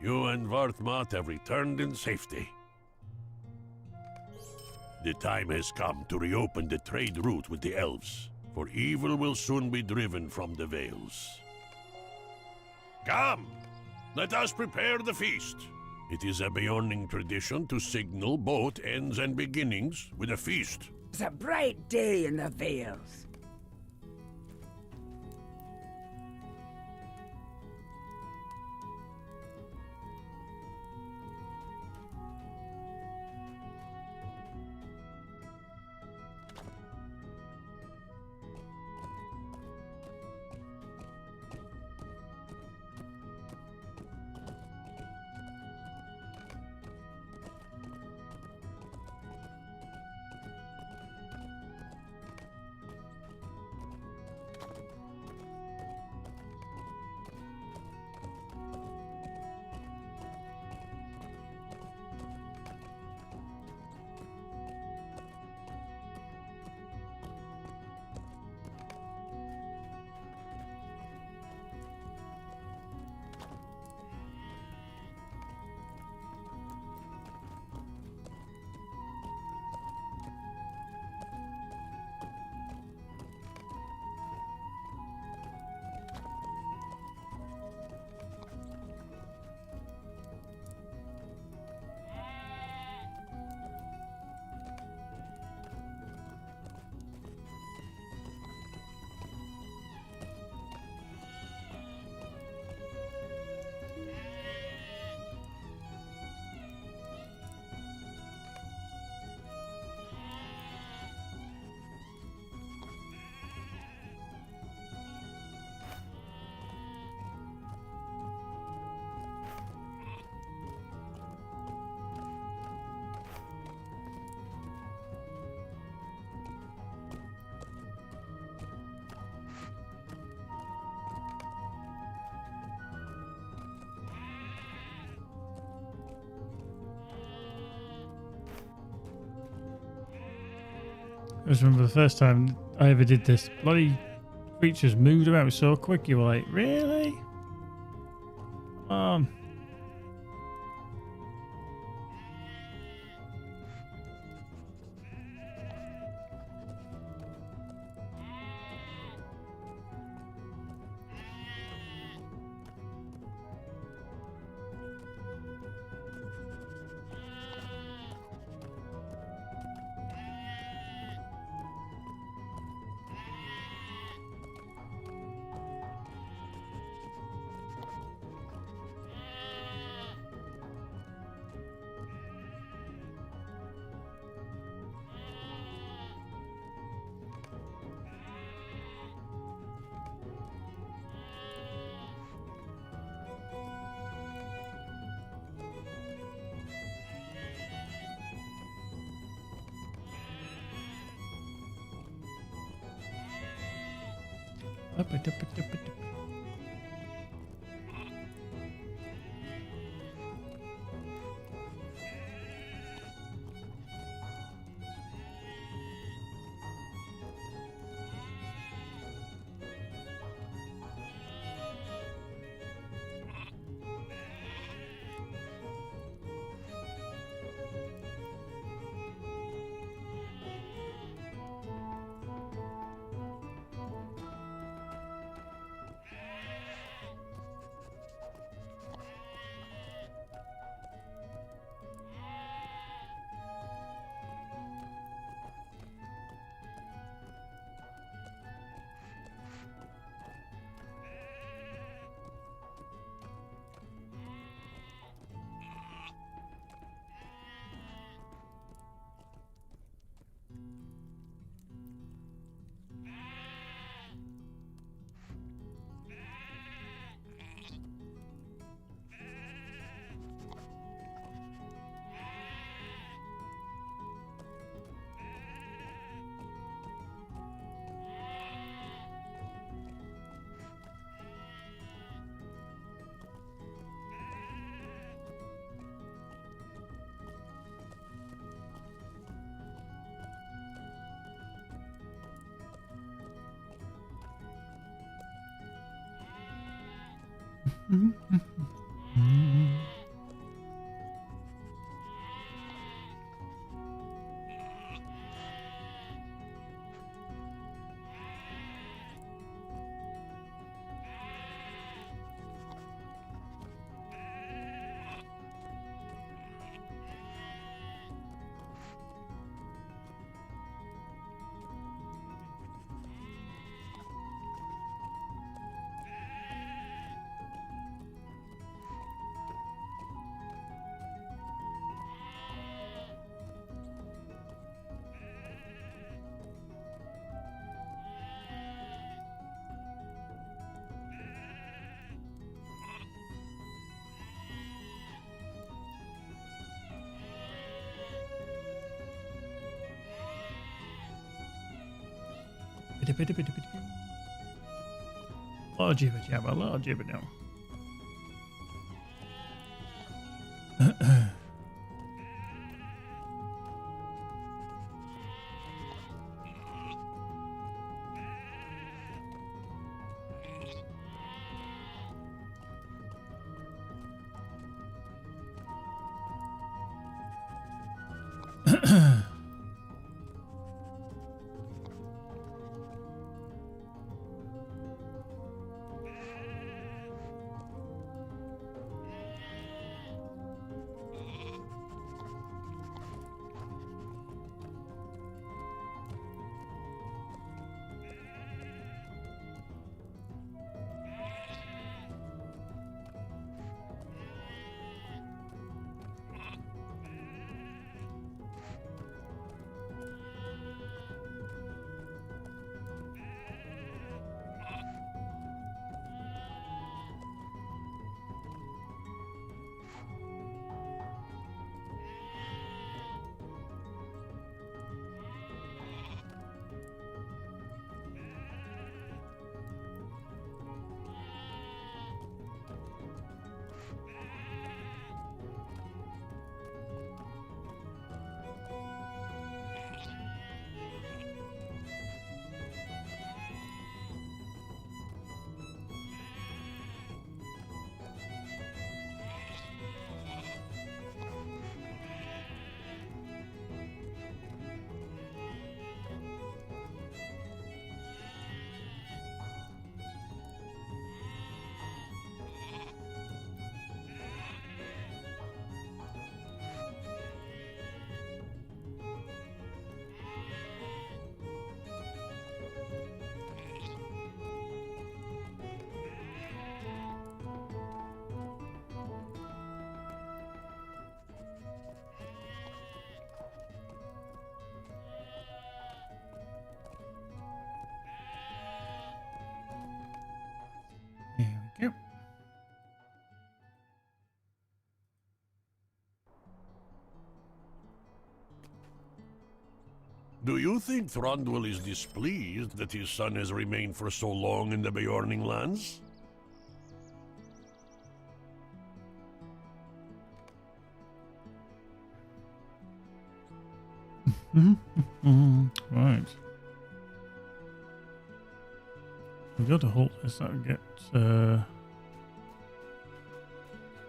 You and Varthmat have returned in safety. The time has come to reopen the trade route with the elves, for evil will soon be driven from the Vales. Come, let us prepare the feast. It is a Beyonding tradition to signal both ends and beginnings with a feast. It's a bright day in the Vales. I just remember the first time I ever did this. Bloody creatures moved about so quick. You were like, really? Oh, jibber jabber, oh, jibber no. Do you think Thranduil is displeased that his son has remained for so long in the Beorning lands? Right. We got to hold this. That'll get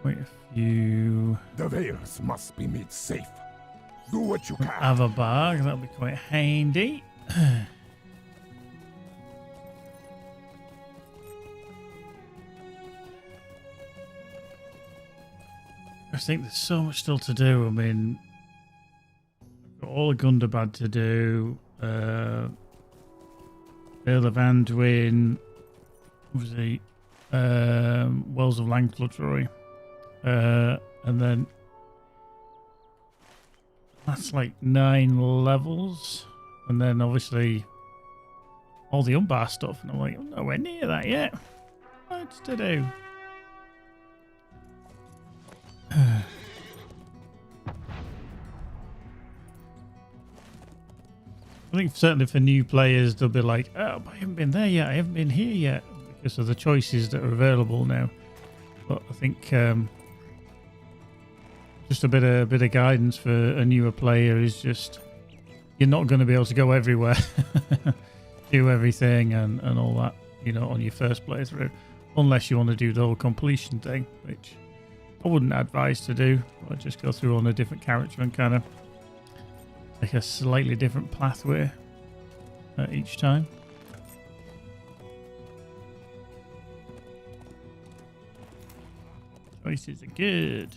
quite a few. The Vales must be made safe. Do what you can. Have a bag. That'll be quite handy. I think there's so much still to do. I mean, I've got all the Gundabad to do. Vale of Anduin. Obviously, Wells of Langflotroy. And then that's like 9 levels. And then obviously all the Umbar stuff. And I'm like, I'm nowhere near that yet. What's to do? I think certainly for new players, they'll be like, oh, I haven't been there yet. I haven't been here yet. Because of the choices that are available now. But I think just a bit of guidance for a newer player is just you're not going to be able to go everywhere, do everything and all that, you know, on your first playthrough, unless you want to do the whole completion thing, which I wouldn't advise to do. I'd just go through on a different character and kind of take a slightly different pathway each time. Choices are good.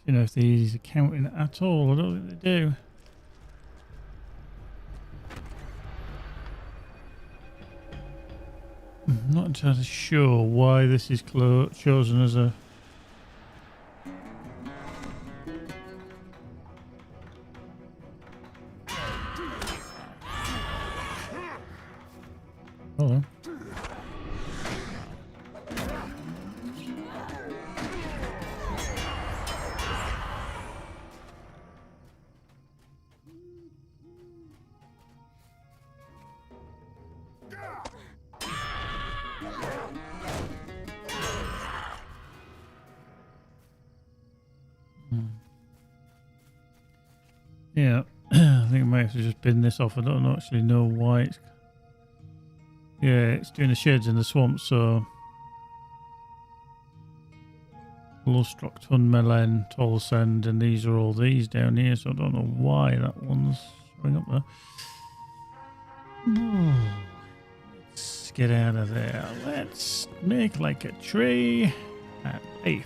You know if these are counting at all. I don't think they do. I'm not entirely sure why this is chosen as a. Hello. Yeah, I think I might have to just bin this off. I don't actually know why it's. Yeah, it's doing the sheds in the swamp, so. Lostrock, Tunmelen, Tolsend, and these are all these down here, so I don't know why that one's showing up there. Let's get out of there. Let's make like a tree at 8th.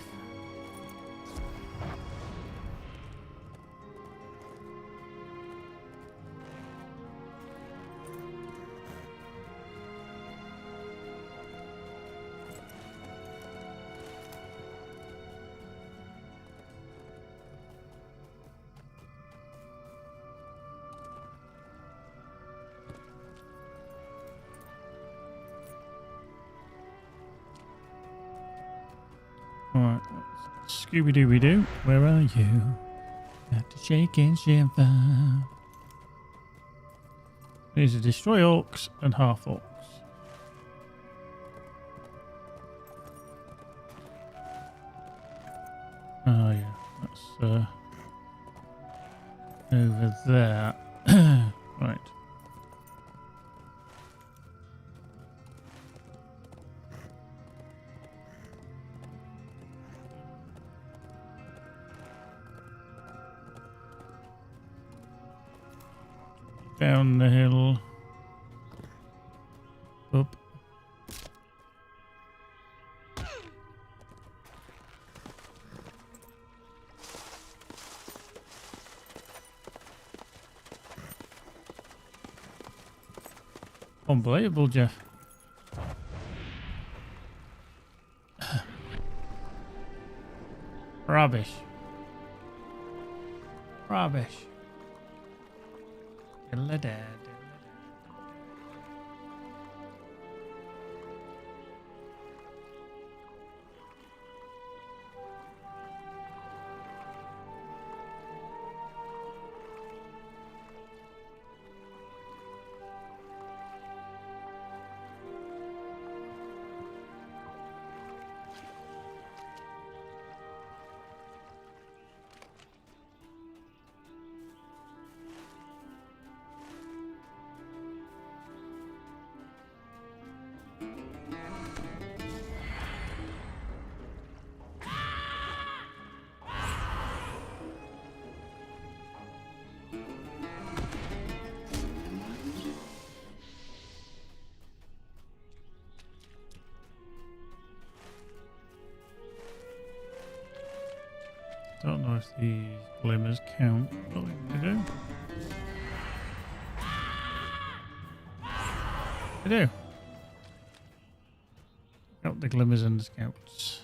Alright, Scooby Dooby Doo, where are you? Have to shake and shiver. These are destroy orcs and half orcs. Oh yeah, that's over there. Right. Down the hill. Up. Unbelievable, Jeff. Rubbish. Rubbish. Diddle-a-dad. Don't know if these glimmers count. Oh, they do. They do. Count the glimmers and the scouts.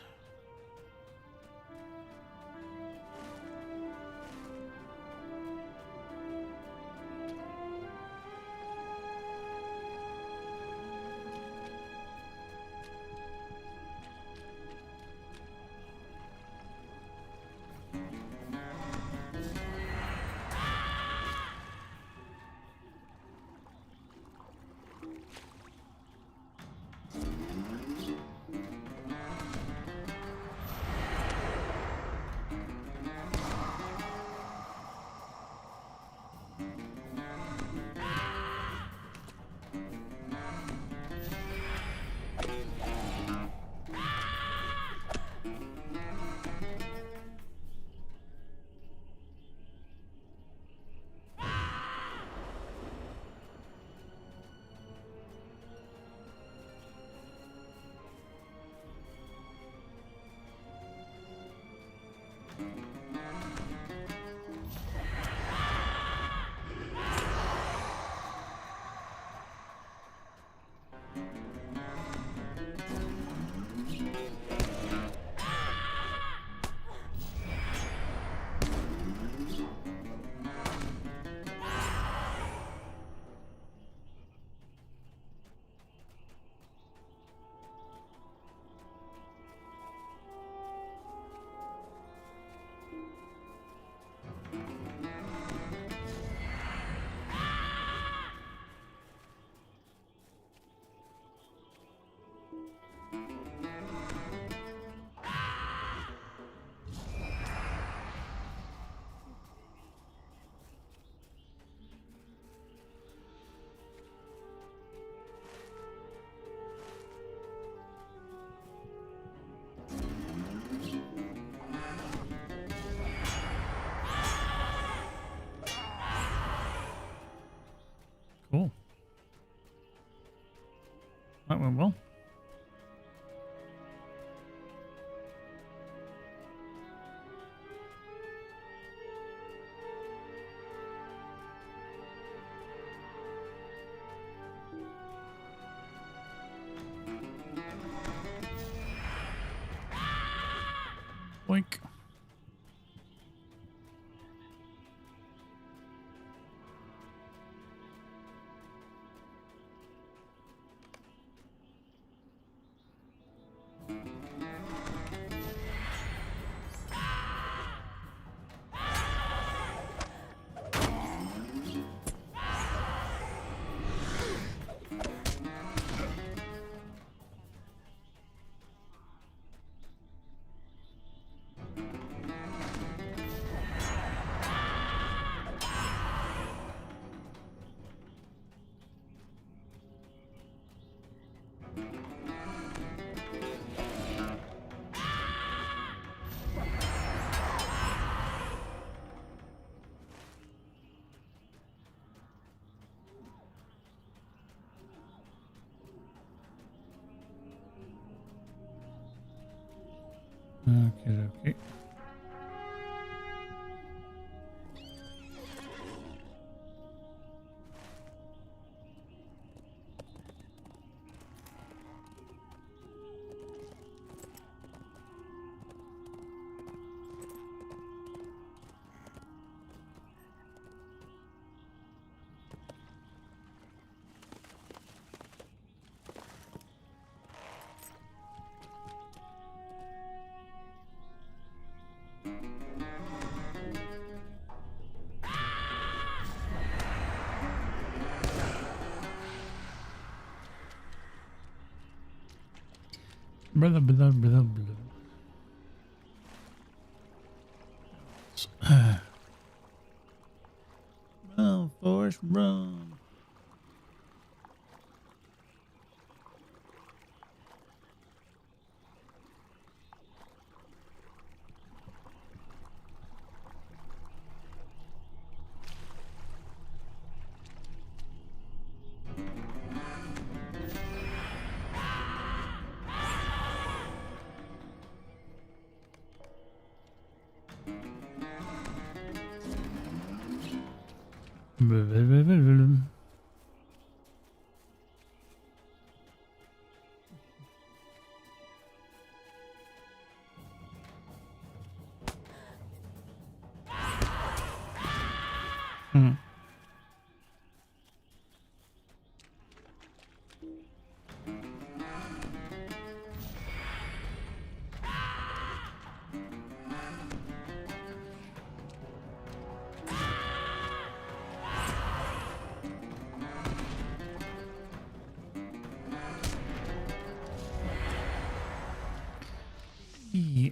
Cool. That went well. Boink. Okay. Blah, blah, blah, blah. Run, Forrest, run. Blah, blah, blah, blah, blah. Yeah.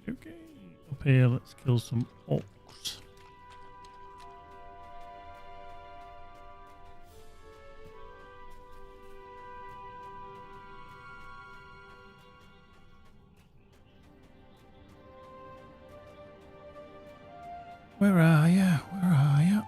Okay, up here, let's kill some orcs. Where are ya? Where are ya?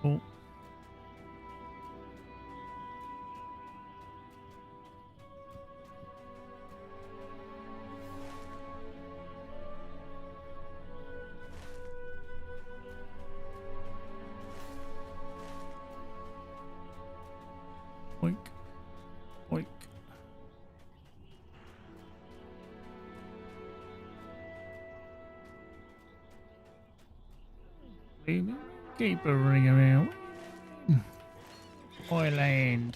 Oh. Oink. Oink. Baby, keep a ring around. Oiland.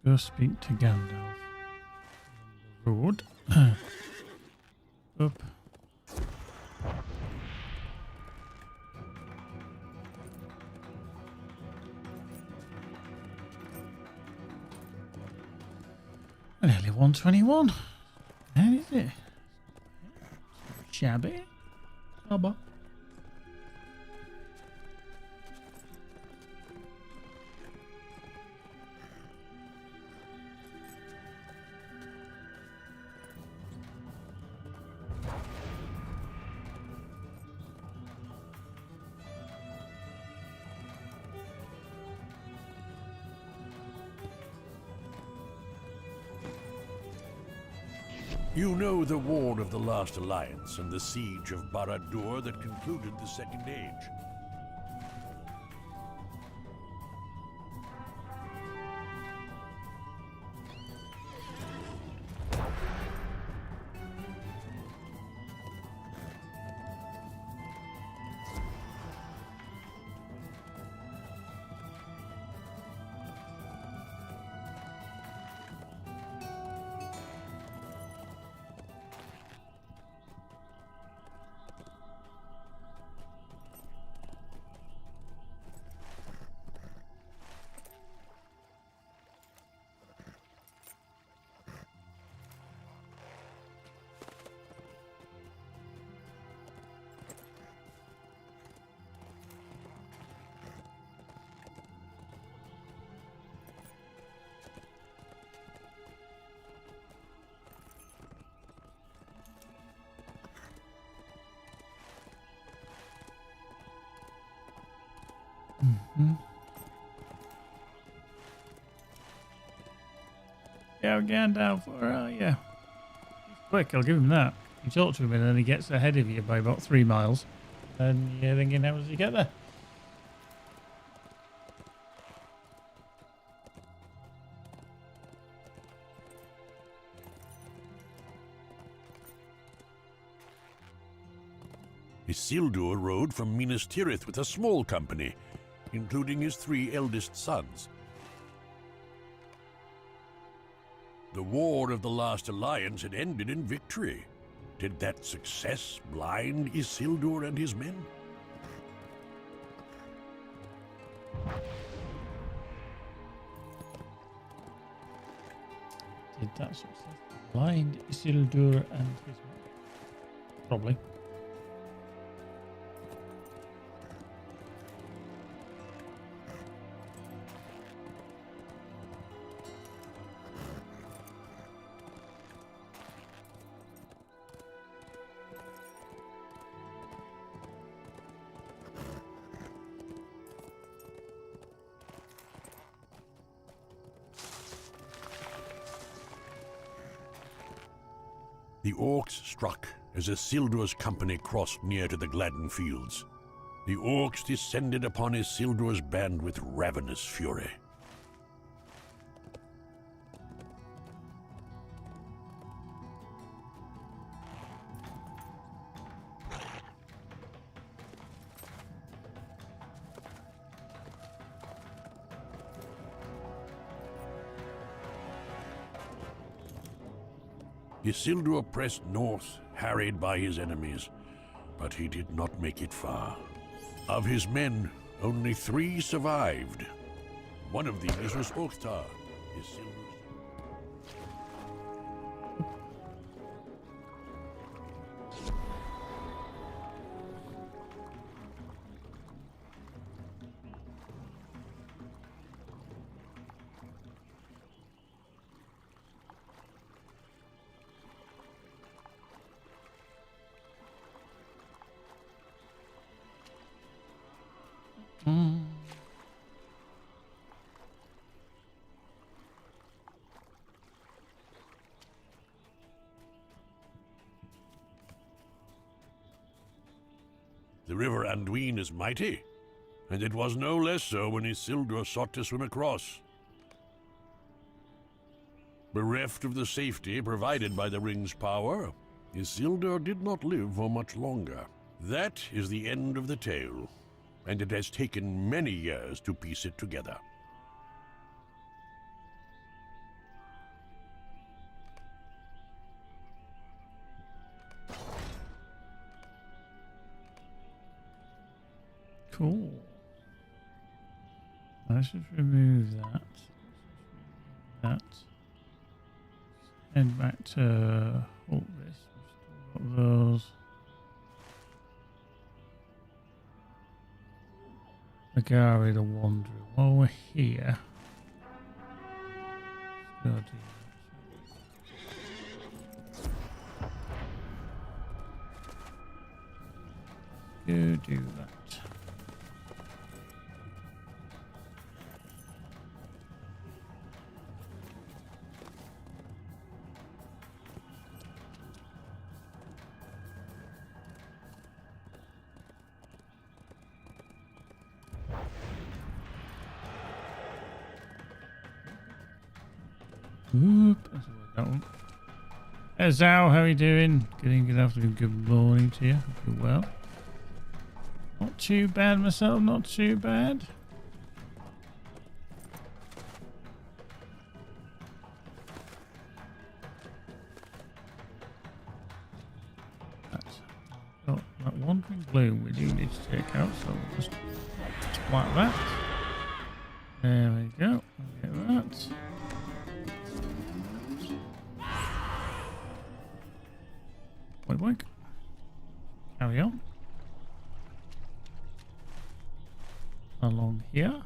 Go speak to Gandalf. Road. Up. Nearly 121. How is it? Shabby. Shabba. You know the War of the Last Alliance and the siege of Barad-dûr that concluded the Second Age. Yeah, Gandalf, where are you? He's quick, I'll give him that. You talk to him and then he gets ahead of you by about 3 miles. And you're thinking, how does he get there? Isildur rode from Minas Tirith with a small company, including his 3 eldest sons. The War of the Last Alliance had ended in victory. Did that success blind Isildur and his men? Did that success blind Isildur and his men? Probably. The orcs struck as Isildur's company crossed near to the Gladden Fields. The orcs descended upon Isildur's band with ravenous fury. Isildur pressed north, harried by his enemies, but he did not make it far. Of his men, only 3 survived. One of these was Oktar, Isildur's... The river Anduin is mighty, and it was no less so when Isildur sought to swim across. Bereft of the safety provided by the ring's power, Isildur did not live for much longer. That is the end of the tale, and it has taken many years to piece it together. Cool. Let's just remove that. That. Head back to this. We've still got those. Agari the Wanderer. While we're here, let's go do that. Whoop. That's that one. Hey, Zhao, how are you doing? Good afternoon, good morning to you. Hope you're well. Not too bad myself, not too bad. That's, oh, that wandering bloom we do need to take out, so we'll just like that. There we go. Get that. Boink, boink. Carry on. Along here.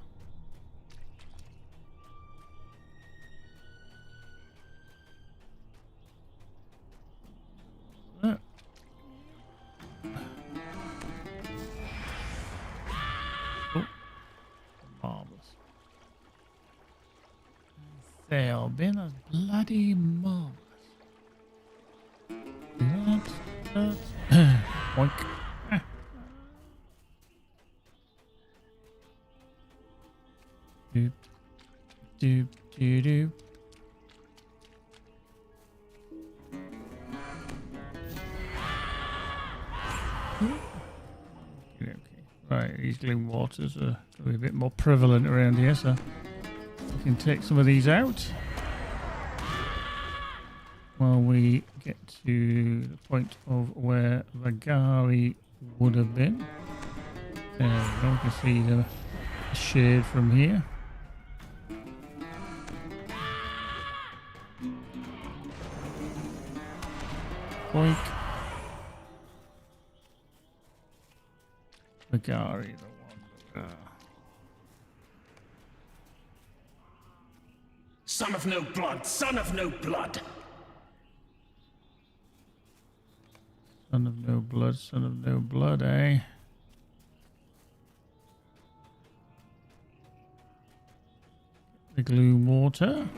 There. Oh. Marvelous. They'll be as bloody marvelous. Boink. Doop, doop, doop, doop. Okay. Right, these gloom waters are going to be a bit more prevalent around here, so we can take some of these out while we get to the point of where the galley would have been. There we go, we can see the shade from here. Boink. Magari, the one. Son of no blood! Son of no blood! Son of no blood, son of no blood, eh? The gloom water.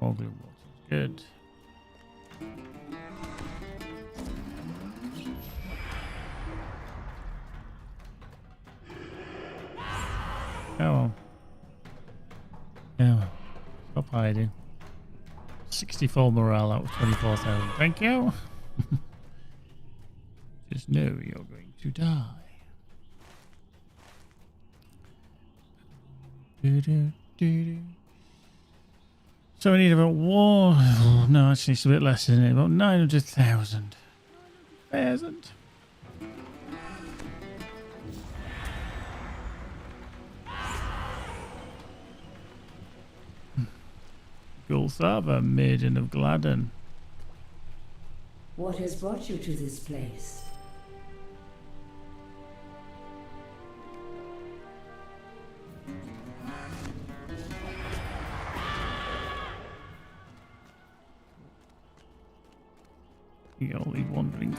More gloom water, good. Come on. Come on. Stop hiding. 64 morale out of 24,000. Thank you. Just know you're going to die. So we need about one. Oh, no, actually, it's a bit less, isn't it? About 900,000. 900,000. Gulthava, maiden of Gladden. What has brought you to this place? You get all these wandering.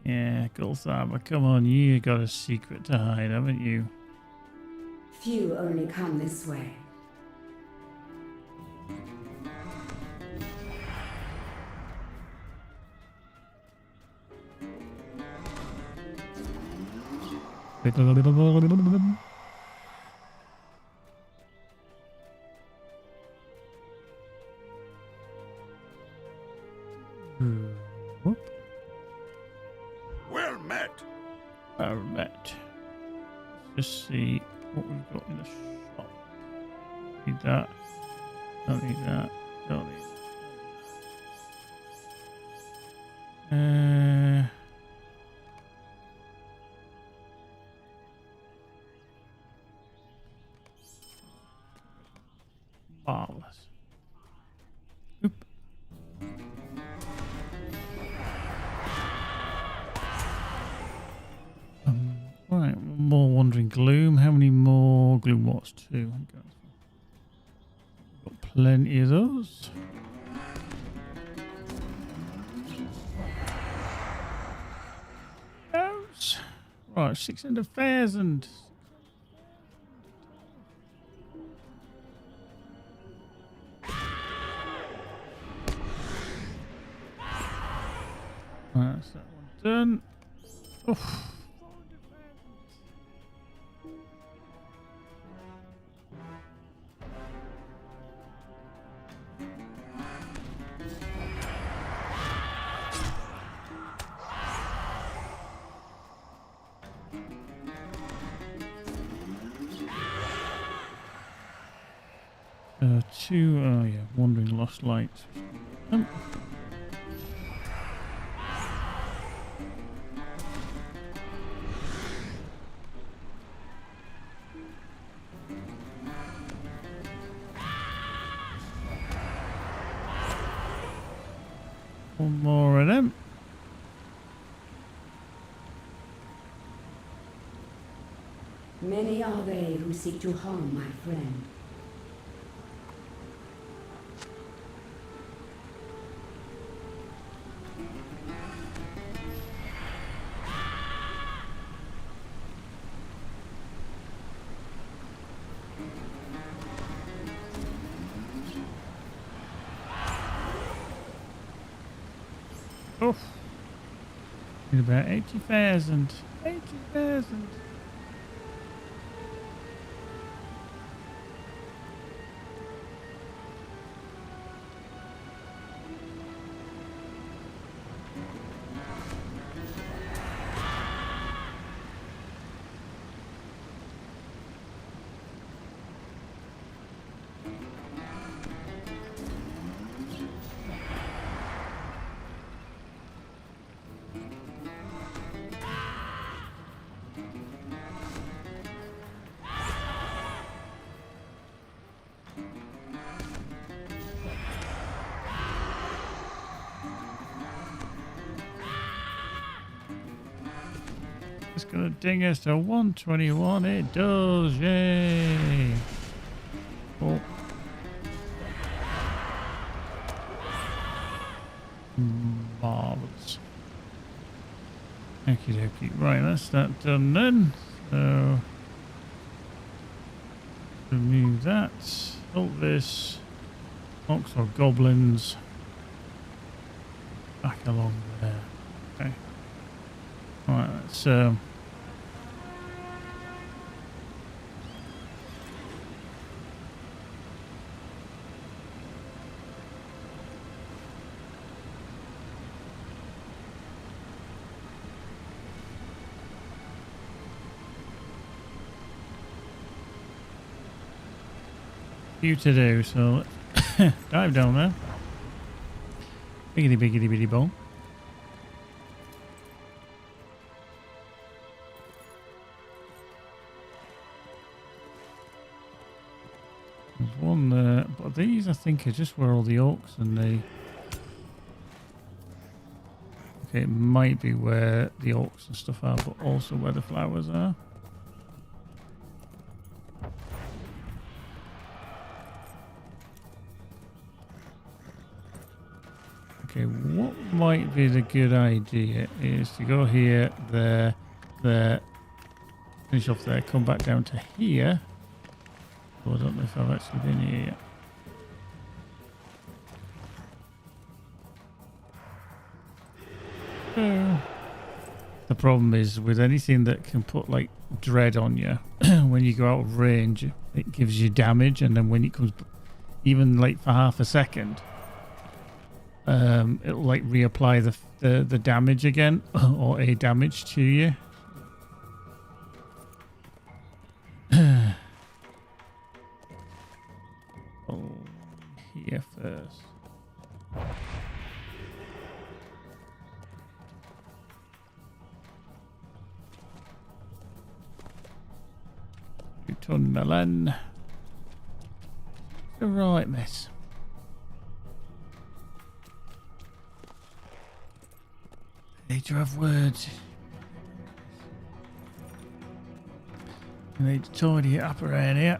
Yeah, Gulthama, come on, you got a secret to hide, haven't you? Few only come this way. Whoop. Well met. Alright. Let's just see what we've got in the shop. Need that. Don't need that. Don't need that. Marvelous. Oop. Right, one more Wandering Gloom. How many more Gloom Wars? 2. Got plenty of those. Those. Right, 600,000. Right, that's that one done. Oof. Two, oh yeah, Wandering Lost Light. One more of them. Many are they who seek to harm my friend. Oh, need about 80,000. 80,000. It's gonna ding us to 121. It does, yay! Oh. Marvelous. Okie dokie. Right, that's that done then. So remove that. Halt this. Orcs or goblins. Back along there. Okay. Right, let's few to do, so let's dive down there. Biggity biggity bitty bong. There's one there, but these I think are just where all the orcs and the... Okay, it might be where the orcs and stuff are, but also where the flowers are. Okay, what might be the good idea is to go here, there, finish off there, come back down to here. Oh, I don't know if I've actually been here yet. The problem is with anything that can put like dread on you, when you go out of range, it gives you damage, and then when it comes, even like for half a second, it'll like reapply the damage again, or a damage to you. Oh, here first. Ton melon. The right mess. I need to have words. I need to tidy it up around here.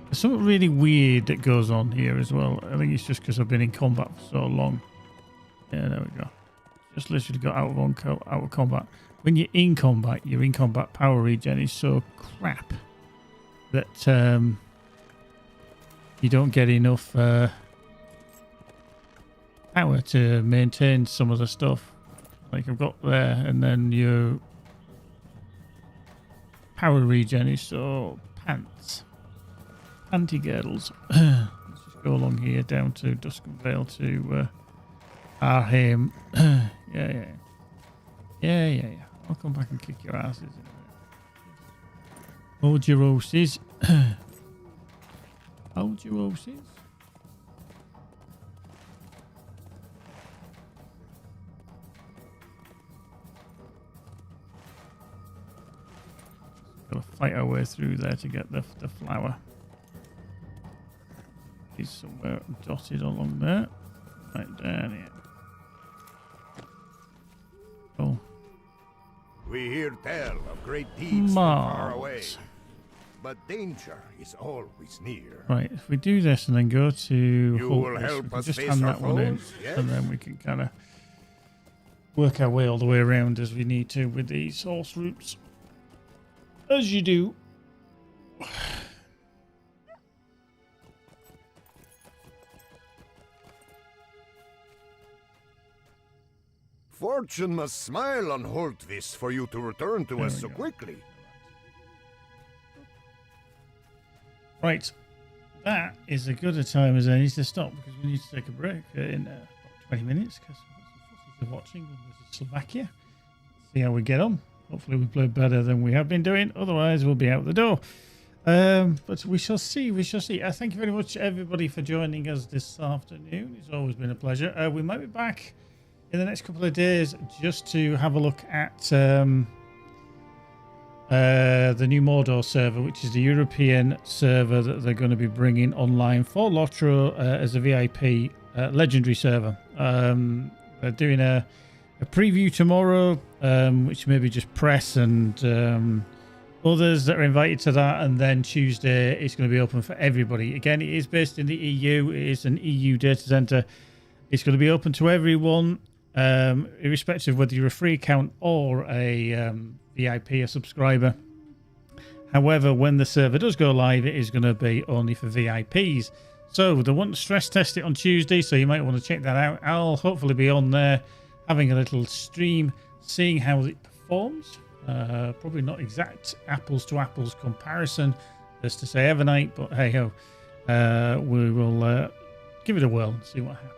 There's something really weird that goes on here as well. I think it's just because I've been in combat for so long. Yeah, there we go. Just literally got out of combat. When you're in combat, your in combat power regen is so crap that you don't get enough power to maintain some of the stuff. Like I've got there, and then your power regen is so pants. Panty girdles. Let's just go along here down to Dusken Vale to Arheim. Yeah. I'll come back and kick your asses. Hold your horses. Hold your horses. Gotta fight our way through there to get the flower. He's somewhere dotted along there. Right down here. Oh. We hear tell of great deeds from far away, but danger is always near. Right, if we do this and then go to You will help us just face hand our that one in, foes, yes? and then we can kind of work our way all the way around as we need to with these horse routes. As you do. Fortune must smile on Holtvis for you to return to us so quickly. Right, that is as good a time as any to stop because we need to take a break in 20 minutes because we're watching Slovakia. See how we get on. Hopefully we play better than we have been doing. Otherwise, we'll be out the door. But we shall see. Thank you very much, everybody, for joining us this afternoon. It's always been a pleasure. We might be back in the next couple of days just to have a look at the new Mordor server, which is the European server that they're going to be bringing online for LOTRO as a VIP legendary server. They're doing a preview tomorrow, which maybe just press and others that are invited to that, and then Tuesday it's going to be open for everybody. Again, it is based in the EU. It is an EU data center. It's going to be open to everyone, irrespective of whether you're a free account or a VIP, a subscriber. However, when the server does go live, it is going to be only for VIPs. So they want to stress test it on Tuesday, so you might want to check that out. I'll hopefully be on there having a little stream, seeing how it performs. Probably not exact apples to apples comparison as to say Evernight, but hey ho, we will give it a whirl and see what happens.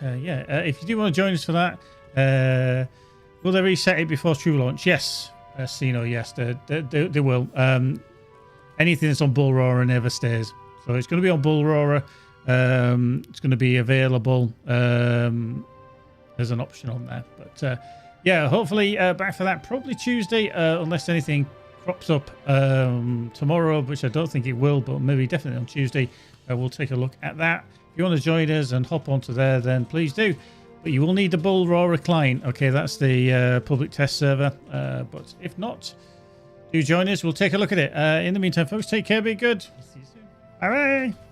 If you do want to join us for that, will they reset it before true launch? Yes, Sino, yes, they will. Anything that's on Bullroarer never stays, so it's going to be on Bullroarer. It's going to be available. There's an option on there, but hopefully back for that probably Tuesday, unless anything crops up tomorrow, which I don't think it will, but maybe definitely on Tuesday, we'll take a look at that. If you want to join us and hop onto there, then please do. But you will need the Bull Roarer client. Okay, that's the public test server. But if not, do join us. We'll take a look at it. In the meantime, folks, take care, be good. See you soon. Bye-bye.